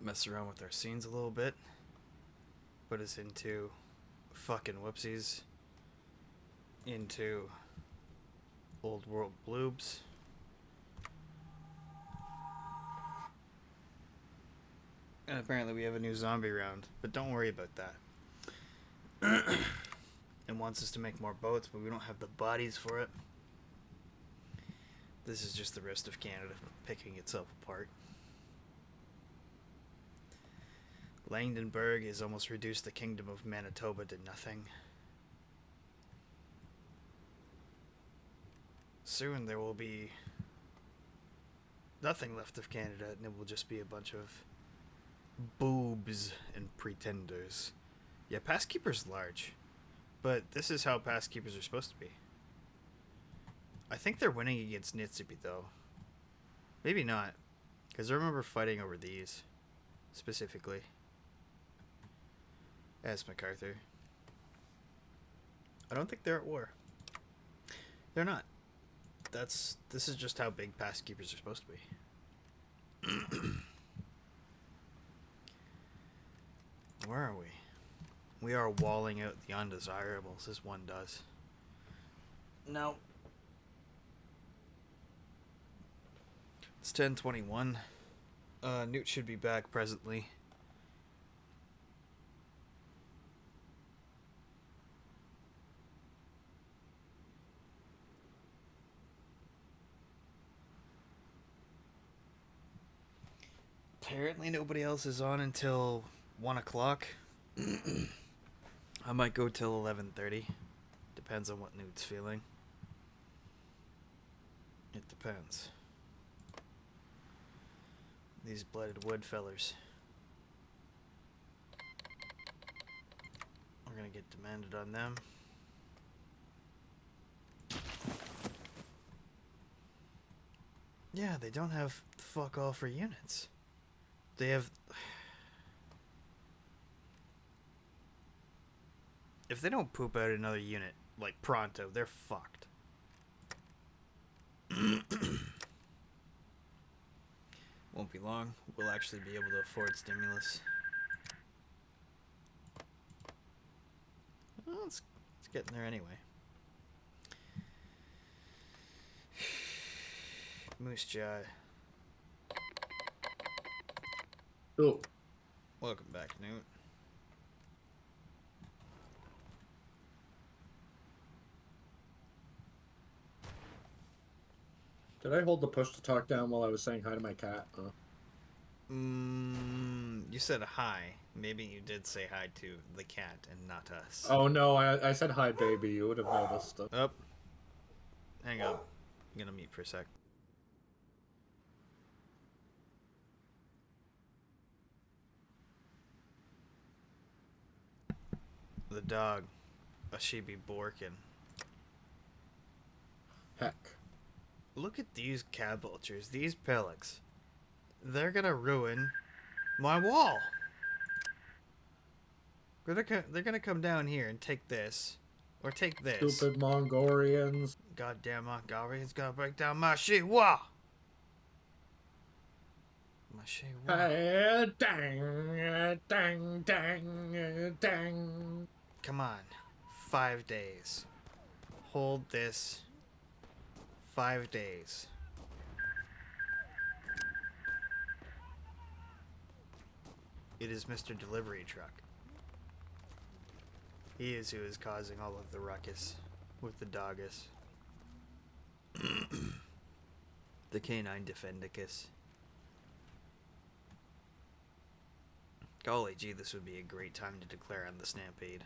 mess around with our scenes a little bit. Put us into fucking whoopsies. Into old world bloobs. And apparently we have a new zombie round, but don't worry about that. It wants us to make more boats, but we don't have the bodies for it. This is just the rest of Canada picking itself apart. Langdenberg has almost reduced the kingdom of Manitoba to nothing. Soon there will be nothing left of Canada, and it will just be a bunch of boobs and pretenders. Yeah, Passkeeper's large, but this is how Passkeepers are supposed to be. I think they're winning against Nitsubi, though. Maybe not, because I remember fighting over these, specifically. As MacArthur. I don't think they're at war. They're not. This is just how big Passkeepers are supposed to be. Where are we? We are walling out the undesirables, as one does. No. It's 10:21. Newt should be back presently. Apparently nobody else is on until 1 o'clock. I might go till 11:30. Depends on what Newt's feeling. It depends. These blighted wood fellers. We're gonna get demanded on them. Yeah, they don't have fuck all for units. They have... If they don't poop out another unit, like pronto, they're fucked. Won't be long. We'll actually be able to afford stimulus. Well, it's getting there anyway. Moose Jaw. Oh, Welcome back, Newt. did I hold the push to talk down while I was saying hi to my cat? You said hi. Maybe you did say hi to the cat and not us. Oh no, I said hi, baby. You would have noticed. Up. Hang on. I'm gonna mute for a sec. The dog. A she be borkin. Heck. Look at these cat vultures. These pellets. They're gonna ruin my wall. They're gonna come down here and take this. Or take this. Stupid Mongolians. Goddamn Mongolians gonna break down my shit wall. My shit wall. Dang, dang, dang, dang. Come on. 5 days. Hold this. 5 days. It is Mr. Delivery Truck. He is who is causing all of the ruckus with the doggus. The canine defendicus. Golly gee, this would be a great time to declare on the Stampede.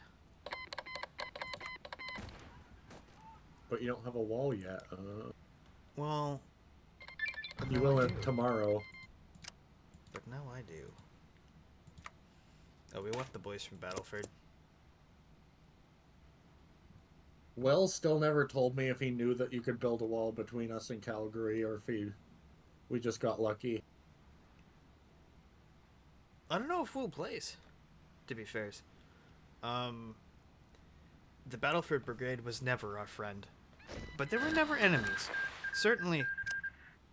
But you don't have a wall yet. Well, You now will I do. tomorrow. But now I do. Oh, we want the boys from Battleford. Wells still never told me if he knew that you could build a wall between us and Calgary, or if we just got lucky. I don't know if Will plays, to be fair. The Battleford Brigade was never our friend, but they were never enemies. Certainly,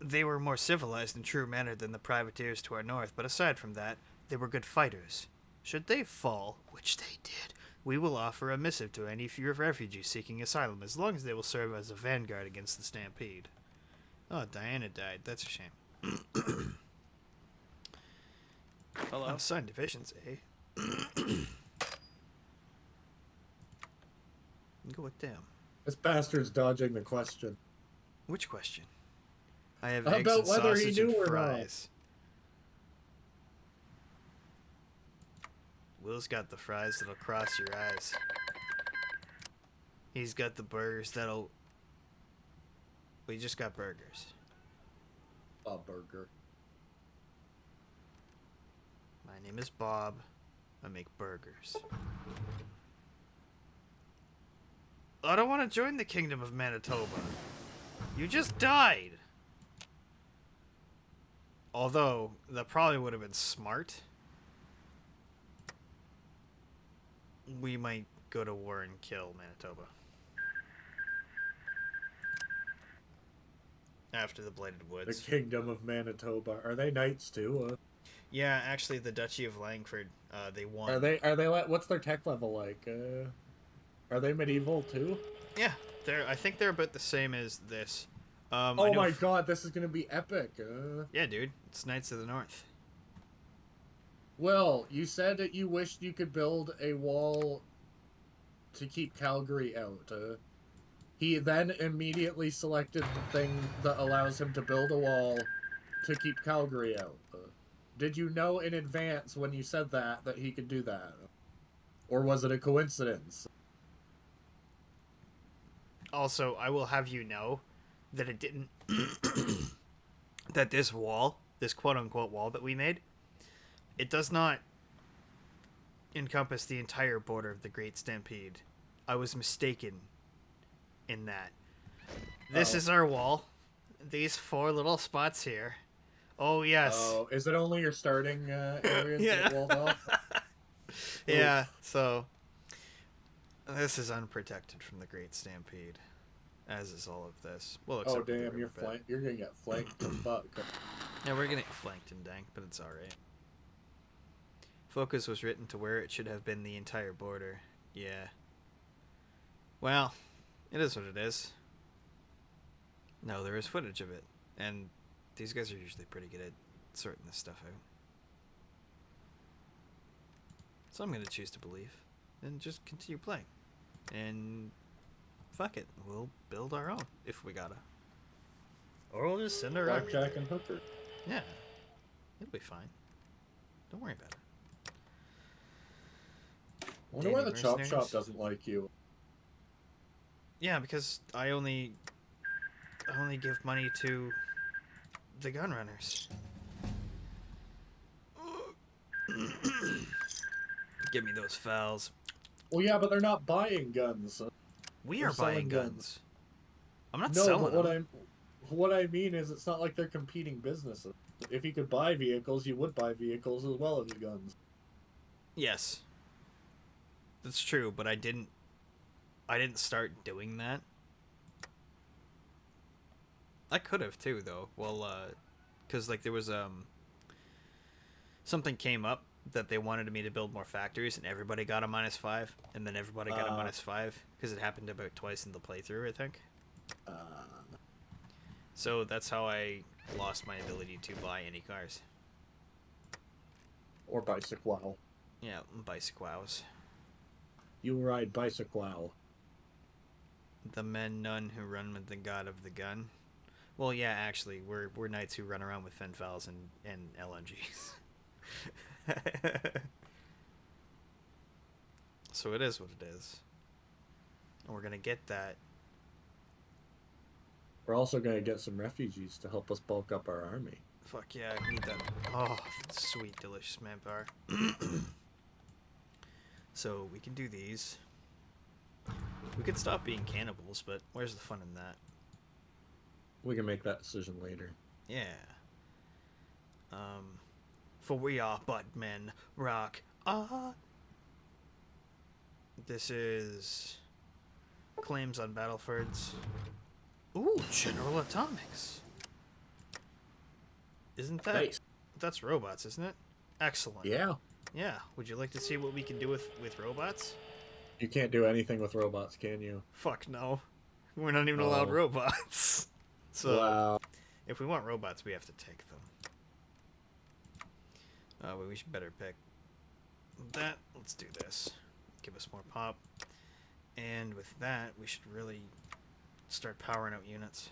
They were more civilized and true-mannered than the privateers to our north, but aside from that, they were good fighters. Should they fall, which they did, we will offer a missive to any refugees seeking asylum, as long as they will serve as a vanguard against the stampede. Oh, Diana died. That's a shame. Hello? Unassigned divisions, eh? Go with them. This bastard's dodging the question. Which question? I have About eggs and whether he sausage knew and or not. fries. Will's got the fries that'll cross your eyes. He's got the burgers that'll... We just got burgers. A burger. My name is Bob. I make burgers. I don't want to join the Kingdom of Manitoba. You just died. Although, that probably would have been smart. We might go to war and kill Manitoba. After the Blighted The Woods. Kingdom of Manitoba. Are they knights too? Yeah, actually, the Duchy of Langford, they won. Are they what's their tech level like? Are they medieval too? Yeah, I think they're about the same as this. Oh my god, this is gonna be epic. Yeah, dude, it's Knights of the North. Well, you said that you wished you could build a wall to keep Calgary out. He then immediately selected the thing that allows him to build a wall to keep Calgary out. Did you know in advance when you said that he could do that? Or was it a coincidence? Also, I will have you know that it didn't... that this wall, this quote-unquote wall that we made, it does not encompass the entire border of the Great Stampede. I was mistaken in that. This is our wall. These 4 little spots here. Oh, yes. Oh, is it only your starting areas Yeah. that walled off? Yeah, so... This is unprotected from the Great Stampede. As is all of this. Well, Oh except for the damn, river bit. you're gonna get flanked to fuck. Yeah, we're getting flanked and danked, but it's alright. Focus was written to where it should have been the entire border. Yeah. Well, it is what it is. No, there is footage of it. And these guys are usually pretty good at sorting this stuff out. So I'm going to choose to believe. And just continue playing. And fuck it. We'll build our own, if we gotta. Or we'll just send our army. Blackjack and hooker. Yeah. It'll be fine. Don't worry about it. I wonder why the Dandy chop shop mercenaries. doesn't like you. Yeah, because I only give money to the gun runners. Give me those fouls. Well, yeah, but they're not buying guns. We They're are buying selling guns. I'm not No, selling but them. what I mean is it's not like they're competing businesses. If you could buy vehicles, you would buy vehicles as well as guns. Yes. That's true, but I didn't start doing that. I could have too, though. Well, because like there was something came up that they wanted me to build more factories, and everybody got a -5, and then everybody got a -5 because it happened about twice in the playthrough, I think. So that's how I lost my ability to buy any cars. Or bicycle. Yeah, bicycles. You ride bicycle. The men none who run with the god of the gun. Well, yeah, actually, we're knights who run around with Fenfals and LMGs. So it is what it is. And we're gonna get that. We're also going to get some refugees to help us bulk up our army. Fuck yeah, I need that. Oh, sweet, delicious manpower. So we can do these. We could stop being cannibals, but where's the fun in that? We can make that decision later. Yeah. For we are but men, rock. This is claims on battlefields. Ooh, General Atomics. Isn't that... Nice. That's robots, isn't it? Excellent. Yeah. Yeah. Would you like to see what we can do with robots? You can't do anything with robots, can you? Fuck no. We're not even allowed Oh. robots. So, Wow. if we want robots, we have to take them. But we should better pick that. Let's do this. Give us more pop. And with that, we should really start powering out units.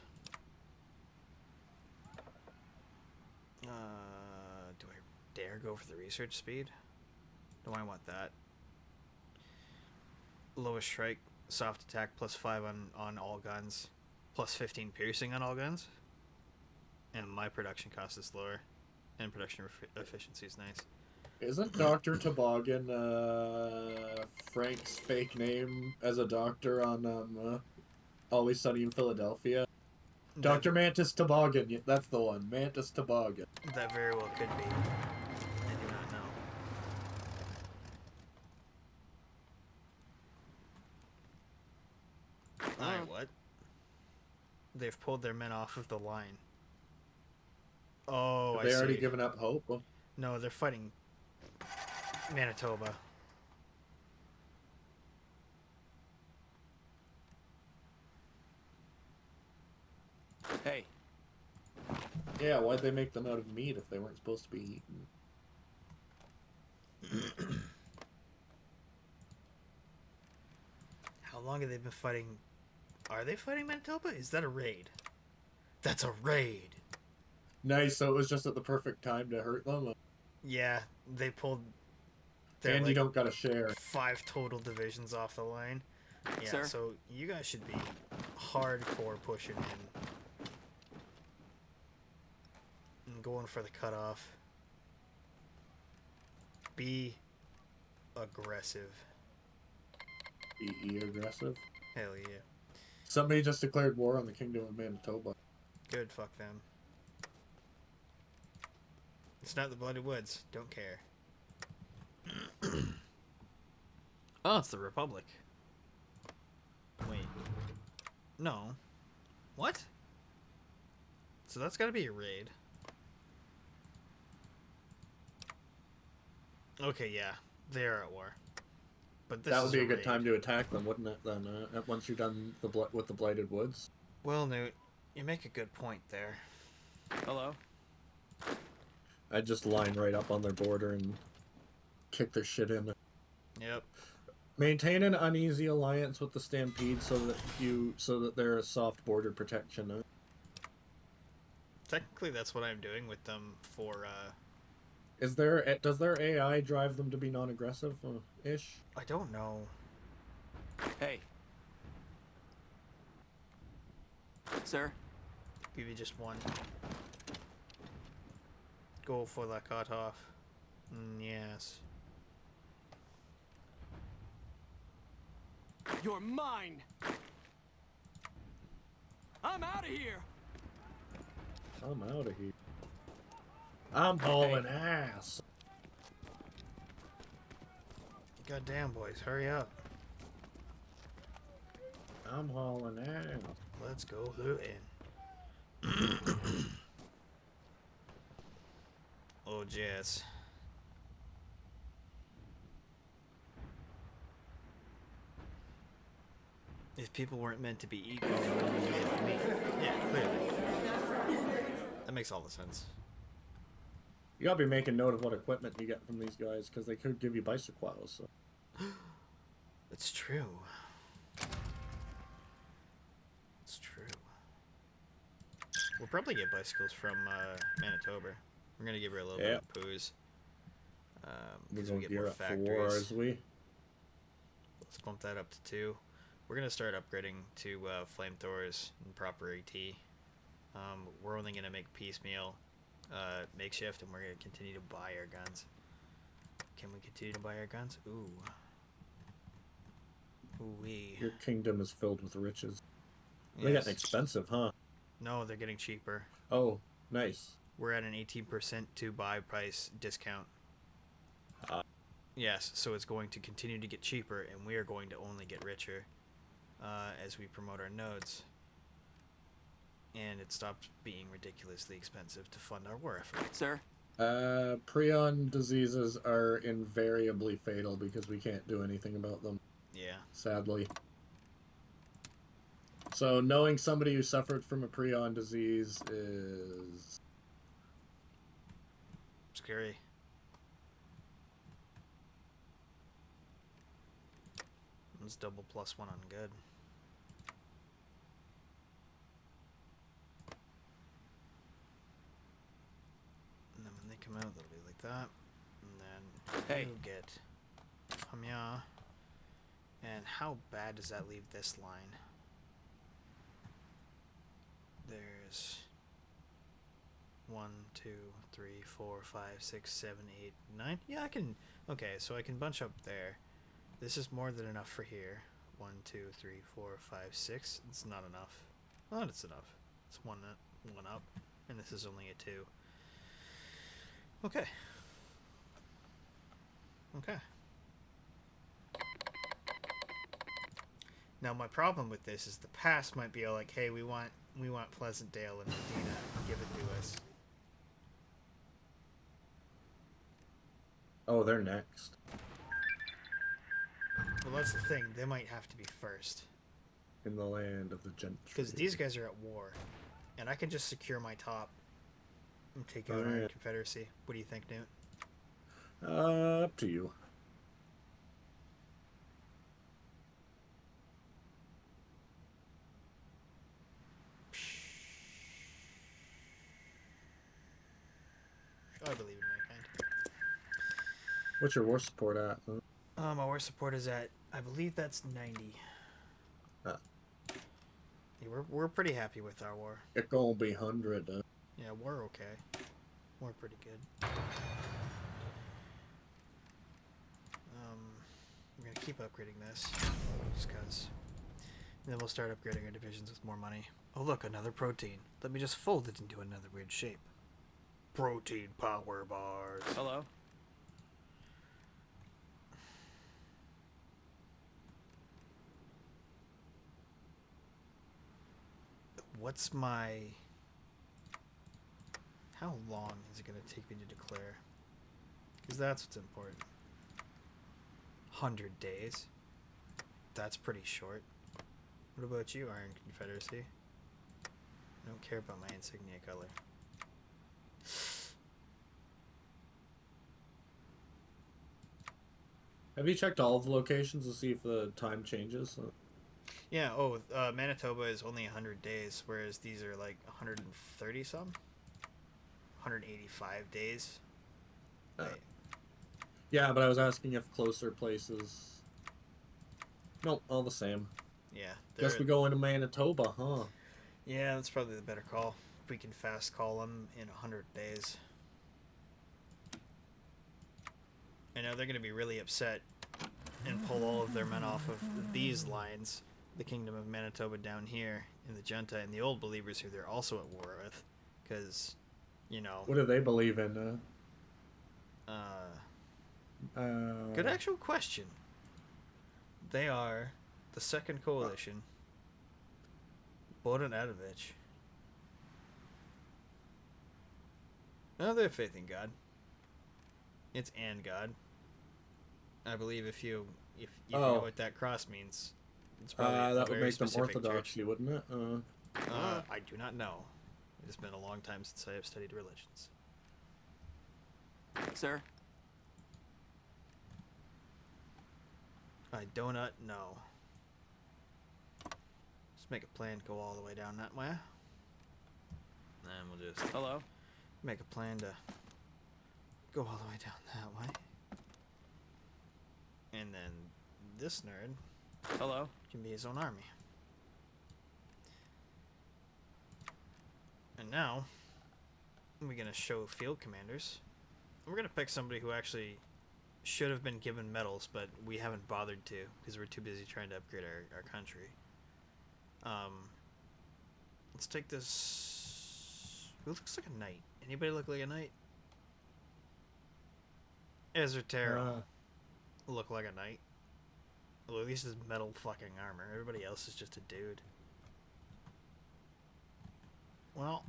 Do I dare go for the research speed? No, I want that. Lowest strike, soft attack, +5 on all guns, +15 piercing on all guns. And my production cost is lower. And production efficiency is nice. Isn't Dr. Toboggan Frank's fake name as a doctor on Always Sunny in Philadelphia? Dr. Mantis Toboggan, that's the one. Mantis Toboggan. That very well could be. I do not know. Alright, what? They've pulled their men off of the line. Oh, Have I they already see. given up hope? No, they're fighting Manitoba. Hey, Yeah, why'd they make them out of meat if they weren't supposed to be eaten? How long have they been fighting? Are they fighting Manitoba? Is that a raid? That's a raid. Nice, so it was just at the perfect time to hurt them. Yeah, they pulled their And you don't gotta share. 5 total divisions off the line. Yeah, Sir? so you guys should be hardcore pushing in. And going for the cutoff. Be aggressive. Be aggressive. Hell yeah. Somebody just declared war on the Kingdom of Manitoba. Good, fuck them. It's not the Bloody Woods. Don't care. Oh, it's the Republic. Wait. No. What? So that's gotta be a raid. Okay, yeah. They are at war. But this That would is be a good raid. time to attack them, wouldn't it, then, once you're done with the Blighted Woods? Well, Newt, you make a good point there. hello. I'd just line right up on their border and kick their shit in. Yep. Maintain an uneasy alliance with the Stampede so that they're a soft border protection. Technically, that's what I'm doing with them for, Does their AI drive them to be non-aggressive, ish? I don't know. Hey. Sir? Give you just one. Go for the cutoff. Yes. You're mine! I'm out of here! I'm out of here. I'm hauling ass. Goddamn, boys, hurry up. I'm hauling ass. Let's go looting. Oh, Jess. If people weren't meant to be eaten, they wouldn't be made for meat. Yeah, clearly. That makes all the sense. You gotta be making note of what equipment you get from these guys, because they could give you bicycles. So. It's true. It's true. We'll probably get bicycles from Manitoba. We're gonna give her a little bit of poos. We're Because gonna we get gear more up for factories. war, as we. Let's bump that up to 2. We're gonna start upgrading to flamethrowers and proper AT. We're only gonna make piecemeal, makeshift, and we're gonna continue to buy our guns. Can we continue to buy our guns? Ooh. Ooh-wee. Your kingdom is filled with riches. They Yes. getting expensive, huh? No, they're getting cheaper. Oh, nice. We're at an 18% to buy price discount. Yes, so it's going to continue to get cheaper, and we are going to only get richer as we promote our nodes. and it stopped being ridiculously expensive to fund our war effort. Sir? Prion diseases are invariably fatal because we can't do anything about them, Yeah. sadly. So knowing somebody who suffered from a prion disease is Scary. Let's double +1 on good. And then when they come out, they'll be like that. And then Hey. you get Hamya. And how bad does that leave this line? There's 1, 2, 3, 4, 5, 6, 7, 8, 9. Yeah, I can. Okay, so I can bunch up there. This is more than enough for here. 1, 2, 3, 4, 5, 6. It's not enough. Well, it's enough. It's one up, and this is only a 2. Okay. Okay. Now my problem with this is the past might be like, hey, we want Pleasantdale and Medina, give it to us. oh, they're next. Well, that's the thing. They might have to be first. In the land of the gentry. Because these guys are at war. And I can just secure my top and take out Oh, Iron yeah. Confederacy. What do you think, Newt? Up to you. I believe in mankind. What's your war support at? My war support is at, I believe that's 90. Ah. Yeah, we're pretty happy with our war. It's gonna be 100. Yeah, we're okay. We're pretty good. We're gonna keep upgrading this, just cause. And then we'll start upgrading our divisions with more money. Oh look, another protein. Let me just fold it into another weird shape. Protein power bars. Hello? What's my... How long is it gonna take me to declare? Because that's what's important. 100 days. That's pretty short. What about you, Iron Confederacy? I don't care about my insignia color. Have you checked all of the locations to see if the time changes? Yeah, Manitoba is only 100 days, whereas these are like 130 some? 185 days. Wait. Yeah, but I was asking if closer places... Nope, all the same. Yeah. Guess we go into Manitoba, huh? Yeah, that's probably the better call. If we can fast call them in 100 days. I know they're going to be really upset and pull all of their men off of these lines. The Kingdom of Manitoba down here in the Junta and the Old Believers who they're also at war with. Because, you know... What do they believe in? Good actual question. They are the Second Coalition. Bodan Adovich. No, they have faith in God. It's and God. I believe if you know what that cross means, it's probably that a would very make them specific orthodoxy, church. wouldn't it? I do not know. It's been a long time since I have studied religions. Sir? I do not know. Let's make a plan to go all the way down that way. And we'll just Hello? make a plan to go all the way down that way. And then this nerd Hello? can be his own army. And now, we're going to show field commanders. We're going to pick somebody who actually should have been given medals, but we haven't bothered to because we're too busy trying to upgrade our country. Let's take this... Who looks like a knight? Anybody look like a knight? Ezra Terrell look like a knight. Although at least his metal fucking armor. Everybody else is just a dude. Well,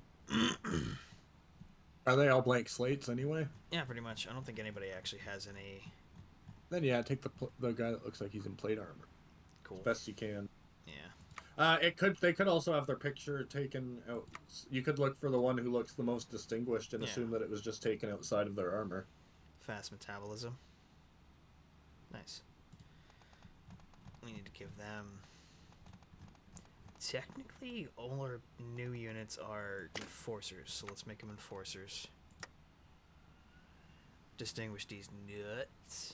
Are they all blank slates anyway? yeah, pretty much. I don't think anybody actually has any. Then yeah, take the guy that looks like he's in plate armor. Cool. As best you can. Yeah. They could also have their picture taken out. You could look for the one who looks the most distinguished and Yeah. assume that it was just taken outside of their armor. Fast metabolism. Nice. We need to give them. Technically, all our new units are enforcers, so let's make them enforcers. Distinguish these nuts.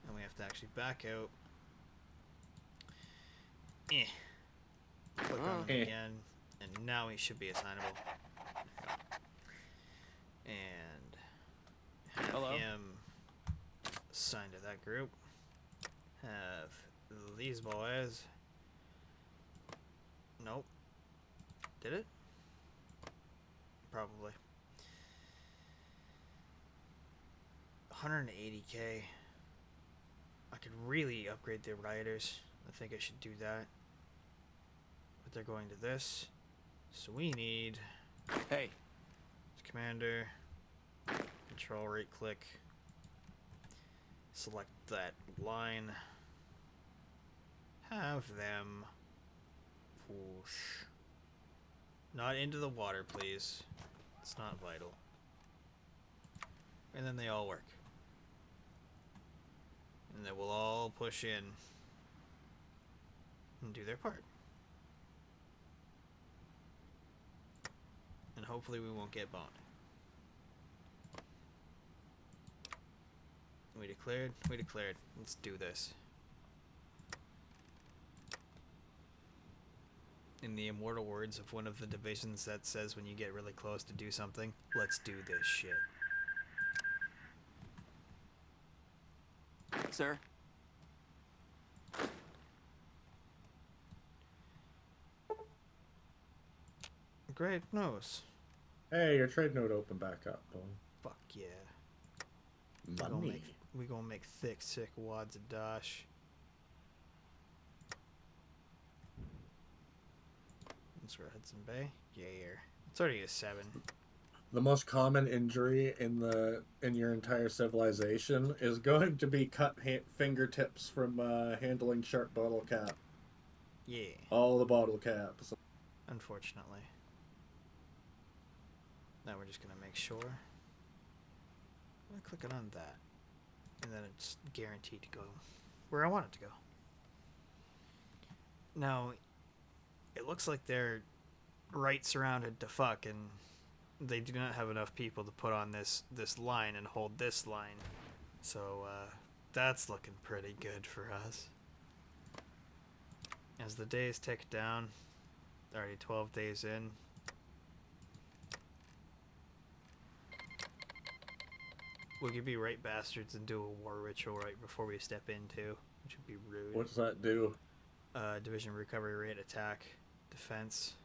And we have to actually back out. Click on him again, and now he should be assignable. And have him assigned to that group. Have these boys. Nope. Did it? Probably. 180k. I could really upgrade the rioters. I think I should do that. But they're going to this. So we need Hey. commander. Control right click. Select that line. Have them push. Not into the water, please. It's not vital. And then they all work. And they will all push in and do their part. And hopefully we won't get boned. We declared? We declared. Let's do this. In the immortal words of one of the divisions that says when you get really close to do something, let's do this shit. Sir? Great nose. Hey, your trade node opened back up, Bo. Fuck yeah. Money. We gonna make thick, sick wads of dosh. That's where Hudson Bay. Yeah, it's already a 7. The most common injury in your entire civilization is going to be cut fingertips from handling sharp bottle cap. Yeah. All the bottle caps. Unfortunately. Now we're just gonna make sure. I'm clicking on that, and then it's guaranteed to go where I want it to go. Now, it looks like they're right surrounded to fuck, and they do not have enough people to put on this line and hold this line. So that's looking pretty good for us. As the days tick down, already 12 days in. We could be right bastards and do a war ritual right before we step in too, which would be rude. What does that do? Division recovery rate, attack, defense.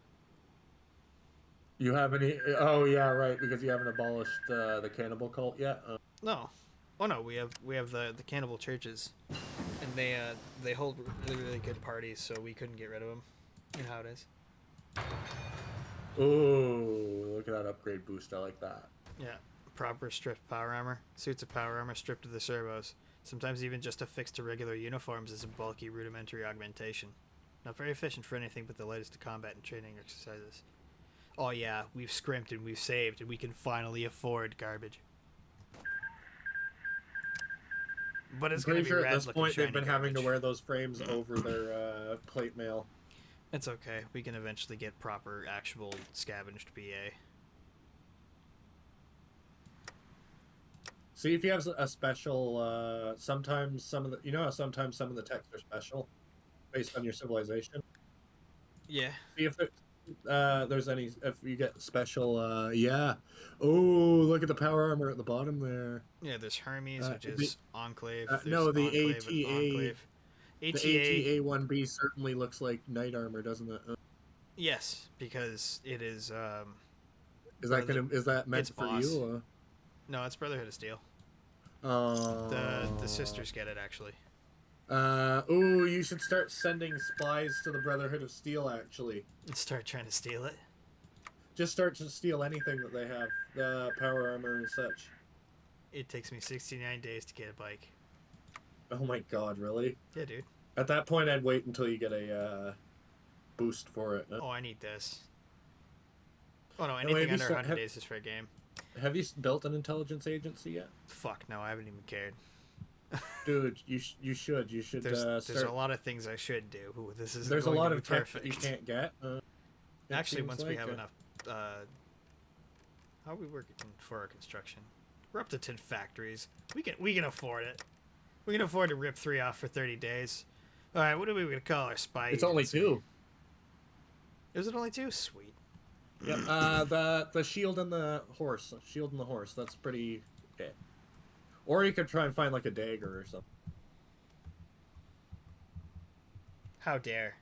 You have any? Oh yeah, right. Because you haven't abolished the cannibal cult yet. No, oh no, we have the cannibal churches, and they hold really good parties, so we couldn't get rid of them. You know how it is. Ooh, look at that upgrade boost. I like that. Yeah, proper stripped power armor. Suits of power armor stripped to the servos. Sometimes even just affixed to regular uniforms as a bulky rudimentary augmentation. Not very efficient for anything but the latest to combat and training exercises. Oh yeah, we've scrimped and we've saved and we can finally afford garbage. But it's I'm gonna pretty be sure at rad this looking point they've shiny been having to garbage. wear those frames over their plate mail. It's okay. We can eventually get proper, actual scavenged BA. See if you have a special. Sometimes some of the, you know how sometimes some of the texts are special, based on your civilization. Yeah. See if there's any. If you get special. Yeah. Oh, look at the power armor at the bottom there. Yeah, there's Hermes, which the- is Enclave. no, the Enclave and ATA. Enclave. The ATA. ATA-1B certainly looks like knight armor, doesn't it? Yes, because it is. Is that meant it's for boss. you? No, it's Brotherhood of Steel. Oh. The sisters get it actually. Ooh, you should start sending spies to the Brotherhood of Steel, actually. And start trying to steal it. Just start to steal anything that they have. The power armor and such. It takes me 69 days to get a bike. Oh my god, really? Yeah, dude. At that point, I'd wait until you get a boost for it. Oh, I need this. Oh no, wait, anything have you under sta- 100 days is for a game. Have you built an intelligence agency yet? Fuck no, I haven't even cared. Dude, you should. You should There's start... a lot of things I should do. Ooh, this is There's a going lot to be of tech perfect. that you can't get. It Actually, seems once we like, have enough, how are we working for our construction? We're up to 10 factories. We can afford it. We can afford to rip 3 off for 30 days. All right, what are we gonna call our spy? It's only agency? 2. Is it only 2? Sweet. Yep. The shield and the horse. Shield and the horse. That's pretty. Okay. Or you could try and find like a dagger or something. How dare?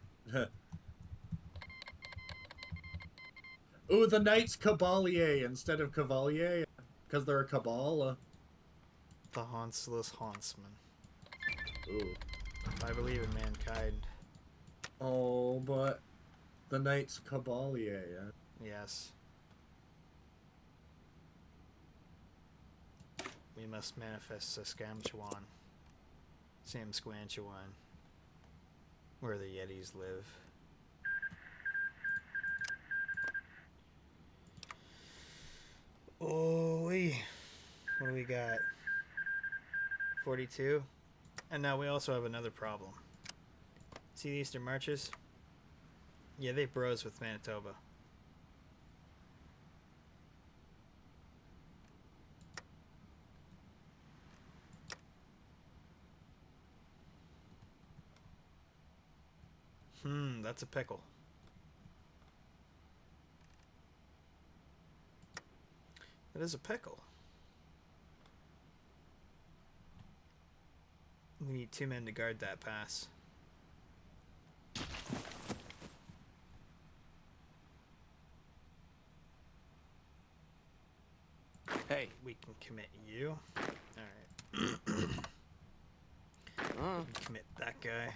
Ooh, the Knights Cavalier instead of Cavalier, because they're a cabal. The Hauntless Hauntsman. Ooh. I believe in mankind. Oh, but the Knights Cavalier. Yes. We must manifest Saskatchewan. Samsquanchuan. Where the Yetis live. Oh, what do we got? 42? And now we also have another problem. See the Eastern Marches? Yeah, they bros with Manitoba. That's a pickle. That is a pickle. We need 2 men to guard that pass. Hey. We can commit you. Alright. We can commit that guy.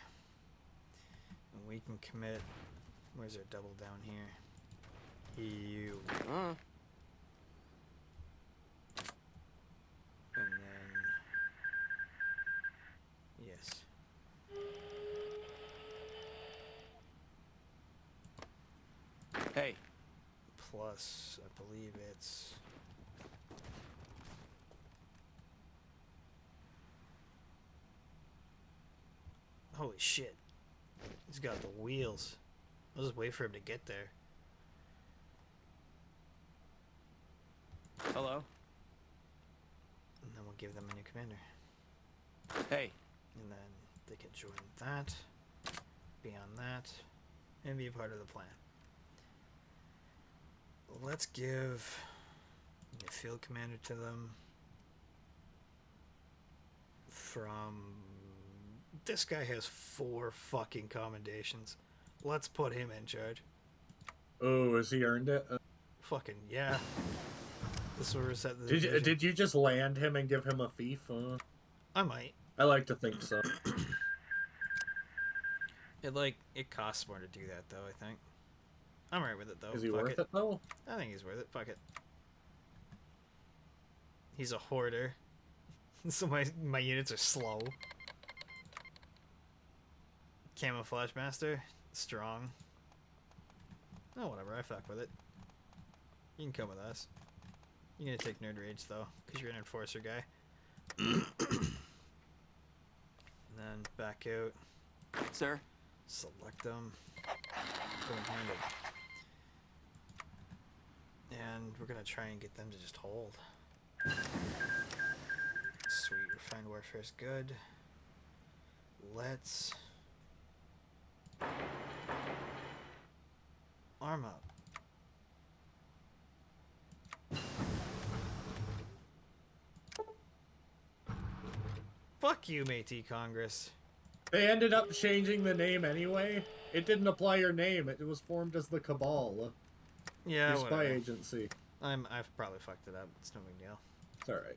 And we can commit... Where's our double down here? You. And then... Yes. Hey. Plus, I believe it's... Holy shit. He's got the wheels. I'll just wait for him to get there. Hello. And then we'll give them a new commander. Hey. And then they can join that, be on that, and be a part of the plan. Let's give a field commander to them from... This guy has 4 fucking commendations. Let's put him in charge. Oh, has he earned it? Fucking yeah. This will reset the Did division. you just land him and give him a fief? I might. I like to think so. It costs more to do that though, I think. I'm alright with it though. Is he Fuck worth it though? I think he's worth it. Fuck it. He's a hoarder. So my units are slow. Camouflage master, strong. Oh whatever, I fuck with it. You can come with us. You're gonna take nerd rage though, because you're an enforcer guy. And then back out. Sir. Select them. Go handed. And we're gonna try and get them to just hold. Sweet, refined warfare is good. Let's arm up. Fuck you, Métis Congress. They ended up changing the name anyway. It didn't apply your name. It was formed as the Cabal. Yeah, Your spy whatever. agency. I've probably fucked it up. It's no big deal. It's all right.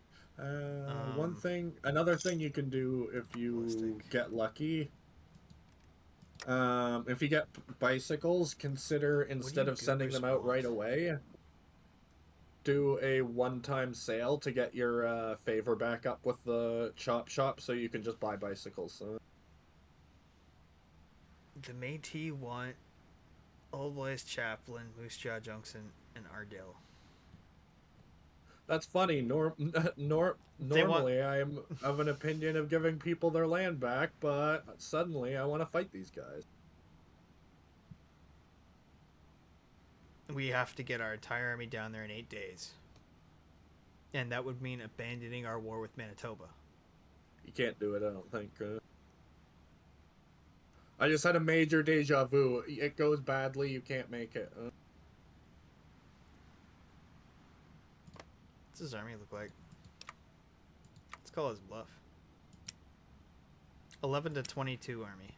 Another thing you can do if you Ballistic. get lucky, if you get bicycles, consider instead of sending them out right away, do a one-time sale to get your favor back up with the chop shop, so you can just buy bicycles. The Métis want Old Boys Chaplin, Moose Jaw Junction, and Ardell. That's funny. Normally, I am of an opinion of giving people their land back, but suddenly I want to fight these guys. We have to get our entire army down there in 8 days. And that would mean abandoning our war with Manitoba. You can't do it, I don't think. I just had a major deja vu. It goes badly, you can't make it. What's his army look like? Let's call his bluff. 11 to 22 army.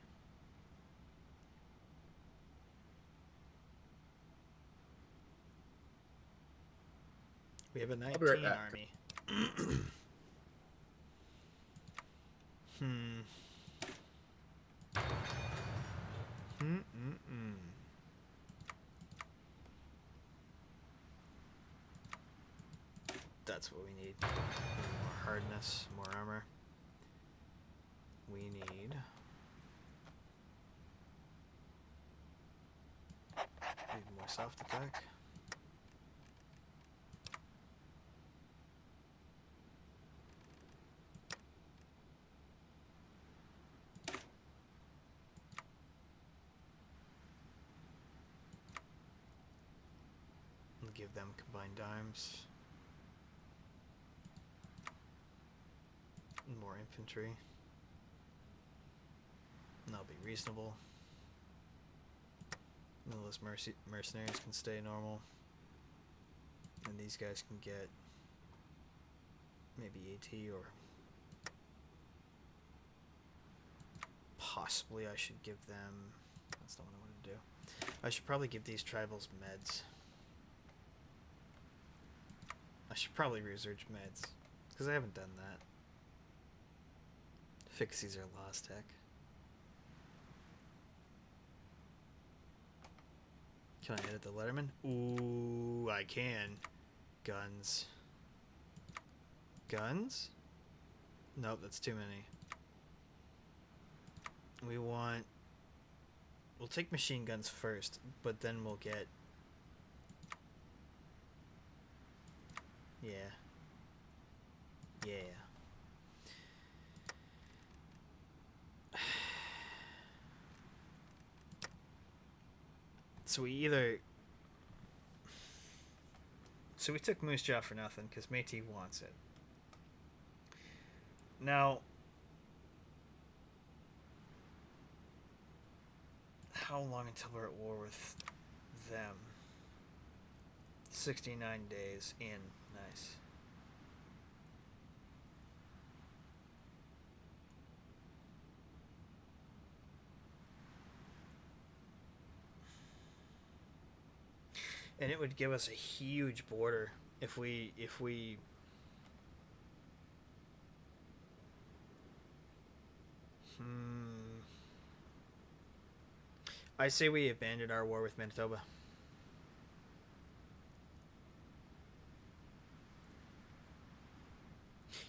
We have a 19 right back. army. That's what we need. More hardness, more armor. We need more soft attack. We'll give them combined dimes. More infantry. And that'll be reasonable. And those mercenaries can stay normal. And these guys can get maybe AT, or possibly I should give them... That's not what I want to do. I should probably give these tribals meds. I should probably research meds, because I haven't done that. Fixies are lost tech. Can I edit the Letterman? Ooh, I can. Guns. Guns? Nope, that's too many. We want... We'll take machine guns first, but then we'll get... Yeah. Yeah. So we either... So we took Moose Jaw for nothing, because Métis wants it. Now... How long until we're at war with them? 69 days in. Nice. And it would give us a huge border if we I say we abandoned our war with Manitoba.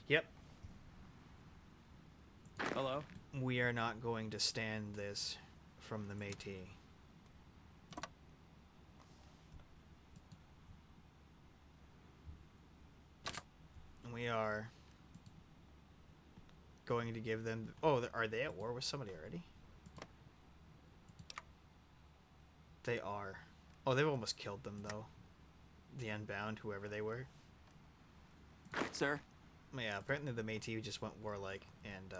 Yep. Hello? We are not going to stand this from the Métis. We are going to give them... Oh, are they at war with somebody already? They are. Oh, they've almost killed them, though. The Unbound, whoever they were. Sir? Yeah, apparently the Métis just went warlike, and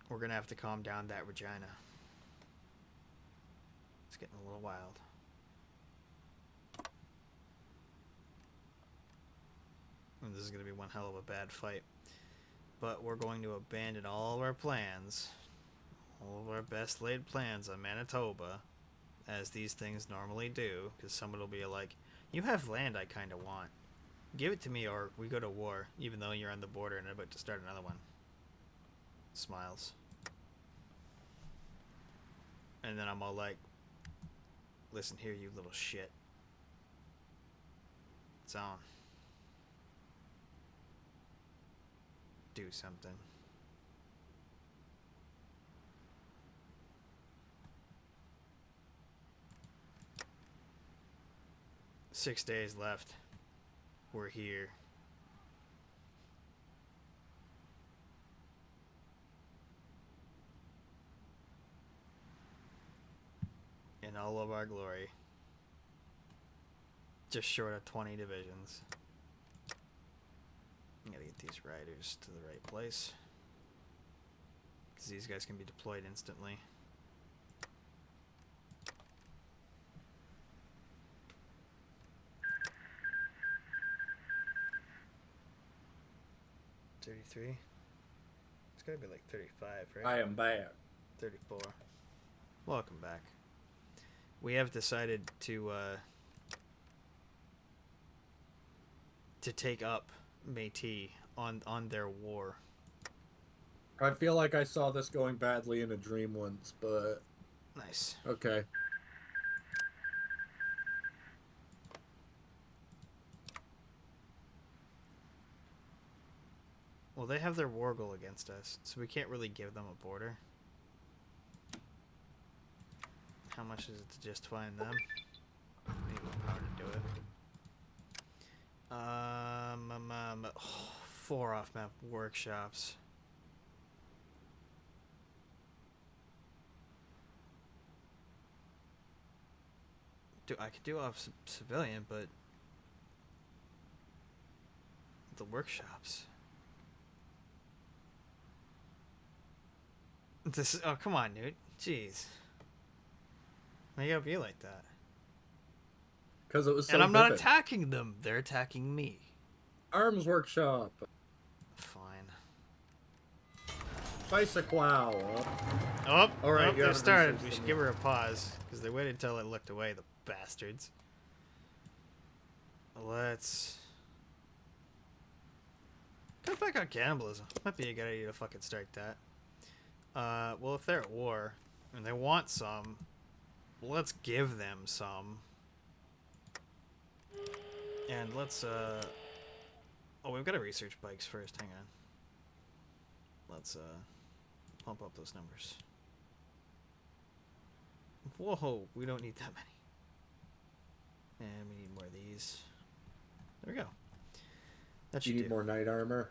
we're gonna have to calm down that Regina. It's getting a little wild. And this is gonna be one hell of a bad fight. But we're going to abandon all of our plans, all of our best laid plans on Manitoba, as these things normally do, because someone will be like, you have land I kind of want. Give it to me or we go to war, even though you're on the border and about to start another one. Smiles. And then I'm all like, listen here, you little shit. It's on. Do something. Six days left. We're here. In all of our glory. Just short of 20 divisions. I gotta get these riders to the right place. Because these guys can be deployed instantly. $33. It's gotta be like 35, right? I am back. 34. Welcome back. We have decided to take up Métis on their war. I feel like I saw this going badly in a dream once, but Nice. okay. Well, they have their war goal against us, so we can't really give them a border. How much is it to just find them? Maybe power to do it. 4 off-map workshops. I could do off civilian, but the workshops. This is, oh, come on, dude. Jeez. Why you gotta be like that? Because it was so And I'm not vivid. attacking them. They're attacking me. Arms workshop. Fine. Bicycle. Oh, All right, you they're haven't started. researched We should them give her a pause because they waited until I looked away. The bastards. Let's cut back on cannibalism. Might be a good idea to fucking start that. Well, if they're at war and they want some, let's give them some. And let's oh, we've got to research bikes first. Hang on. Let's pump up those numbers. Whoa, we don't need that many. And we need more of these. There we go. That Do you should need do. more knight armor?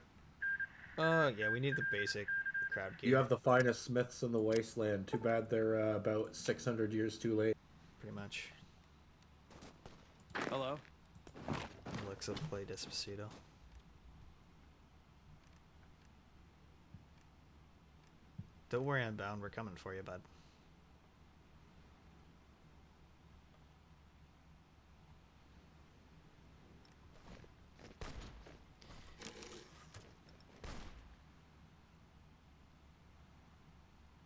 Yeah, we need the basic crowd gear. You have the finest smiths in the wasteland. Too bad they're about 600 years too late. pretty much. Hello? Alexa, play Despacito. Don't worry, Unbound. We're coming for you, bud.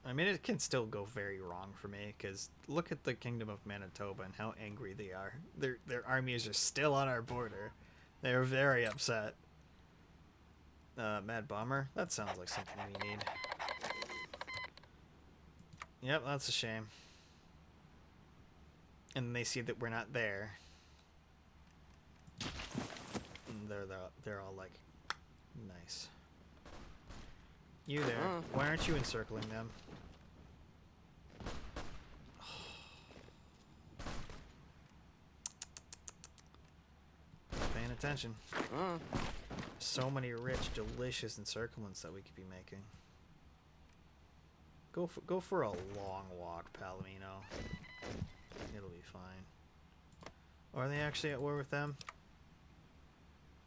I mean, it can still go very wrong for me, because look at the Kingdom of Manitoba and how angry they are. Their armies are still on our border. They're very upset. Mad Bomber? That sounds like something we need. Yep, that's a shame. And they see that we're not there. And they're all like, nice. You there. Why aren't you encircling them? Paying attention. So many rich, delicious encirclements that we could be making. Go for a long walk, Palomino. It'll be fine. Or are they actually at war with them?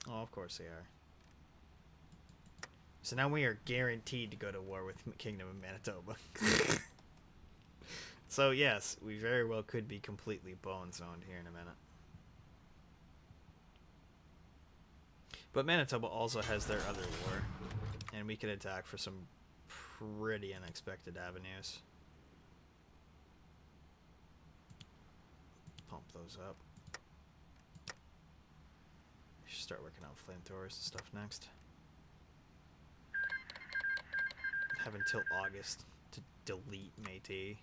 Oh, of course they are. So now we are guaranteed to go to war with Kingdom of Manitoba. So yes, we very well could be completely bone zoned here in a minute. But Manitoba also has their other war, and we could attack for some pretty unexpected avenues. Pump those up. should start working on flamethrowers and stuff next. Have until August to delete Métis.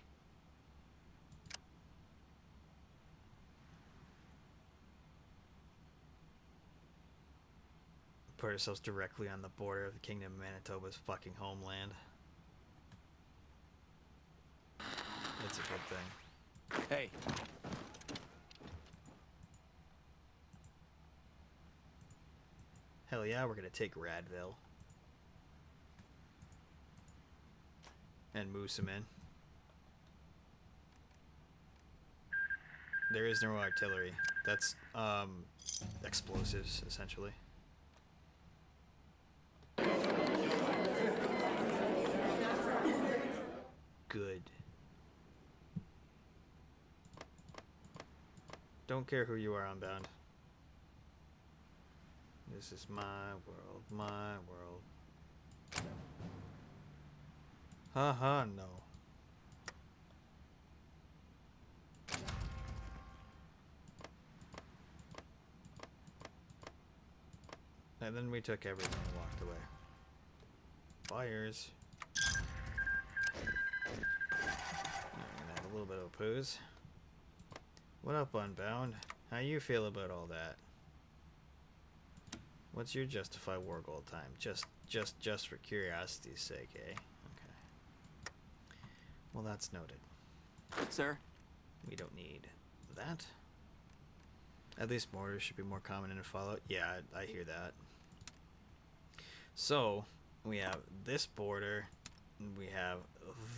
Put ourselves directly on the border of the Kingdom of Manitoba's fucking homeland. It's a good thing. Hey. Hell yeah, we're gonna take Radville. And moose him in. There is no artillery. That's, explosives, essentially. Good. Don't care who you are, Unbound. This is my world, my world. Haha, no. And then we took everything and walked away. Fires. I'm gonna have a little bit of a pooze. What up, Unbound? How you feel about all that? What's your justify war goal time? Just for curiosity's sake, eh? Okay. Well, that's noted. Sir? We don't need that. At least mortars should be more common in a Fallout. Yeah, I hear that. So, we have this border, we have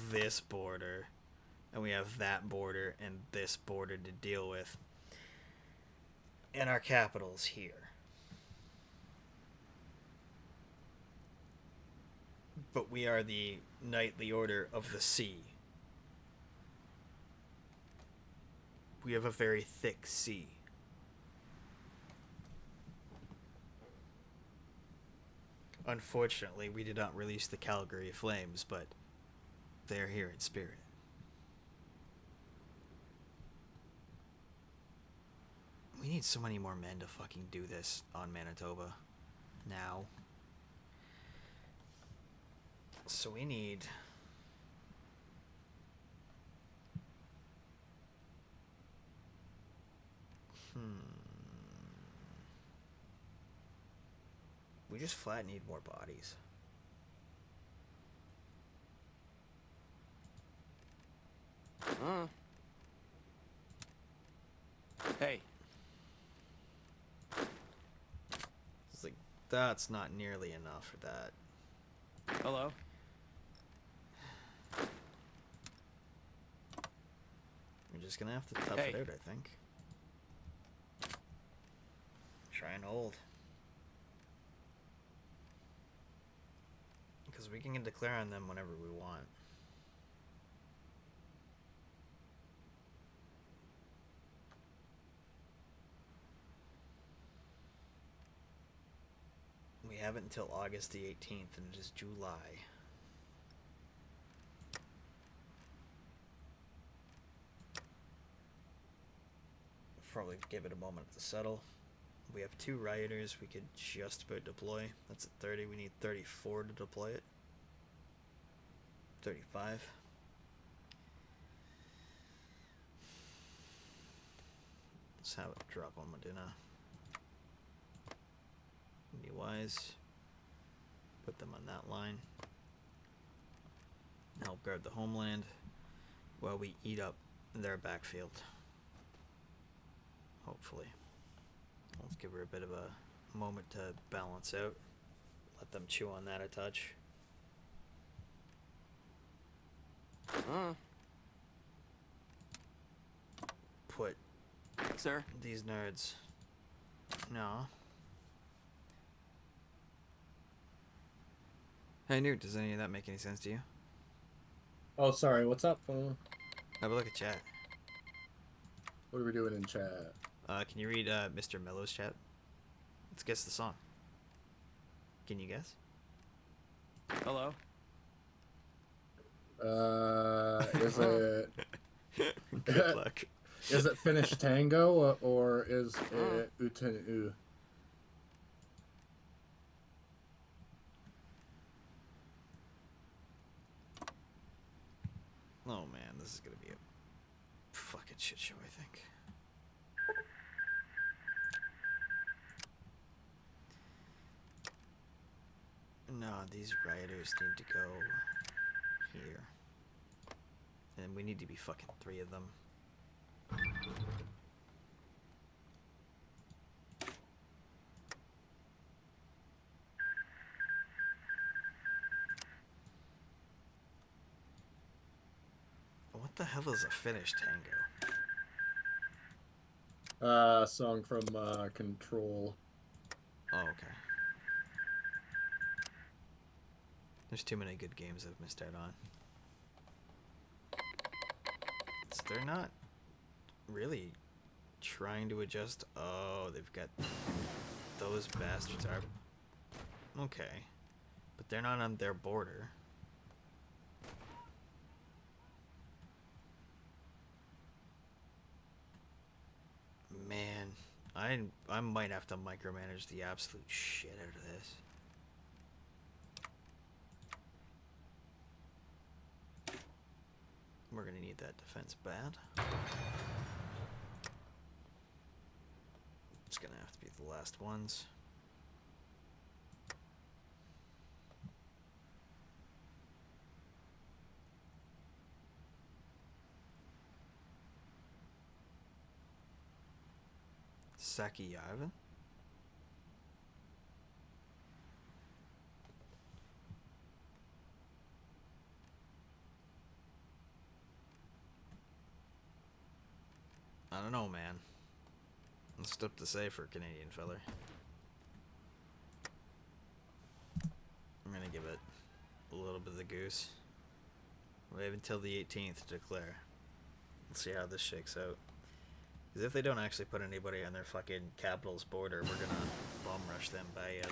this border, and we have that border and this border to deal with. And our capital's here. But we are the Knightly Order of the Sea. We have a very thick sea. Unfortunately, we did not release the Calgary Flames, but they're here in spirit. We need so many more men to fucking do this on Manitoba. Now. So we need... We just flat need more bodies. Hey. It's like, that's not nearly enough for that. Hello? We're just gonna have to tough it out, I think. Try and hold. Because we can declare on them whenever we want. We have it until August the 18th, and it is July. Probably give it a moment to settle. We have 2 rioters we could just about deploy. That's at 30. We need 34 to deploy it. 35. Let's have it drop on Medina. Be wise. Put them on that line. Help guard the homeland while we eat up their backfield. Hopefully. Let's give her a bit of a moment to balance out. Let them chew on that a touch. Put Sir? these nerds. No. Hey, Newt, does any of that make any sense to you? Oh, sorry. What's up? Have a look at chat. What are we doing in chat? Can you read Mr. Mellow's chat? Let's guess the song. Can you guess? Hello? Is it Good luck. is it Finnish tango or is it Utenu? this is gonna be a fucking shit show, I think. No, these rioters need to go here. And we need to be fucking 3 of them. What the hell is a Finnish tango? Song from Control. Oh, okay. There's too many good games I've missed out on. So they're not really trying to adjust. Oh, they've got those bastards are okay, but they're not on their border. Man, I might have to micromanage the absolute shit out of this. We're gonna need that defense bad. It's gonna have to be the last ones. Saki Ivan? I don't know, man. That's tough to say for a Canadian feller. I'm gonna give it a little bit of the goose. We have until the 18th to declare. Let's see how this shakes out. Because if they don't actually put anybody on their fucking capital's border, we're gonna bomb rush them bad.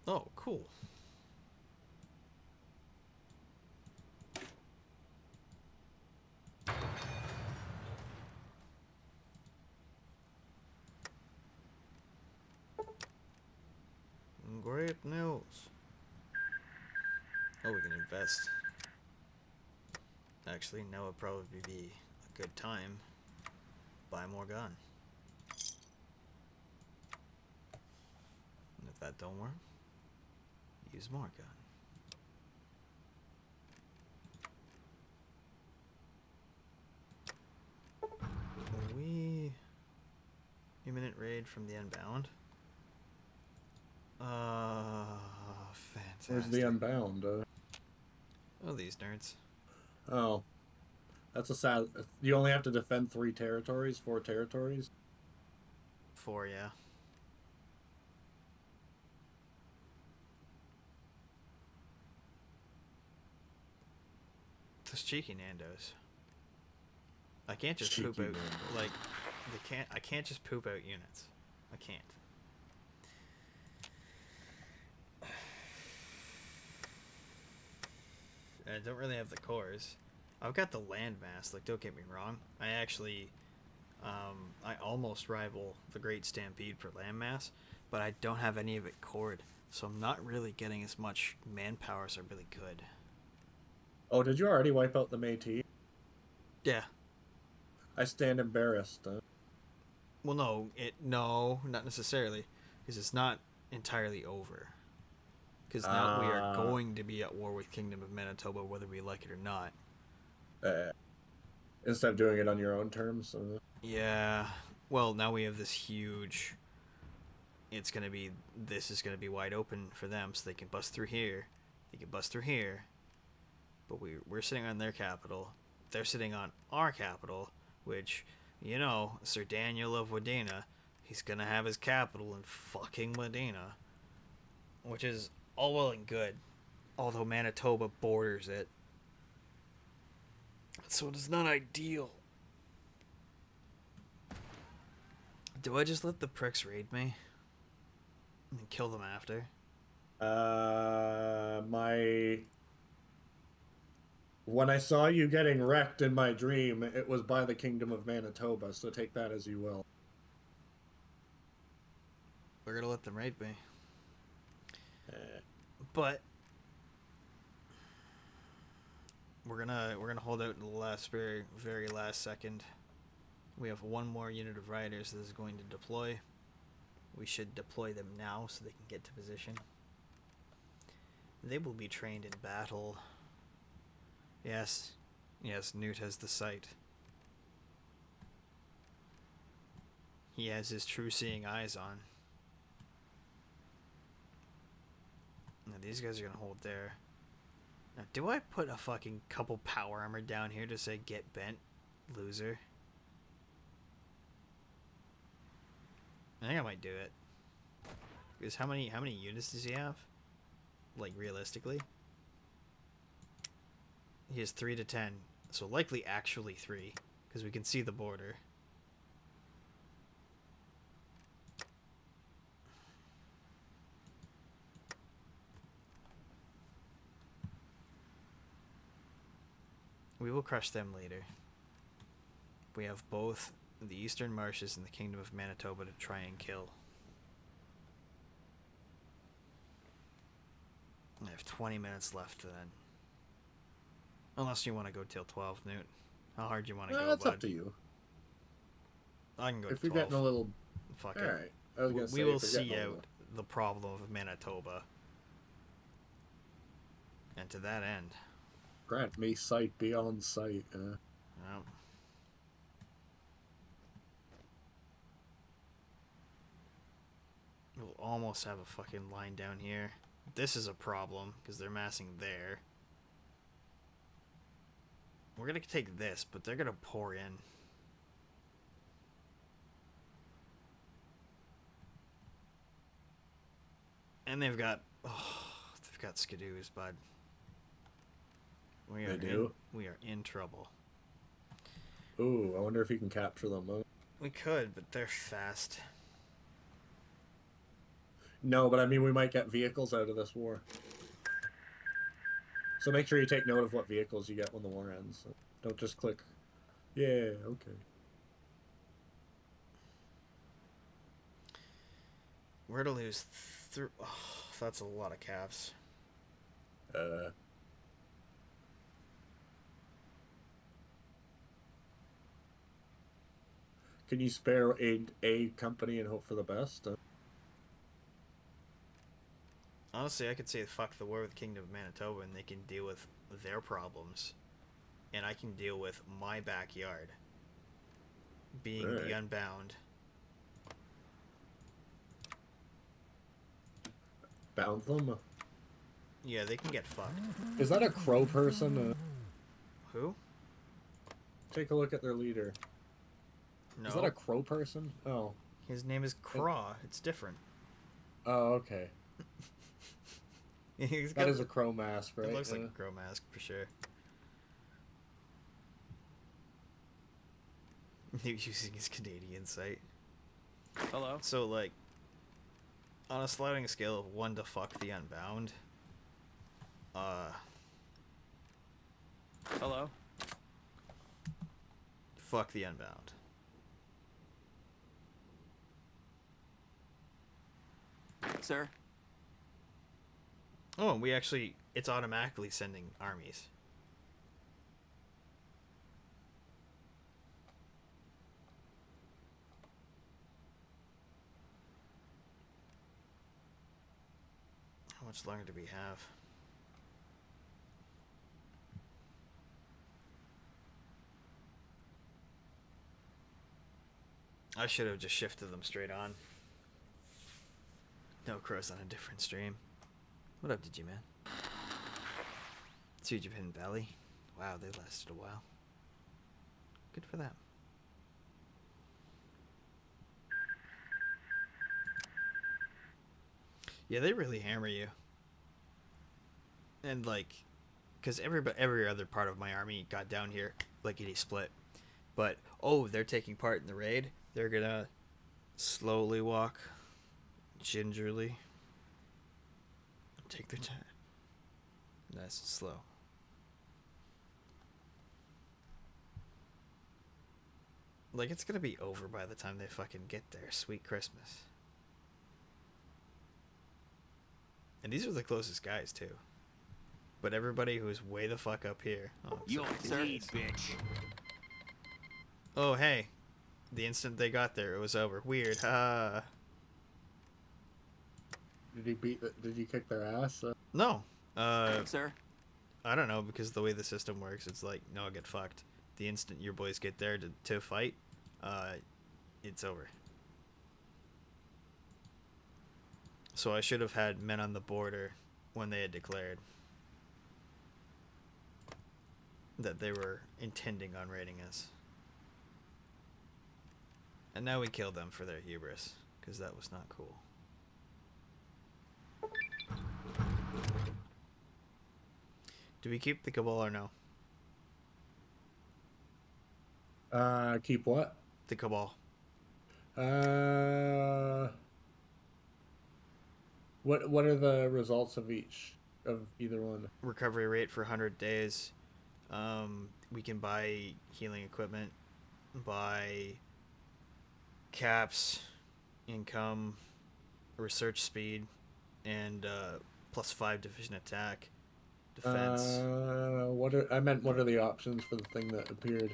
Oh, cool. Great news. Oh, we can invest. Actually, now would probably be a good time. Buy more gun. And if that don't work, use more gun. We imminent raid from the Unbound. Fantastic. Where's the Unbound? Oh, these nerds. Oh. That's a sad... You only have to defend 4 territories? 4, yeah. Those cheeky Nandos. I can't just Cheeky poop out... Nandos. Like, I can't just poop out units. I can't. I don't really have the cores. I've got the landmass, like, don't get me wrong. I actually, I almost rival the Great Stampede for landmass, but I don't have any of it cored, so I'm not really getting as much manpower as I really could. Oh, did you already wipe out the Métis? Yeah. I stand embarrassed. Well, no, not necessarily, because it's not entirely over. Because now we are going to be at war with Kingdom of Manitoba, whether we like it or not. Instead of doing it on your own terms. Yeah. Well, now we have this huge... This is going to be wide open for them, so they can bust through here. They can bust through here. But we're sitting on their capital. They're sitting on our capital, which, you know, Sir Daniel of Wadena, he's going to have his capital in fucking Wadena. Which is all well and good, although Manitoba borders it. So it is not ideal. Do I just let the pricks raid me? And kill them after? When I saw you getting wrecked in my dream, it was by the Kingdom of Manitoba, so take that as you will. We're gonna let them raid me. But we're gonna hold out in the last very last second. We have one more unit of riders that is going to deploy. We should deploy them now so they can get to position. They will be trained in battle. Yes, Newt has the sight. He has his true seeing eyes on. Now these guys are gonna hold there. Now, do I put a fucking couple power armor down here to say get bent, loser? I think I might do it. Because how many units does he have? Like realistically? He has 3 to 10. So likely actually 3. Because we can see the border. We will crush them later. We have both the Eastern Marshes and the Kingdom of Manitoba to try and kill. I have 20 minutes left then. Unless you want to go till 12, Newt. How hard do you want to go, That's bud? up to you. I can go If to you're 12. getting a little... Fuck it. Alright. I was gonna say, We will if you're getting see a out little- the problem of Manitoba. And to that end... Grant me sight beyond sight. Well, we'll almost have a fucking line down here. This is a problem, because they're massing there. We're gonna take this, but they're gonna pour in. And they've got skidoos, bud. We are we are in trouble. Ooh, I wonder if you can capture them. Huh? We could, but they're fast. No, but I mean, we might get vehicles out of this war. So make sure you take note of what vehicles you get when the war ends. So don't just click, yeah, okay. We're to lose oh, that's a lot of calves. Can you spare a company and hope for the best? Honestly, I could say fuck the war with Kingdom of Manitoba and they can deal with their problems. And I can deal with my backyard. Being the Unbound. Bound them? Yeah, they can get fucked. Is that a crow person? Who? Take a look at their leader. No. Is that a crow person? Oh. His name is Craw. It's different. Oh, okay. That is a crow mask, right? It looks like a crow mask, for sure. He was using his Canadian site. Hello? So, like, on a sliding scale of 1 to fuck the Unbound, Hello? fuck the Unbound. Sir? Oh, we actually, it's automatically sending armies. How much longer do we have? I should have just shifted them straight on. No, Crow's on a different stream. What up, Digiman? Siege of Hidden Valley. Wow, they lasted a while. Good for them. Yeah, they really hammer you. And like, because every other part of my army got down here lickety split. But oh, they're taking part in the raid. They're gonna slowly walk, gingerly. Take their time. Nice and slow. Like, it's gonna be over by the time they fucking get there. Sweet Christmas. And these are the closest guys, too. But everybody who's way the fuck up here. Oh, You'll sorry. need, bitch. Oh, hey. The instant they got there, it was over. Weird. Ha. Did you kick their ass? No. Sir? I don't know, because the way the system works, it's like, no, get fucked. The instant your boys get there to fight, it's over. So I should have had men on the border when they had declared that they were intending on raiding us. And now we killed them for their hubris, because that was not cool. Do we keep the Cabal or no? Keep what? The Cabal. What are the results of either one? Recovery rate for 100 days. We can buy healing equipment, buy caps, income, research speed, and +5 division attack, defense. What are the options for the thing that appeared?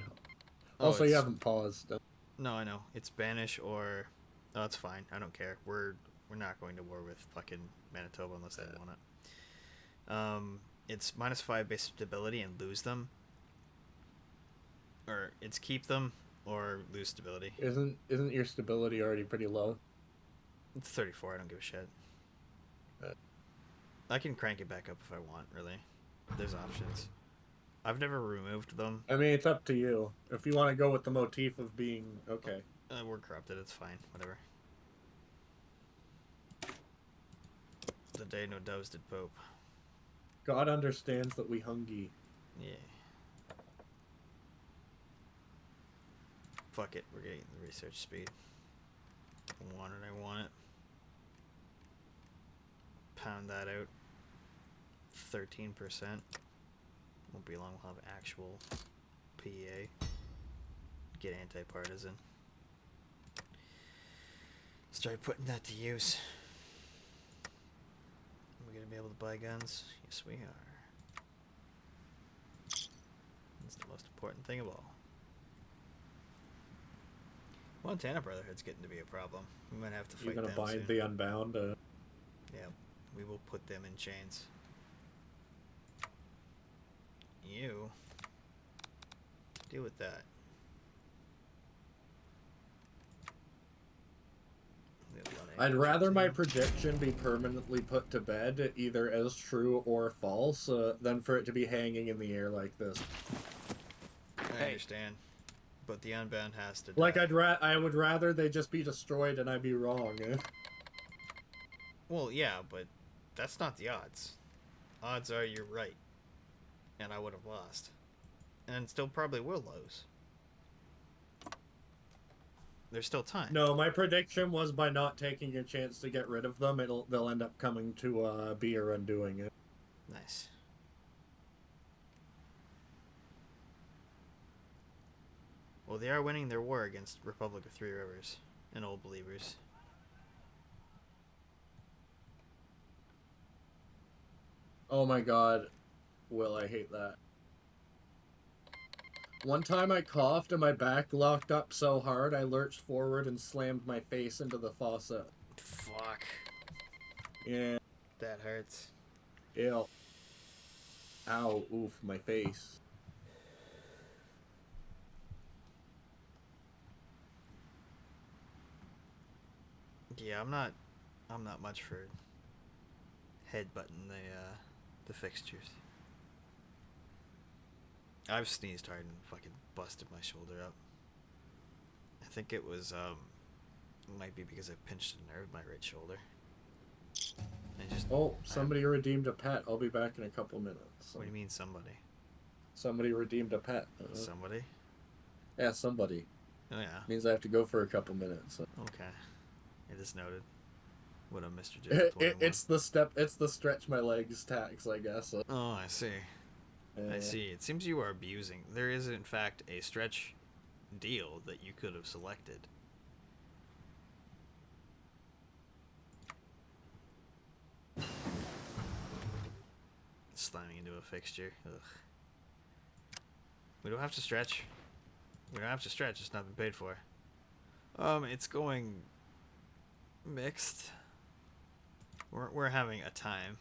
Oh, Also, you haven't paused. No, I know. It's banish or... Oh, it's fine. I don't care. We're not going to war with fucking Manitoba unless they want it. It's -5 base stability and lose them. Or it's keep them or lose stability. Isn't your stability already pretty low? It's 34. I don't give a shit. I can crank it back up if I want, really. There's options. I've never removed them. I mean, it's up to you. If you want to go with the motif of being... Okay. We're corrupted. It's fine. Whatever. The day no doves did Pope. God understands that we hungry. Yeah. Fuck it. We're getting the research speed. I want it. I want it. Pound that out. 13%. Won't be long. We'll have actual PEA. Get anti-partisan. Start putting that to use. Are we gonna be able to buy guns? Yes, we are. That's the most important thing of all. Montana Brotherhood's getting to be a problem. We might have to fight You're them gonna bind soon. the Unbound? Yeah, we will put them in chains. You deal with that. We have a lot of I'd rather my infantry. prediction be permanently put to bed, either as true or false, than for it to be hanging in the air like this. I Hey. understand, but the Unbound has to die. Like I would rather they just be destroyed and I'd be wrong. Well, yeah, but that's not the odds. Odds are you're right, and I would have lost, and still probably will lose. There's still time. No, my prediction was by not taking a chance to get rid of them, they'll end up coming to be your undoing it. Nice. Well, they are winning their war against Republic of Three Rivers and Old Believers. Oh my god. Will, I hate that. One time I coughed and my back locked up so hard I lurched forward and slammed my face into the faucet. Fuck. Yeah. That hurts. Ew. Ow. Oof. My face. Yeah, I'm not much for headbutting the fixtures. I've sneezed hard and fucking busted my shoulder up. I think it was might be because I pinched a nerve in my right shoulder. And just Oh, somebody redeemed a pet. I'll be back in a couple minutes. What do you mean somebody? Somebody redeemed a pet. Somebody? Yeah, somebody. Oh yeah. Means I have to go for a couple minutes. Okay. It is noted. What a Mr. It's the stretch my legs tax, I guess. Oh, I see. I see. It seems you are abusing. There is, in fact, a stretch deal that you could have selected. slamming into a fixture. Ugh. We don't have to stretch. We don't have to stretch. It's not been paid for. It's going mixed. We're having a time.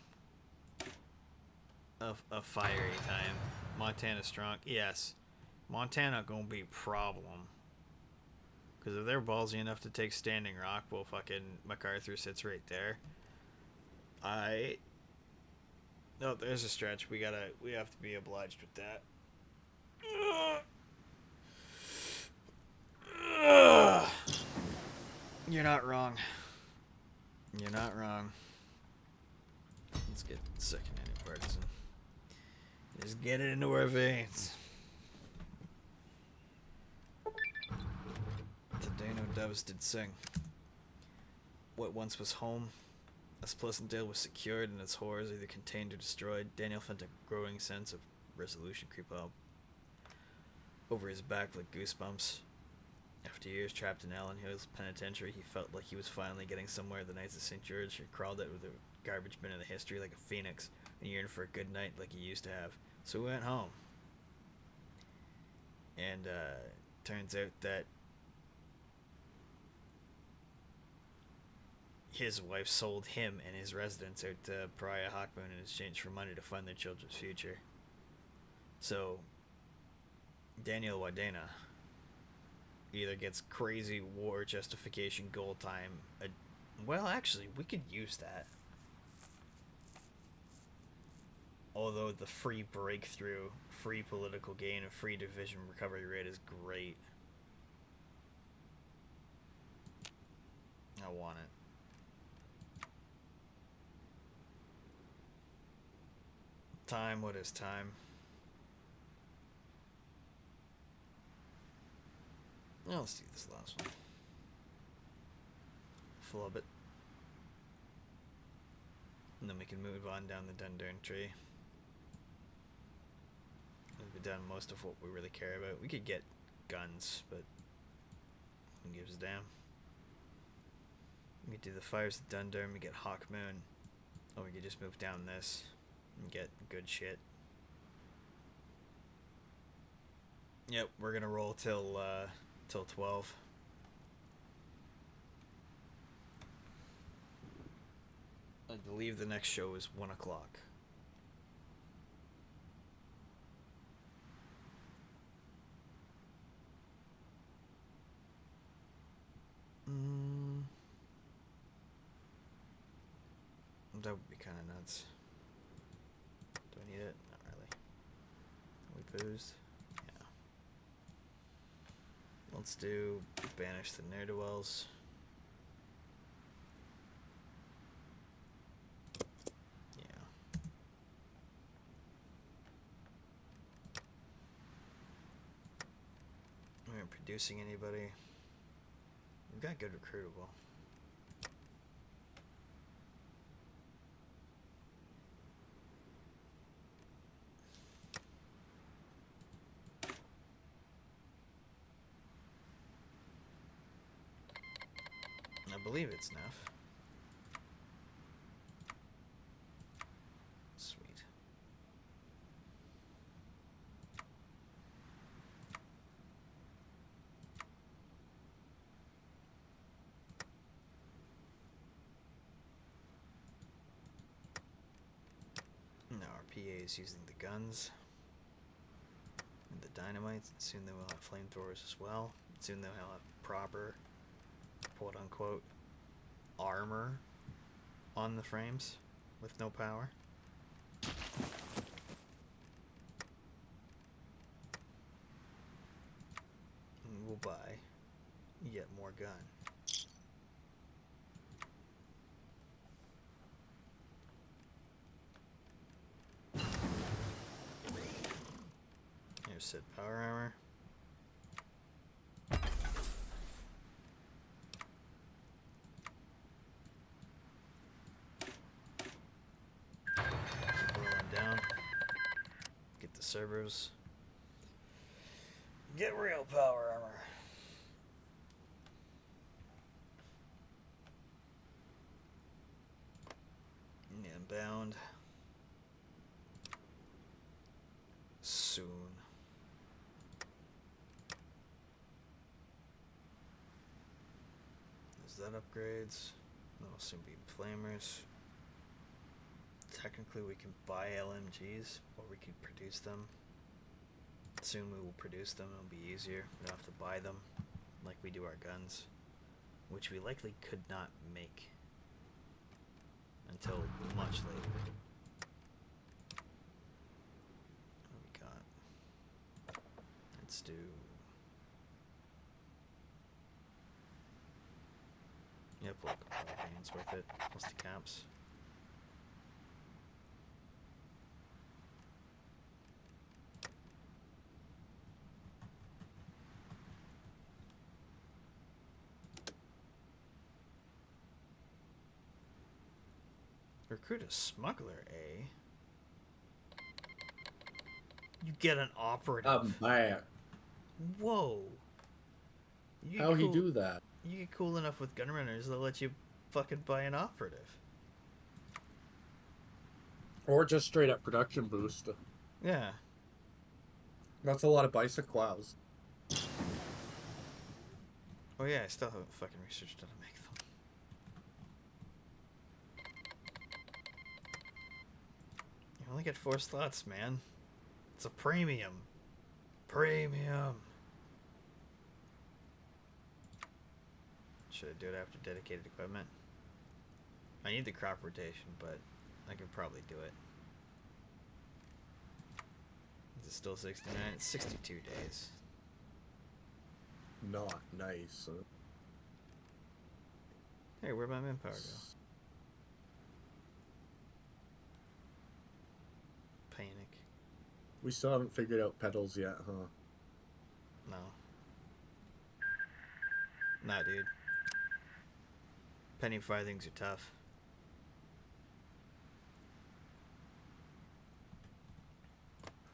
A fiery time. Montana strong. Yes. Montana gonna be a problem. Because if they're ballsy enough to take Standing Rock, well, fucking MacArthur sits right there. Oh, there's a stretch. We have to be obliged with that. You're not wrong. You're not wrong. Let's get second antipartisan. Just get it into our veins. Today no doves did sing. What once was home, as Pleasantdale was secured and its horrors either contained or destroyed, Daniel felt a growing sense of resolution creep up over his back like goosebumps. After years trapped in Allen Hills Penitentiary, he felt like he was finally getting somewhere. The Knights of St. George had crawled out of the garbage bin of the history like a phoenix and yearned for a good night like he used to have. So he went home. And turns out that his wife sold him and his residence out to Pariah Hawkmoon in exchange for money to fund their children's future. So Daniel Wadena either gets crazy war justification goal time. Well, actually, we could use that. Although the free breakthrough, free political gain, and free division recovery rate is great. I want it. Time, what is time? Well, let's do this last one. Flub it. And then we can move on down the Dundurn tree. We've done most of what we really care about. We could get guns, but who gives a damn? We could do the fires of Dundurn, we get Hawkmoon. Or we could just move down this and get good shit. Yep, we're gonna roll till 12. I believe the next show is 1 o'clock. That would be kind of nuts. Do I need it? Not really. Are we boozed? Yeah. Let's do banish the ne'er-do-wells. Yeah. We aren't producing anybody. We've got good recruitable. I believe it's enough. Sweet. Now our PA is using the guns and the dynamites, and soon they will have flamethrowers as well. And soon they'll have proper, quote-unquote, armor on the frames with no power. And we'll buy yet more gun. Here's said power armor. Down. Get the servos. Get real power armor. And bound. soon. Is that upgrades? That'll soon be flamers. Technically, we can buy LMGs, or we can produce them. Soon we will produce them. It'll be easier. We don't have to buy them like we do our guns, which we likely could not make until much later. What we got? Let's do. Yep, look, it's worth it. Plus the caps. Recruit a smuggler, eh? You get an operative. Man. Whoa. You get How he do that? You get cool enough with gunrunners, they'll let you fucking buy an operative. Or just straight up production boost. Yeah. That's a lot of bicycles. Oh yeah, I still haven't fucking researched how to make them. You only get 4 slots, man. It's a premium. Premium. Should I do it after dedicated equipment? I need the crop rotation, but I could probably do it. Is it still 69? It's 62 days. Not nice. Hey, where'd my manpower go? Panic. We still haven't figured out pedals yet, huh? No. Nah, dude. Penny farthings are tough.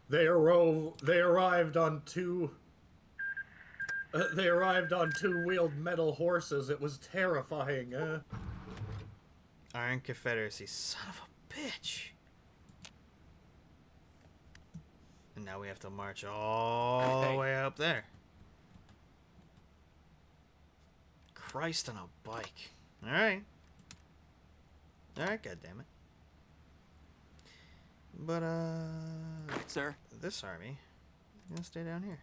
They arrived on two. They arrived on 2-wheeled metal horses. It was terrifying. Iron Confederacy, son of a bitch. And now we have to march all the way up there. Christ on a bike. Alright. Alright, goddammit. But, Sir? this army is gonna stay down here.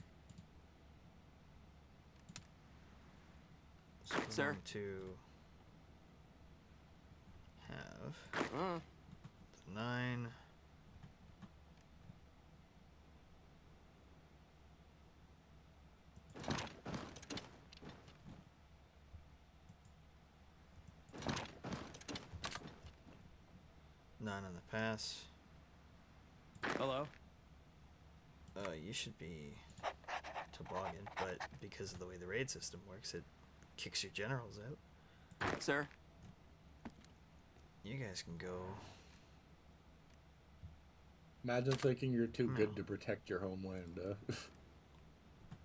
So we're Sir? going to have 9. Nine on the pass. Hello? You should be toboggan, but because of the way the raid system works, it kicks your generals out. Sir? You guys can go. Imagine thinking you're too good to protect your homeland.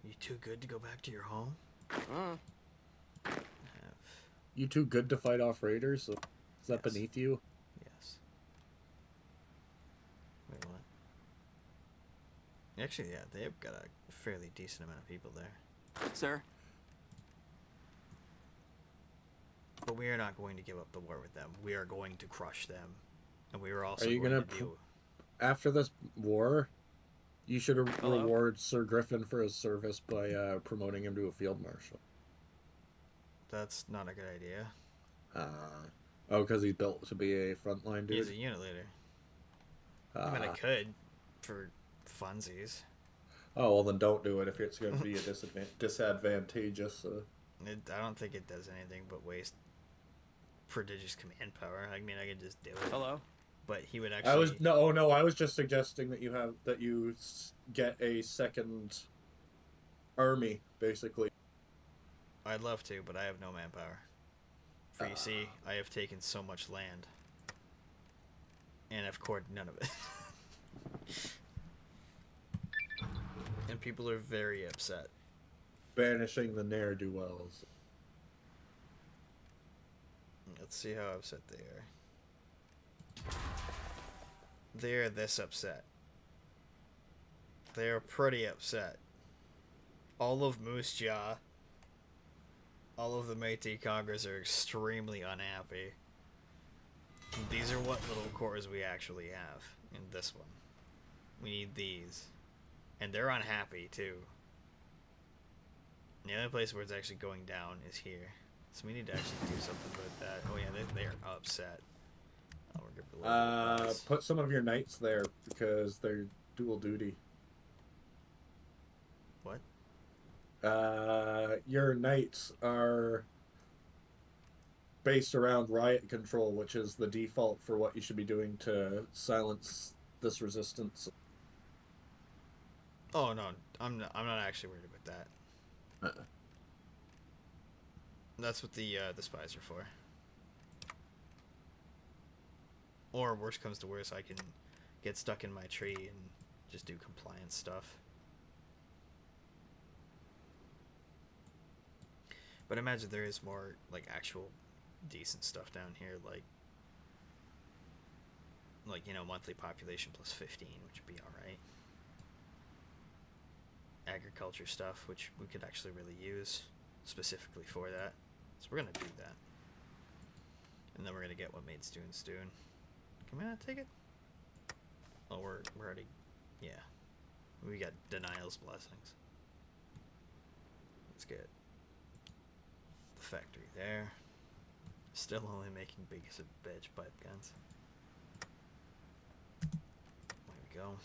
You too good to go back to your home? Have. You too good to fight off raiders? Is that Yes. beneath you? Yes. Wait, what? Actually, yeah, they've got a fairly decent amount of people there. Sir? But we are not going to give up the war with them. We are going to crush them. And we are also Are you going gonna to deal. After this war, you should Hello? reward Sir Griffin for his service by promoting him to a field marshal. That's not a good idea. Oh, because he's built to be a frontline dude? He's a unit leader. I mean, I could for funsies. Oh, well then don't do it if it's going to be a disadvantageous. I don't think it does anything but waste prodigious command power. I mean, I could just do it. Hello? But he would actually. I was just suggesting that you get a second army, basically. I'd love to, but I have no manpower. For you see, I have taken so much land. And I've cored none of it. And people are very upset. Banishing the ne'er-do-wells. Let's see how upset they are. They are this upset. They are pretty upset. All of Moose Jaw, all of the Métis Congress are extremely unhappy. These are what little cores we actually have in this one. We need these. And they're unhappy, too. The only place where it's actually going down is here. So we need to actually do something about that. Oh yeah, they are upset. Oh, we're gonna Put some of your knights there because they're dual duty. What? Your knights are based around riot control, which is the default for what you should be doing to silence this resistance. Oh no, I'm not actually worried about that. That's what the spies are for. Or worst comes to worst, I can get stuck in my tree and just do compliance stuff. But I imagine there is more like actual decent stuff down here, like you know, monthly population plus 15, which would be all right. Agriculture stuff, which we could actually really use specifically for that. So we're gonna do that, and then we're gonna get what made Stoon. Can we not take it? Oh, we're already, yeah. We got Denial's Blessings. Let's get the factory there. Still only making big as a bitch pipe guns. There we go.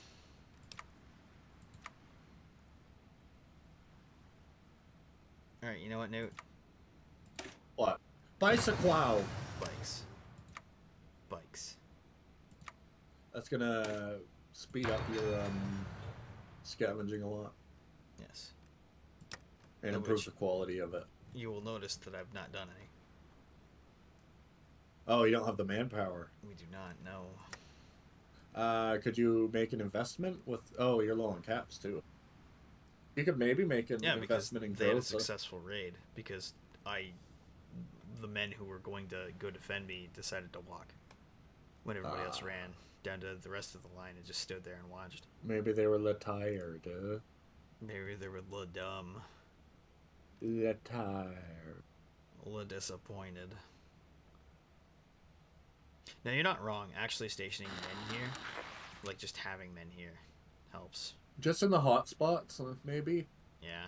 Alright, you know what, Newt? What? Bicyclow! Bikes. That's gonna speed up your scavenging a lot Yes. and improve the quality of it. You will notice that I've not done any. Oh, you don't have the manpower. We do not know. Could you make an investment with? Oh, you're low on caps too. You could maybe make an investment in growth. They had a successful raid because the men who were going to go defend me decided to walk when everybody else ran down to the rest of the line and just stood there and watched. Maybe they were tired. Maybe they were dumb. Tired. Disappointed. Now you're not wrong. Actually stationing men here, like just having men here, helps. Just in the hot spots, maybe. Yeah.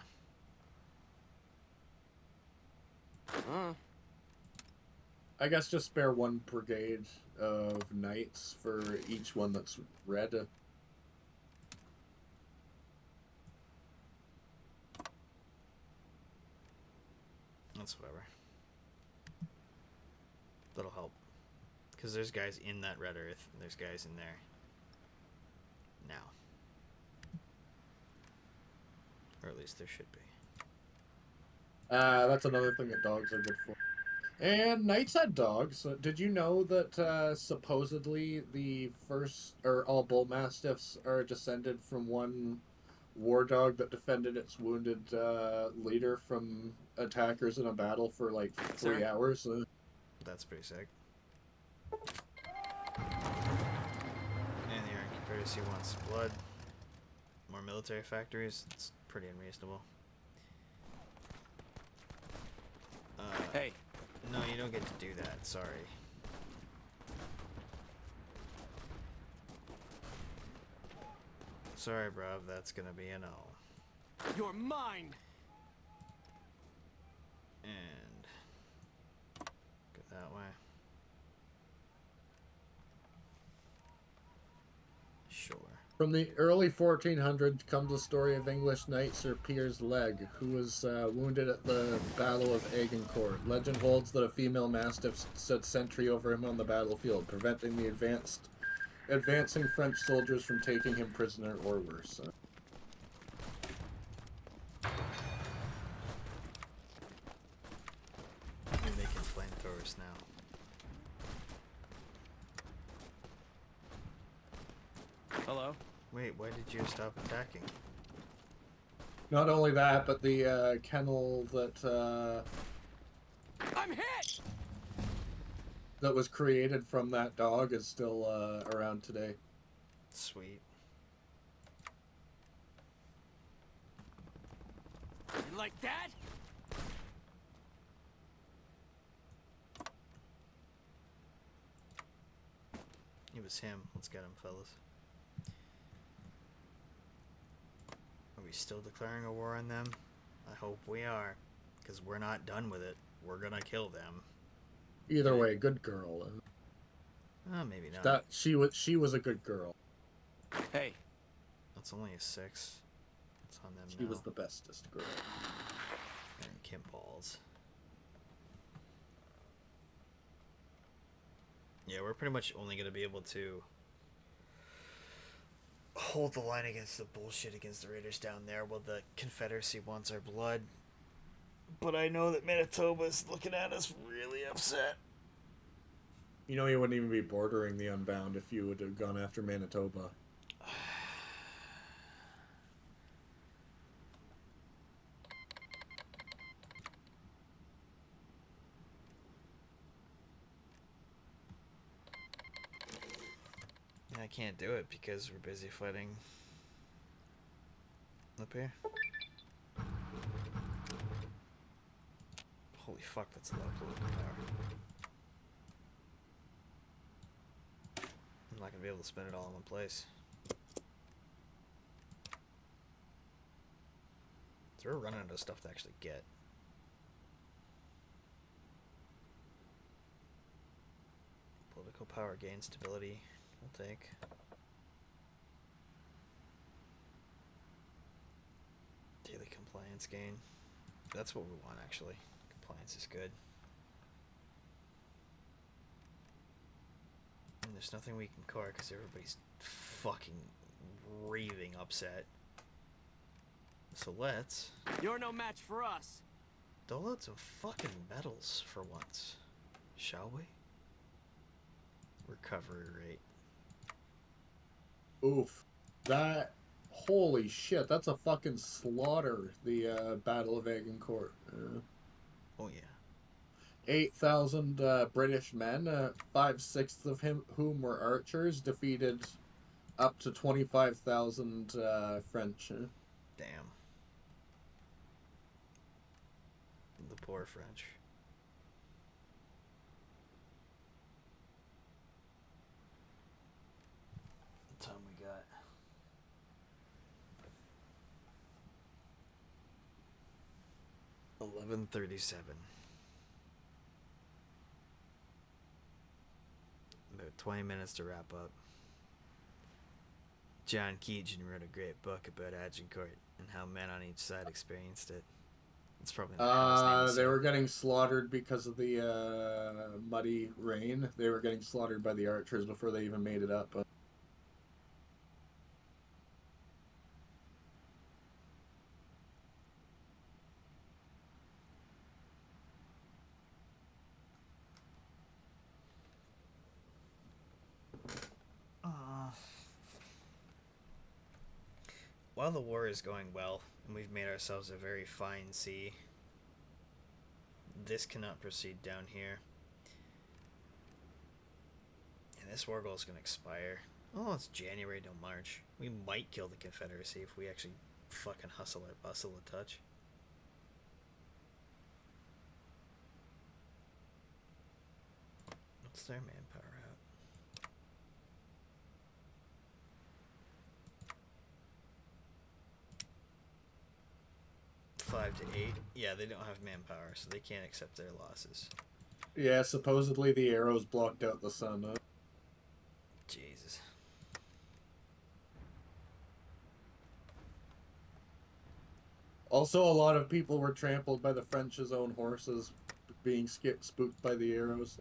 I guess just spare one brigade of knights for each one that's red. That's whatever. That'll help. Because there's guys in that red earth, and there's guys in there. Now. Or at least there should be. That's another thing that dogs are good for. And knights had dogs. Did you know that supposedly the first, or all bull mastiffs are descended from one war dog that defended its wounded leader from attackers in a battle for like 3 hours? That's pretty sick. And the Iron Confederacy wants blood. More military factories. It's pretty unreasonable. Hey. No, you don't get to do that. Sorry. Sorry, bruv. That's gonna be a no. You're mine. And go that way. Sure. From the early 1400s comes the story of English knight Sir Piers Legge, who was wounded at the Battle of Agincourt. Legend holds that a female mastiff stood sentry over him on the battlefield, preventing the advancing French soldiers from taking him prisoner or worse. You're making flamethrowers now. Hello. Wait, why did you stop attacking? Not only that, but the kennel that I'm hit. that was created from that dog is still around today. Sweet. like that? It was him. Let's get him, fellas. Are we still declaring a war on them? I hope we are, because we're not done with it. We're gonna kill them. Either way, good girl. Maybe not. That she was a good girl. Hey, That's only a 6. It's on them She now. was the bestest girl. And Kim balls. Yeah, we're pretty much only gonna be able to hold the line against the bullshit against the Raiders down there while the Confederacy wants our blood. But I know that Manitoba's looking at us really upset. You know, you wouldn't even be bordering the Unbound if you would have gone after Manitoba. I can't do it because we're busy fighting up here. Holy fuck, that's a lot of political power. I'm not gonna be able to spend it all in one place. So we're running out of stuff to actually get. Political power gain, stability, we'll take. Daily compliance gain. That's what we want, actually. Compliance is good. And there's nothing we can car because everybody's fucking raving upset. So let's you're no match for us. dole out some fucking medals for once. Shall we? Recovery rate. Oof. That... Holy shit, that's a fucking slaughter, the Battle of Agincourt. Oh yeah. 8,000 British men, 5/6 of whom were archers, defeated up to 25,000 French. Damn. The poor French. What time we got? $11:37. About 20 minutes to wrap up. John Keegan wrote a great book about Agincourt and how men on each side experienced it. It's probably not his name. They were getting slaughtered because of the muddy rain. They were getting slaughtered by the archers before they even made it up. 'While the war is going well, and we've made ourselves a very fine sea, this cannot proceed down here. And this war goal is going to expire. Oh, it's January till March. We might kill the Confederacy if we actually fucking hustle or bustle a touch. What's their manpower at? 5 to 8. Yeah, they don't have manpower, so they can't accept their losses. Yeah, supposedly the arrows blocked out the sun. Jesus. Also, a lot of people were trampled by the French's own horses, being spooked by the arrows.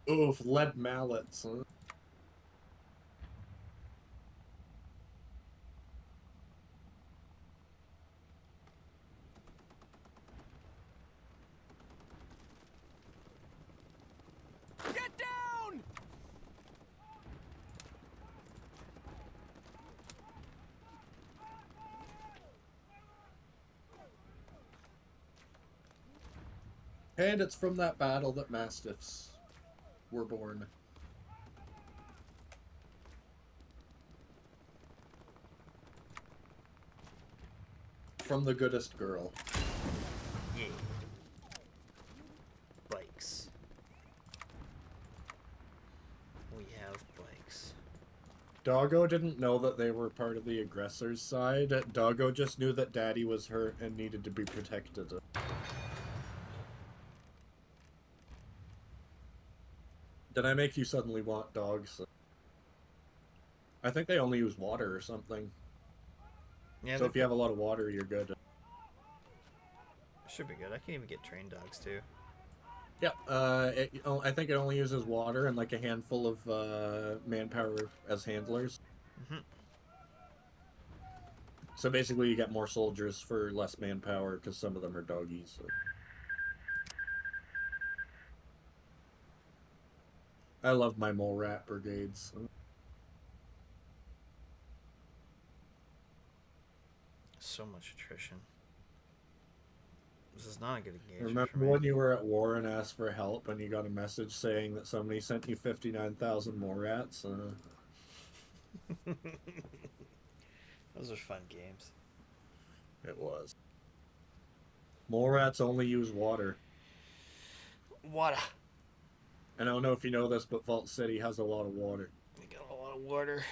Oof, lead mallets. Huh? Get down! And it's from that battle that Mastiffs were born. from the goodest girl. Yeah. Bikes. We have bikes. Doggo didn't know that they were part of the aggressor's side. Doggo just knew that Daddy was hurt and needed to be protected. Did I make you suddenly want dogs? I think they only use water or something. Yeah, So if you have a lot of water, you're good. should be good. I can even get trained dogs too. Yeah, I think it only uses water and like a handful of manpower as handlers. Mhm. So basically you get more soldiers for less manpower because some of them are doggies. So. I love my mole rat brigades. So much attrition. This is not a good engagement Remember for me. when you were at war and asked for help and you got a message saying that somebody sent you 59,000 mole rats? Those are fun games. It was. Mole rats only use water. Water. And I don't know if you know this, but Vault City has a lot of water. We got a lot of water.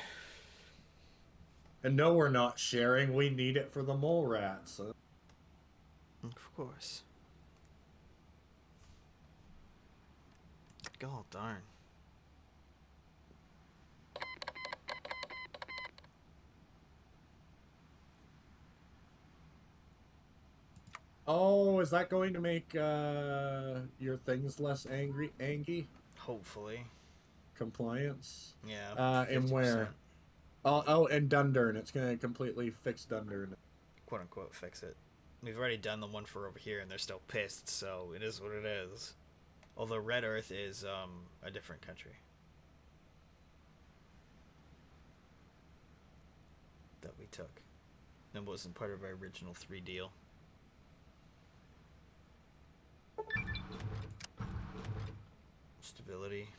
And no, we're not sharing. We need it for the mole rats. Of course. God darn. Oh, is that going to make your things less angy? Hopefully. Compliance? Yeah. And 50%. where? Oh, and Dundurn. It's going to completely fix Dundurn. Quote unquote fix it. We've already done the one for over here and they're still pissed, so it is what it is. Although Red Earth is a different country. That we took. That wasn't part of our original 3 deal. Stability.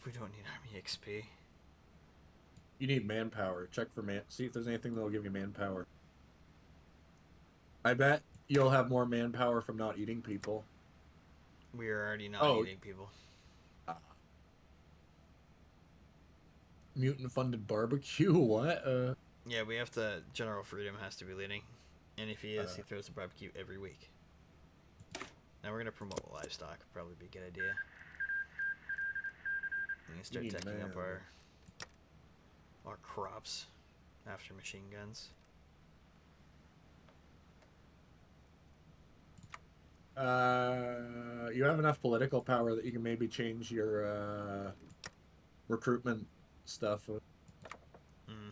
We don't need army XP. You need manpower. Check for see if there's anything that'll give you manpower. I bet you'll have more manpower from not eating people. We are already not eating people. Mutant funded barbecue? What? Yeah, we have to. General Freedom has to be leading, and if he is, he throws a barbecue every week. Now we're gonna promote livestock. Probably be a good idea. We can start taking up our crops after machine guns. You have enough political power that you can maybe change your recruitment stuff. Mm.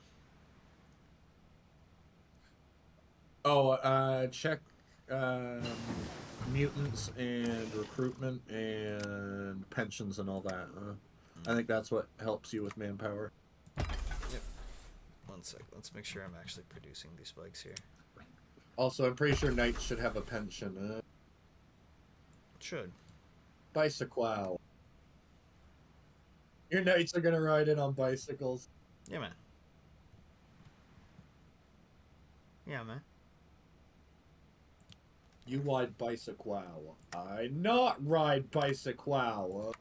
Oh, check mutants and recruitment and pensions and all that. I think that's what helps you with manpower. Yep. One sec. Let's make sure I'm actually producing these bikes here. Also, I'm pretty sure knights should have a pension. Should. Bicycle. Your knights are gonna ride in on bicycles. Yeah, man. Yeah, man. You ride bicycle. I not ride bicycle.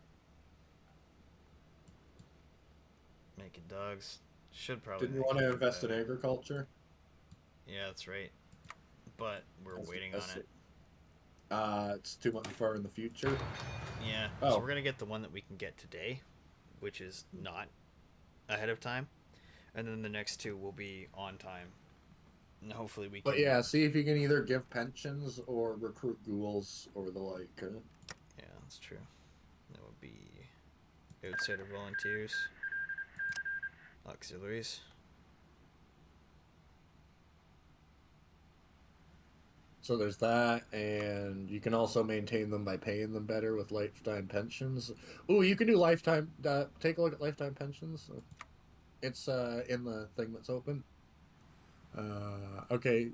Making dogs. Should probably. Didn't you want to invest in agriculture? Yeah, that's right. But we're waiting on it. It's too much far in the future. Yeah. Oh. So we're gonna get the one that we can get today, which is not ahead of time, and then the next 2 will be on time. And hopefully we can. But yeah, see if you can either give pensions or recruit ghouls or the like. Yeah, that's true. That would be outsider volunteers, auxiliaries. So there's that, and you can also maintain them by paying them better with lifetime pensions. Ooh, you can do lifetime. Take a look at lifetime pensions. It's in the thing that's open. Okay,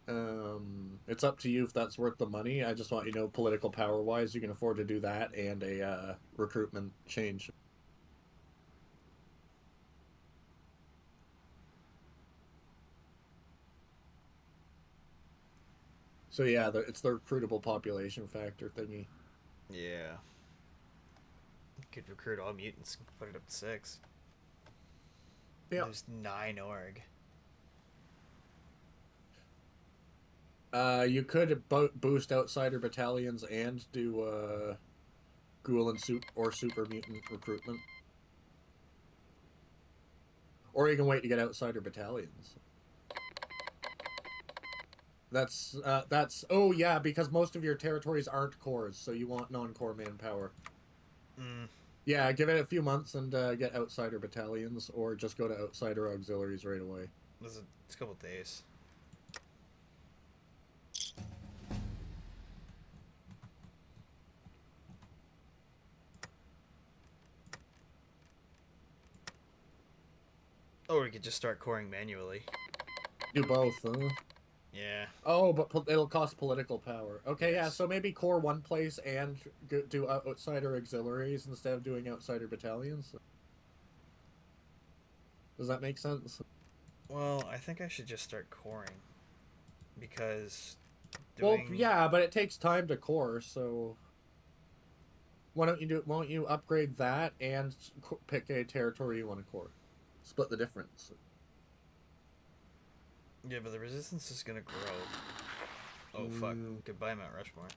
It's up to you if that's worth the money. I just want you to know, political power-wise, you can afford to do that and a recruitment change. So yeah, it's the recruitable population factor thingy. Yeah. Could recruit all mutants and put it up to 6. Yeah. There's 9 org. You could boost outsider battalions and do ghoul and super mutant recruitment, or you can wait to get outsider battalions. That's oh yeah, because most of your territories aren't cores, so you want non-core manpower. Yeah, give it a few months and get outsider battalions, or just go to outsider auxiliaries right away. It's a couple days. Or we could just start coring manually. Do both, huh? Yeah. Oh, but it'll cost political power. Okay, Yes. yeah, so maybe core one place and do outsider auxiliaries instead of doing outsider battalions. Does that make sense? Well, I think I should just start coring. Because Well, yeah, but it takes time to core, so why don't you upgrade that and pick a territory you want to core? Split the difference. Yeah, but the resistance is gonna grow. Oh fuck. Goodbye, Mount Rushmore.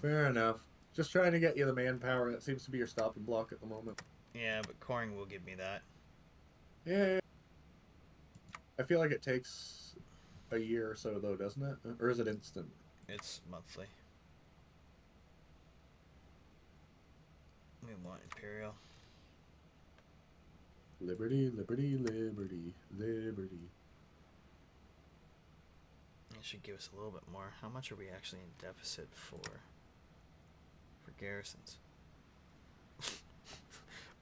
Fair enough. Just trying to get you the manpower. That seems to be your stopping block at the moment. Yeah, but coring will give me that. Yeah. I feel like it takes a year or so, though, doesn't it? Or is it instant? It's monthly. We want Imperial. Liberty, liberty, liberty, liberty. It should give us a little bit more. How much are we actually in deficit for garrisons?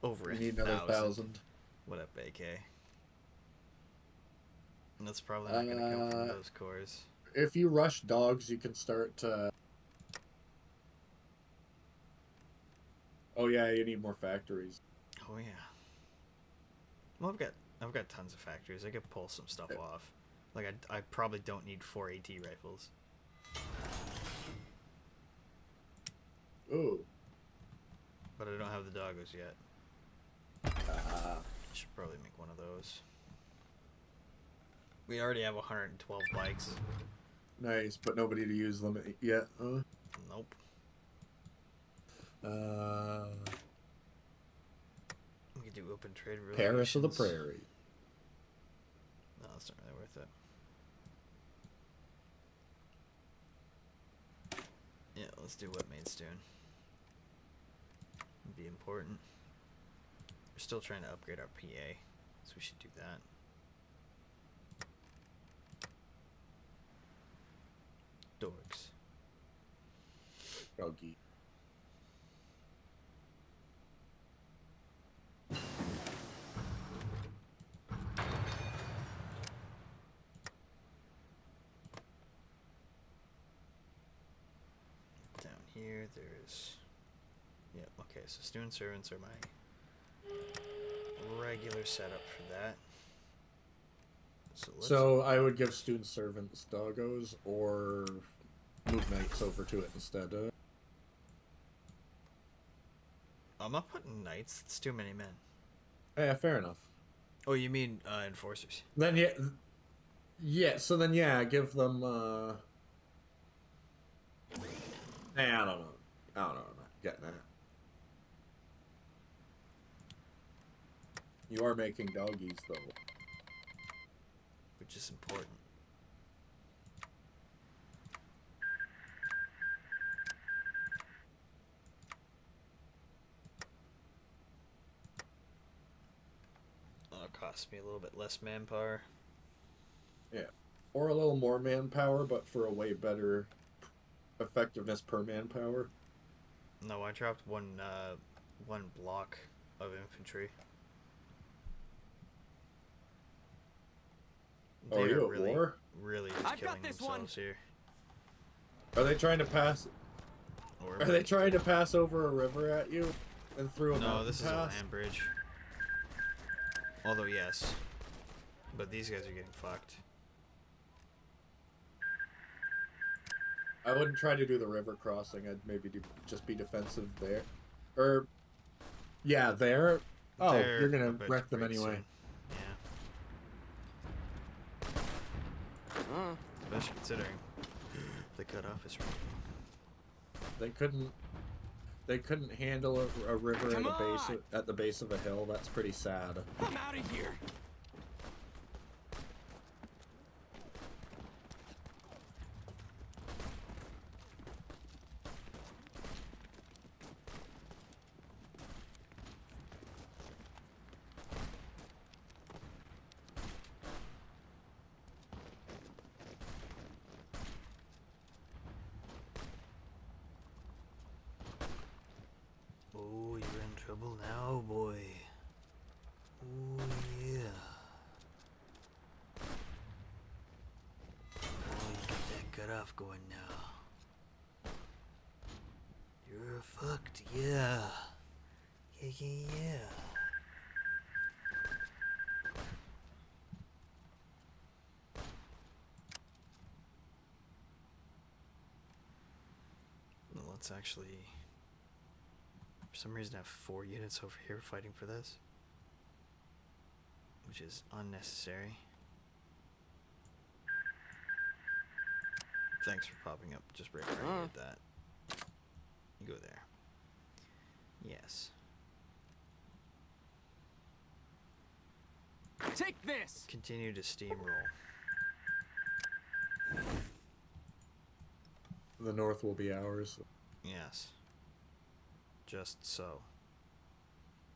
Over We need another 1,000. What up, AK? And that's probably not going to come from those cores. If you rush dogs, you can start. Oh yeah, you need more factories. Oh yeah. Well, I've got tons of factories. I could pull some stuff off. Like I probably don't need 4 AT rifles. Ooh. But I don't have the doggos yet. Should probably make one of those. We already have 112 bikes. Nice, but nobody to use them yet. Nope. We could do open trade relations. Paris of the Prairie. No, that's not really worth it. Yeah, let's do what made Stoon. It'd be important. We're still trying to upgrade our PA, so we should do that. Dorks. Doggy. Down here, there's... Yeah, okay, so student servants are my regular setup for that. So I would give student servants doggos or move knights over to it instead. I'm not putting knights, it's too many men. Yeah, fair enough. Oh, you mean enforcers? Then yeah. So then yeah, give them. I don't know. I'm not getting that. You are making doggies though, Which is important. It'll cost me a little bit less manpower. yeah, or a little more manpower, but for a way better effectiveness per manpower. No, I dropped one block of infantry. Oh, They you are at really, war? really I've I got killing this one. themselves here. Are they trying to pass? Or Are they trying to pass over a river at you and through a no, mountain this is pass? a land bridge. Although yes, but these guys are getting fucked. I wouldn't try to do the river crossing. I'd maybe just be defensive there. Or, yeah, there. Oh, They're you're gonna about to wreck them break anyway. soon. Yeah, especially considering the cutoff is right. They couldn't handle a river Come at the base of a hill. That's pretty sad. I'm out of here. Oh, you're in trouble now, boy. Oh yeah. Oh, you got that cutoff going now. You're fucked, yeah. Yeah. Well, let's actually, for some reason, have 4 units over here fighting for this, which is unnecessary. Thanks for popping up just right where I did that. You go there. Yes. Take this. Continue to steamroll. The north will be ours. Yes. Just so.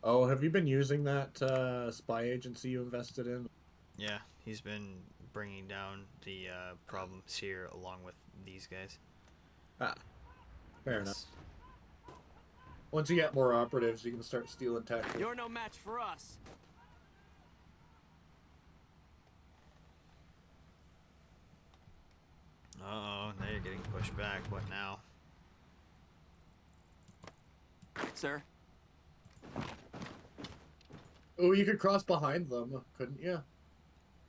Oh, have you been using that spy agency you invested in? Yeah, he's been bringing down the problems here along with these guys. Ah, fair Yes. enough. Once you get more operatives, you can start stealing tactics. You're no match for us. Uh-oh, now you're getting pushed back. What now? Sir. Oh, you could cross behind them, couldn't you?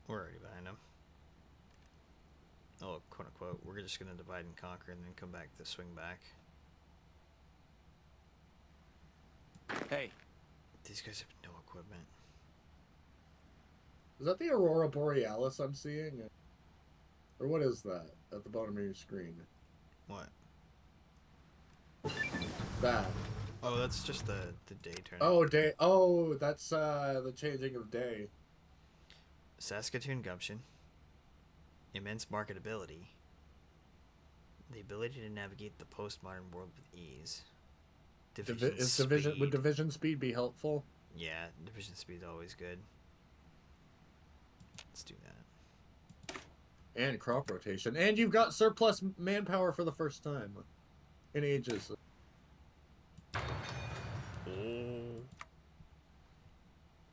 We're already behind him. Oh, quote unquote. We're just gonna divide and conquer and then come back to swing back. Hey. These guys have no equipment. Is that the Aurora Borealis I'm seeing? Or what is that at the bottom of your screen? What? That. Oh, that's just the day turn. Oh, day. Oh, that's the changing of day. Saskatoon gumption. Immense marketability. The ability to navigate the postmodern world with ease. Would division speed be helpful? Yeah, division speed's always good. Let's do that. And crop rotation. And you've got surplus manpower for the first time in ages.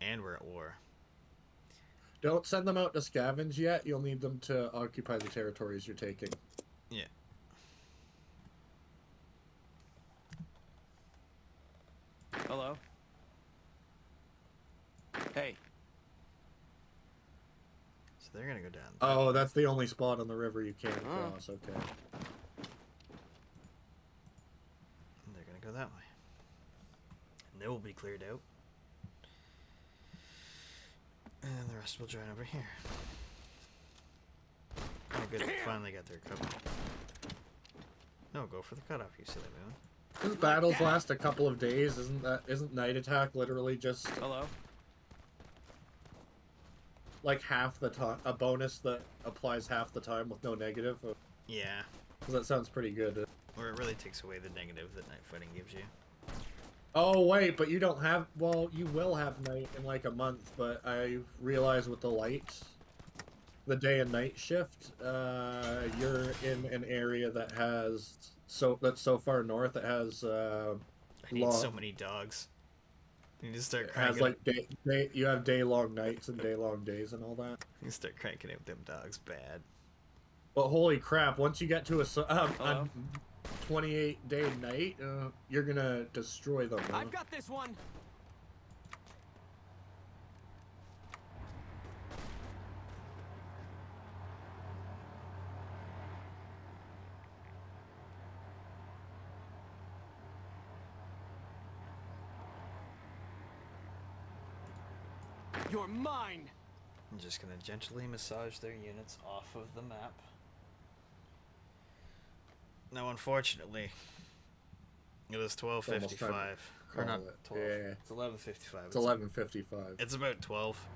And we're at war. Don't send them out to scavenge yet. You'll need them to occupy the territories you're taking. Yeah. Hello. Hey. So they're gonna go down. Oh, that's the only spot on the river you can't cross. Okay. And they're gonna go that way. And they will be cleared out. And the rest will join over here. Oh good, they finally got their cover. No, go for the cutoff, you silly moon. These battles last a couple of days. Isn't night attack literally just Hello. like half the time, a bonus that applies half the time with no negative? Yeah. 'Cause that sounds pretty good. Or it really takes away the negative that night fighting gives you. Oh wait, but you don't have. Well, you will have night in like a month. But I realize with the light, the day and night shift, you're in an area that has that's so far north. It has I need so many dogs. You need to start it has cranking like you have day long nights and day long days and all that. You start cranking out them dogs bad. But holy crap! Once you get to a Hello? 28-day night, you're gonna destroy them. Huh? I've got this one. You're mine. I'm just gonna gently massage their units off of the map. Now, unfortunately, it is 12:55. Or not it. 12. Yeah. It's 11:55. It's 11:55. It's about 12.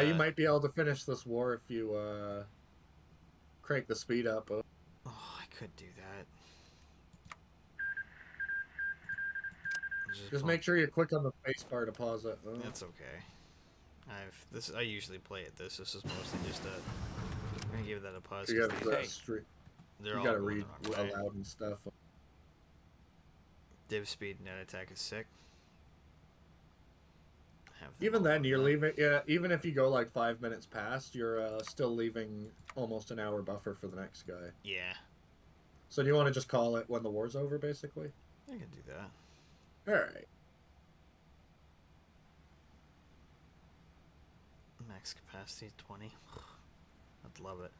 You might be able to finish this war if you crank the speed up. Oh, I could do that. Just make sure you're quick on the space bar to pause it. That's okay. I usually play at this. This is mostly just a. I'm gonna give that a pause. You gotta, They're you all gotta going read the wrong way. aloud and stuff. Div speed net attack is sick. Even then, you're leaving. Yeah, even if you go like 5 minutes past, you're still leaving almost an hour buffer for the next guy. Yeah. So do you want to just call it when the war's over, basically? I can do that. All right. Max capacity 20. I'd love it.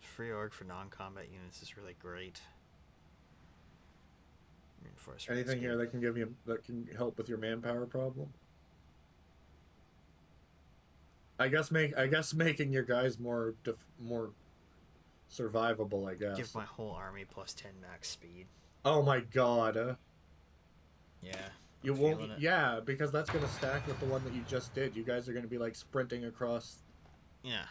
Free org for non-combat units is really great. Reinforcement. Anything here that can give you that can help with your manpower problem? I guess making your guys more survivable. I guess. Give my whole army plus 10 max speed. Oh my god. Yeah. You won't. Yeah, because that's gonna stack with the one that you just did. You guys are gonna be like sprinting across. Yeah.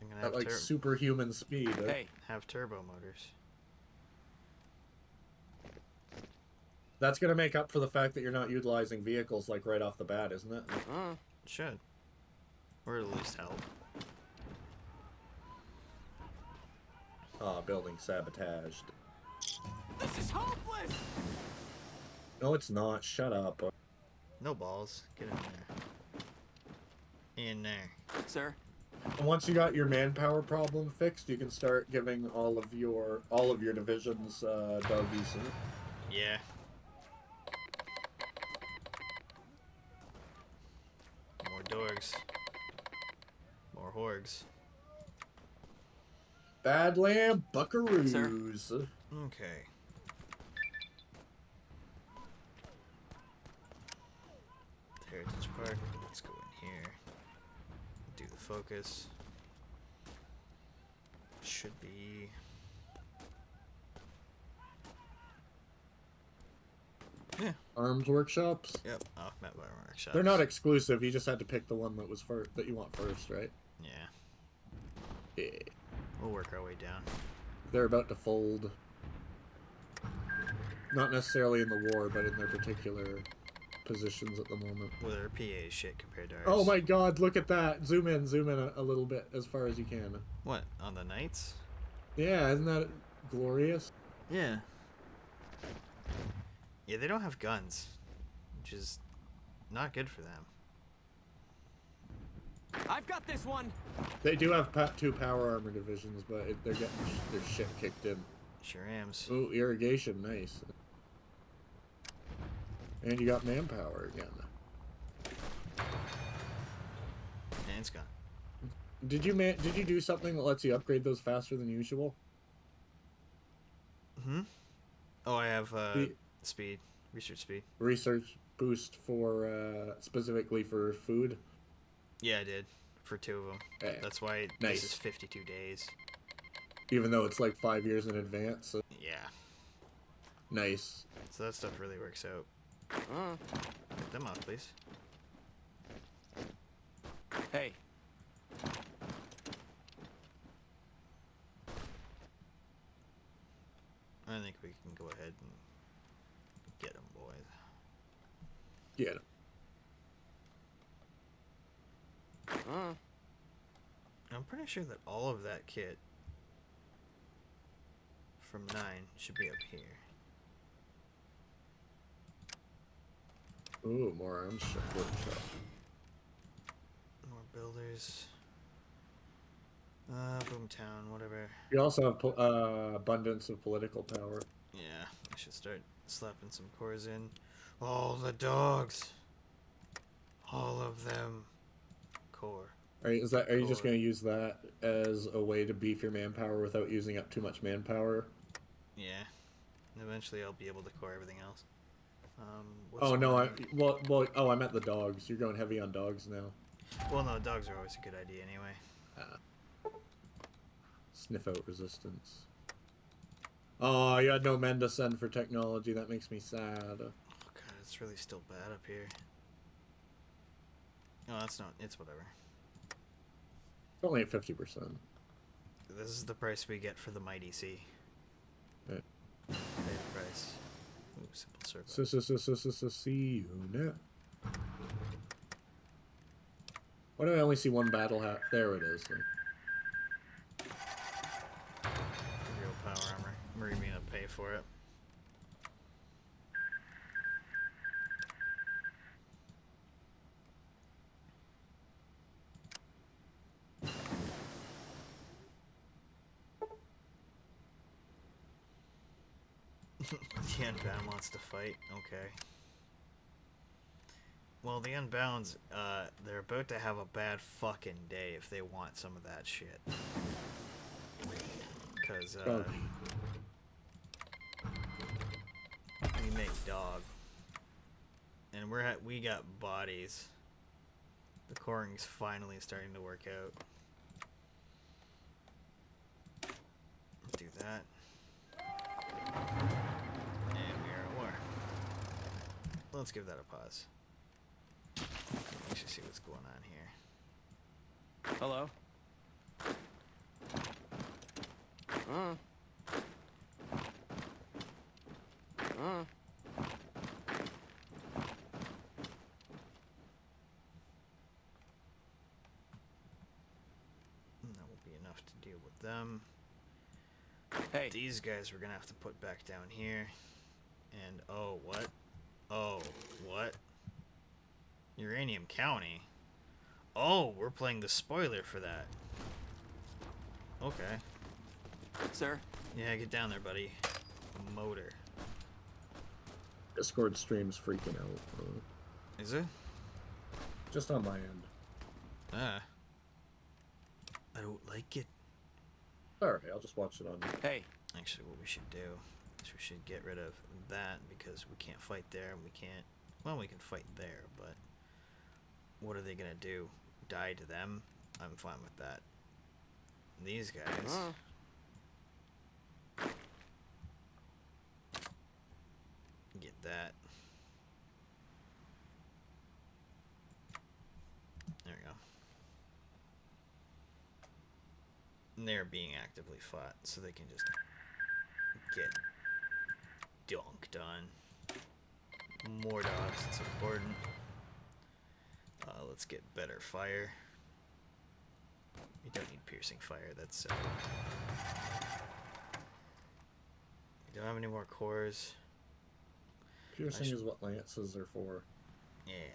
I'm gonna at like superhuman speed. Hey. Have turbo motors. That's gonna make up for the fact that you're not utilizing vehicles like right off the bat, isn't it? It should. Or at least help. Building sabotaged. This is hopeless. No, it's not. Shut up. No balls. Get in there. In there. Sir. And once you got your manpower problem fixed, you can start giving all of your divisions doggies. Yeah. More dorgs. More horgs. Badland buckaroos. Sir? Okay. Heritage Park. Let's go in here. Do the focus. Should be. Yeah. Arms workshops. Yep. Oh, Met by Workshops. They're not exclusive. You just had to pick the one that was first that you want first, right? Yeah. Yeah. We'll work our way down. They're about to fold. Not necessarily in the war, but in their particular positions at the moment. Well, their PA is shit compared to ours. Oh my god, look at that. Zoom in a little bit as far as you can. What? On the Knights? Yeah, isn't that glorious? Yeah. Yeah, they don't have guns, which is not good for them. I've got this one. They do have 2 power armor divisions, but they're getting their shit kicked in. Sure ams. Ooh, irrigation, nice. And you got manpower again. And it's gone. Did you do something that lets you upgrade those faster than usual? Hmm? Oh, I have speed. Research speed. Research boost for specifically for food. Yeah, I did. For 2 of them. Hey, That's why nice. this is 52 days. Even though it's like 5 years in advance. So. Yeah. Nice. So that stuff really works out. Get them off, please. Hey. I think we can go ahead and get them, boys. Yeah. I'm pretty sure that all of that kit from 9 should be up here. Ooh, more arms workshop. builders. Boomtown, whatever. You also have abundance of political power. Yeah, I should start slapping some cores in. All the dogs. All of them. Core. Are you just going to use that as a way to beef your manpower without using up too much manpower? Yeah. Eventually I'll be able to core everything else. Oh no, I meant the dogs. You're going heavy on dogs now. Well, no, dogs are always a good idea anyway. Sniff out resistance. Oh, you had no men to send for technology. That makes me sad. Oh god, it's really still bad up here. No, that's not. It's whatever. It's only at 50%. This is the price we get for the mighty sea. Yeah. Pay the price. Ooh, simple circle. See unit. Why do I only see one battle hat? There it is. Real power armor. We're gonna pay for it. The Unbound wants to fight. Okay. Well, the Unbounds, they're about to have a bad fucking day if they want some of that shit. Because, we make dog. And we got bodies. The coring's finally starting to work out. Do that. And we are at war. Let's give that a pause. Let's just see what's going on here. Hello? That will be enough to deal with them. Hey. These guys we're gonna have to put back down here. And oh, what? Oh, what? Uranium County? Oh, we're playing the spoiler for that. Okay. Sir? Yeah, get down there, buddy. Motor. Discord stream's freaking out. Is it? Just on my end. Ah. I don't like it. Alright, I'll just watch it on. Hey. Actually, what we should do is we should get rid of that because we can't fight there and we can't... Well, we can fight there, but... What are they gonna do? Die to them? I'm fine with that. These guys... Get that. There we go. And they're being actively fought, so they can just get dunked on. More dogs, it's important. Let's get better fire. You don't need piercing fire, that's we don't have any more cores. Piercing is what lances are for. Yeah.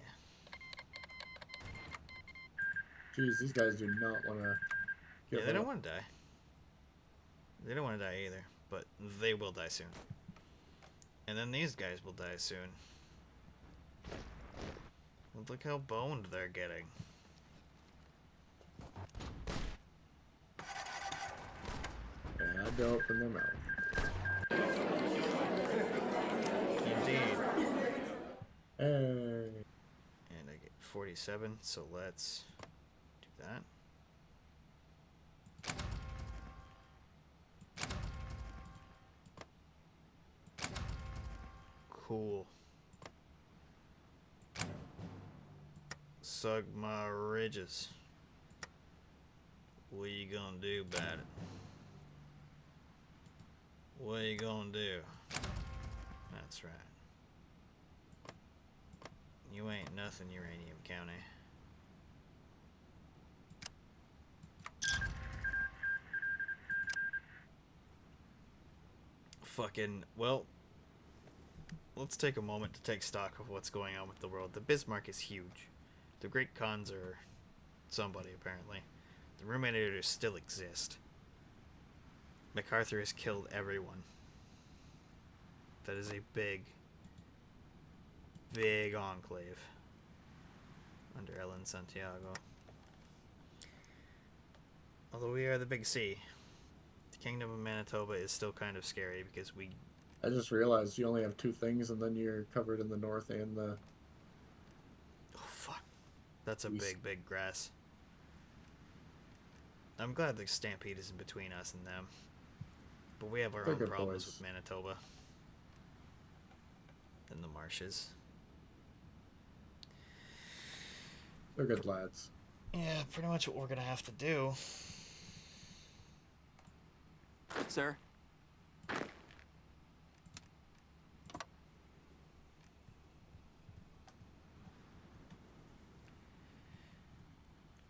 Jeez, these guys do not want to. Yeah, they don't want to die. They don't want to die either, but they will die soon. And then these guys will die soon. Well, look how boned they're getting. They had to open their mouth. Indeed. Hey. And I get 47, so let's do that. Cool. Suck my ridges. What you gonna do about it? What you gonna do? That's right. You ain't nothing, Uranium County. Fucking, well, let's take a moment to take stock of what's going on with the world. The Bismarck is huge. The Great Khans are somebody, apparently. The Ruminators still exist. MacArthur has killed everyone. That is a big, big enclave under Ellen Santiago. Although we are the Big C, the Kingdom of Manitoba is still kind of scary because I just realized you only have 2 things, and then you're covered in the north and the... Oh, fuck. That's a East. big, big grass. I'm glad the Stampede is in between us and them. But we have our They're own good problems boys. with Manitoba. And the marshes. They're good lads. Yeah, pretty much what we're gonna have to do. Sir?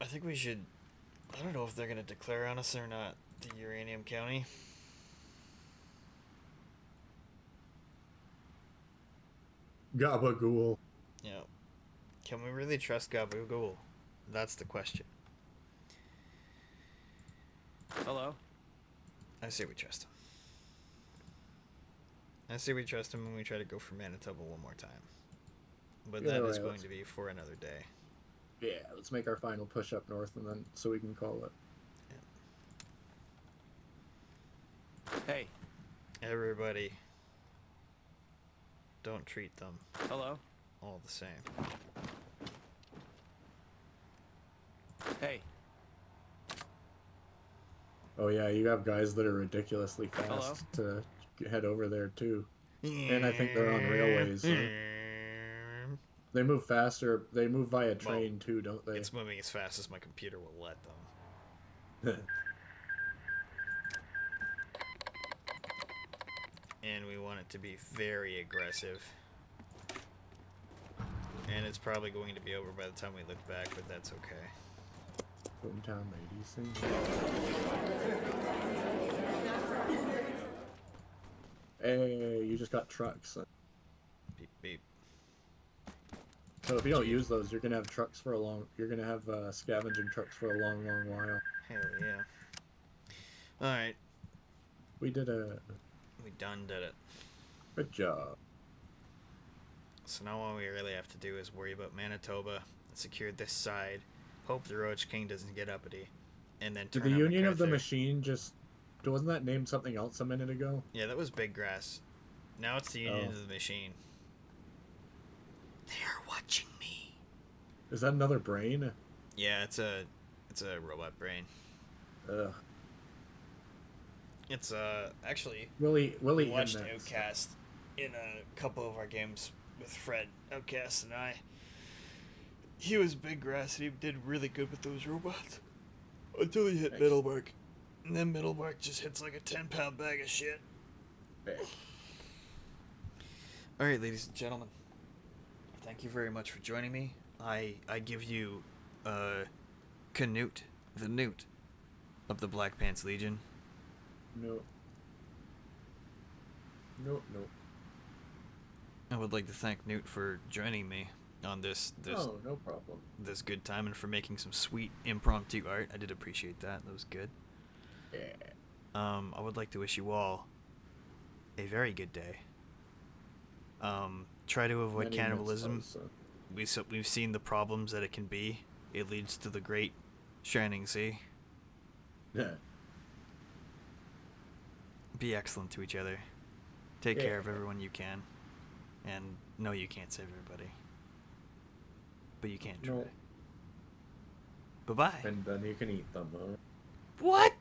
I think we should... I don't know if they're gonna declare on us or not, the Uranium County. Gabagool. Yeah. Can we really trust Gabagool? That's the question. Hello? I say we trust him. I say we trust him when we try to go for Manitoba one more time. But Yeah, that is right, going let's- to be for another day. Yeah, let's make our final push up north, and then so we can call it. Hey. Everybody, don't treat them Hello? all the same. Hey. Oh yeah, you have guys that are ridiculously fast to head over there too. And I think they're on railways. So they move faster. They move via train too, don't they? It's moving as fast as my computer will let them. And we want it to be very aggressive. And it's probably going to be over by the time we look back, but that's okay. Hometown ladies thing. Hey, you just got trucks. Beep beep. So if you don't use those, you're gonna have trucks for a long. You're gonna have scavenging trucks for a long, long while. Hell yeah. Alright, We did a we done did it. good job. So now all we really have to do is worry about Manitoba, secure this side, hope the Roach King doesn't get uppity, and then Did turn the on Union of the MacArthur. Machine just... Wasn't that named something else a minute ago? Yeah, that was Big Grass. Now it's the Union Oh. of the Machine. They are watching me. Is that another brain? Yeah, it's a robot brain. Ugh. It's actually Willie we watched Index. Outcast in a couple of our games with Fred, Outcast, and I. He was Big Grass and he did really good with those robots. Until he hit Nice. Middlemark. And then Middlemark just hits like a 10-pound bag of shit. Hey. Alright, ladies and gentlemen. Thank you very much for joining me. I give you Canute, the Newt of the Black Pants Legion. No. No, no. I would like to thank Newt for joining me on this Oh, no problem. this good time and for making some sweet impromptu art. I did appreciate that. That was good. Yeah. I would like to wish you all a very good day. Try to avoid Many cannibalism. mitzvahs, We've seen the problems that it can be. It leads to the great Shining Sea. Yeah. Be excellent to each other. Take Yeah. care of everyone you can. And no, you can't save everybody. But you can try. No. Bye-bye. And then you can eat them, huh? What?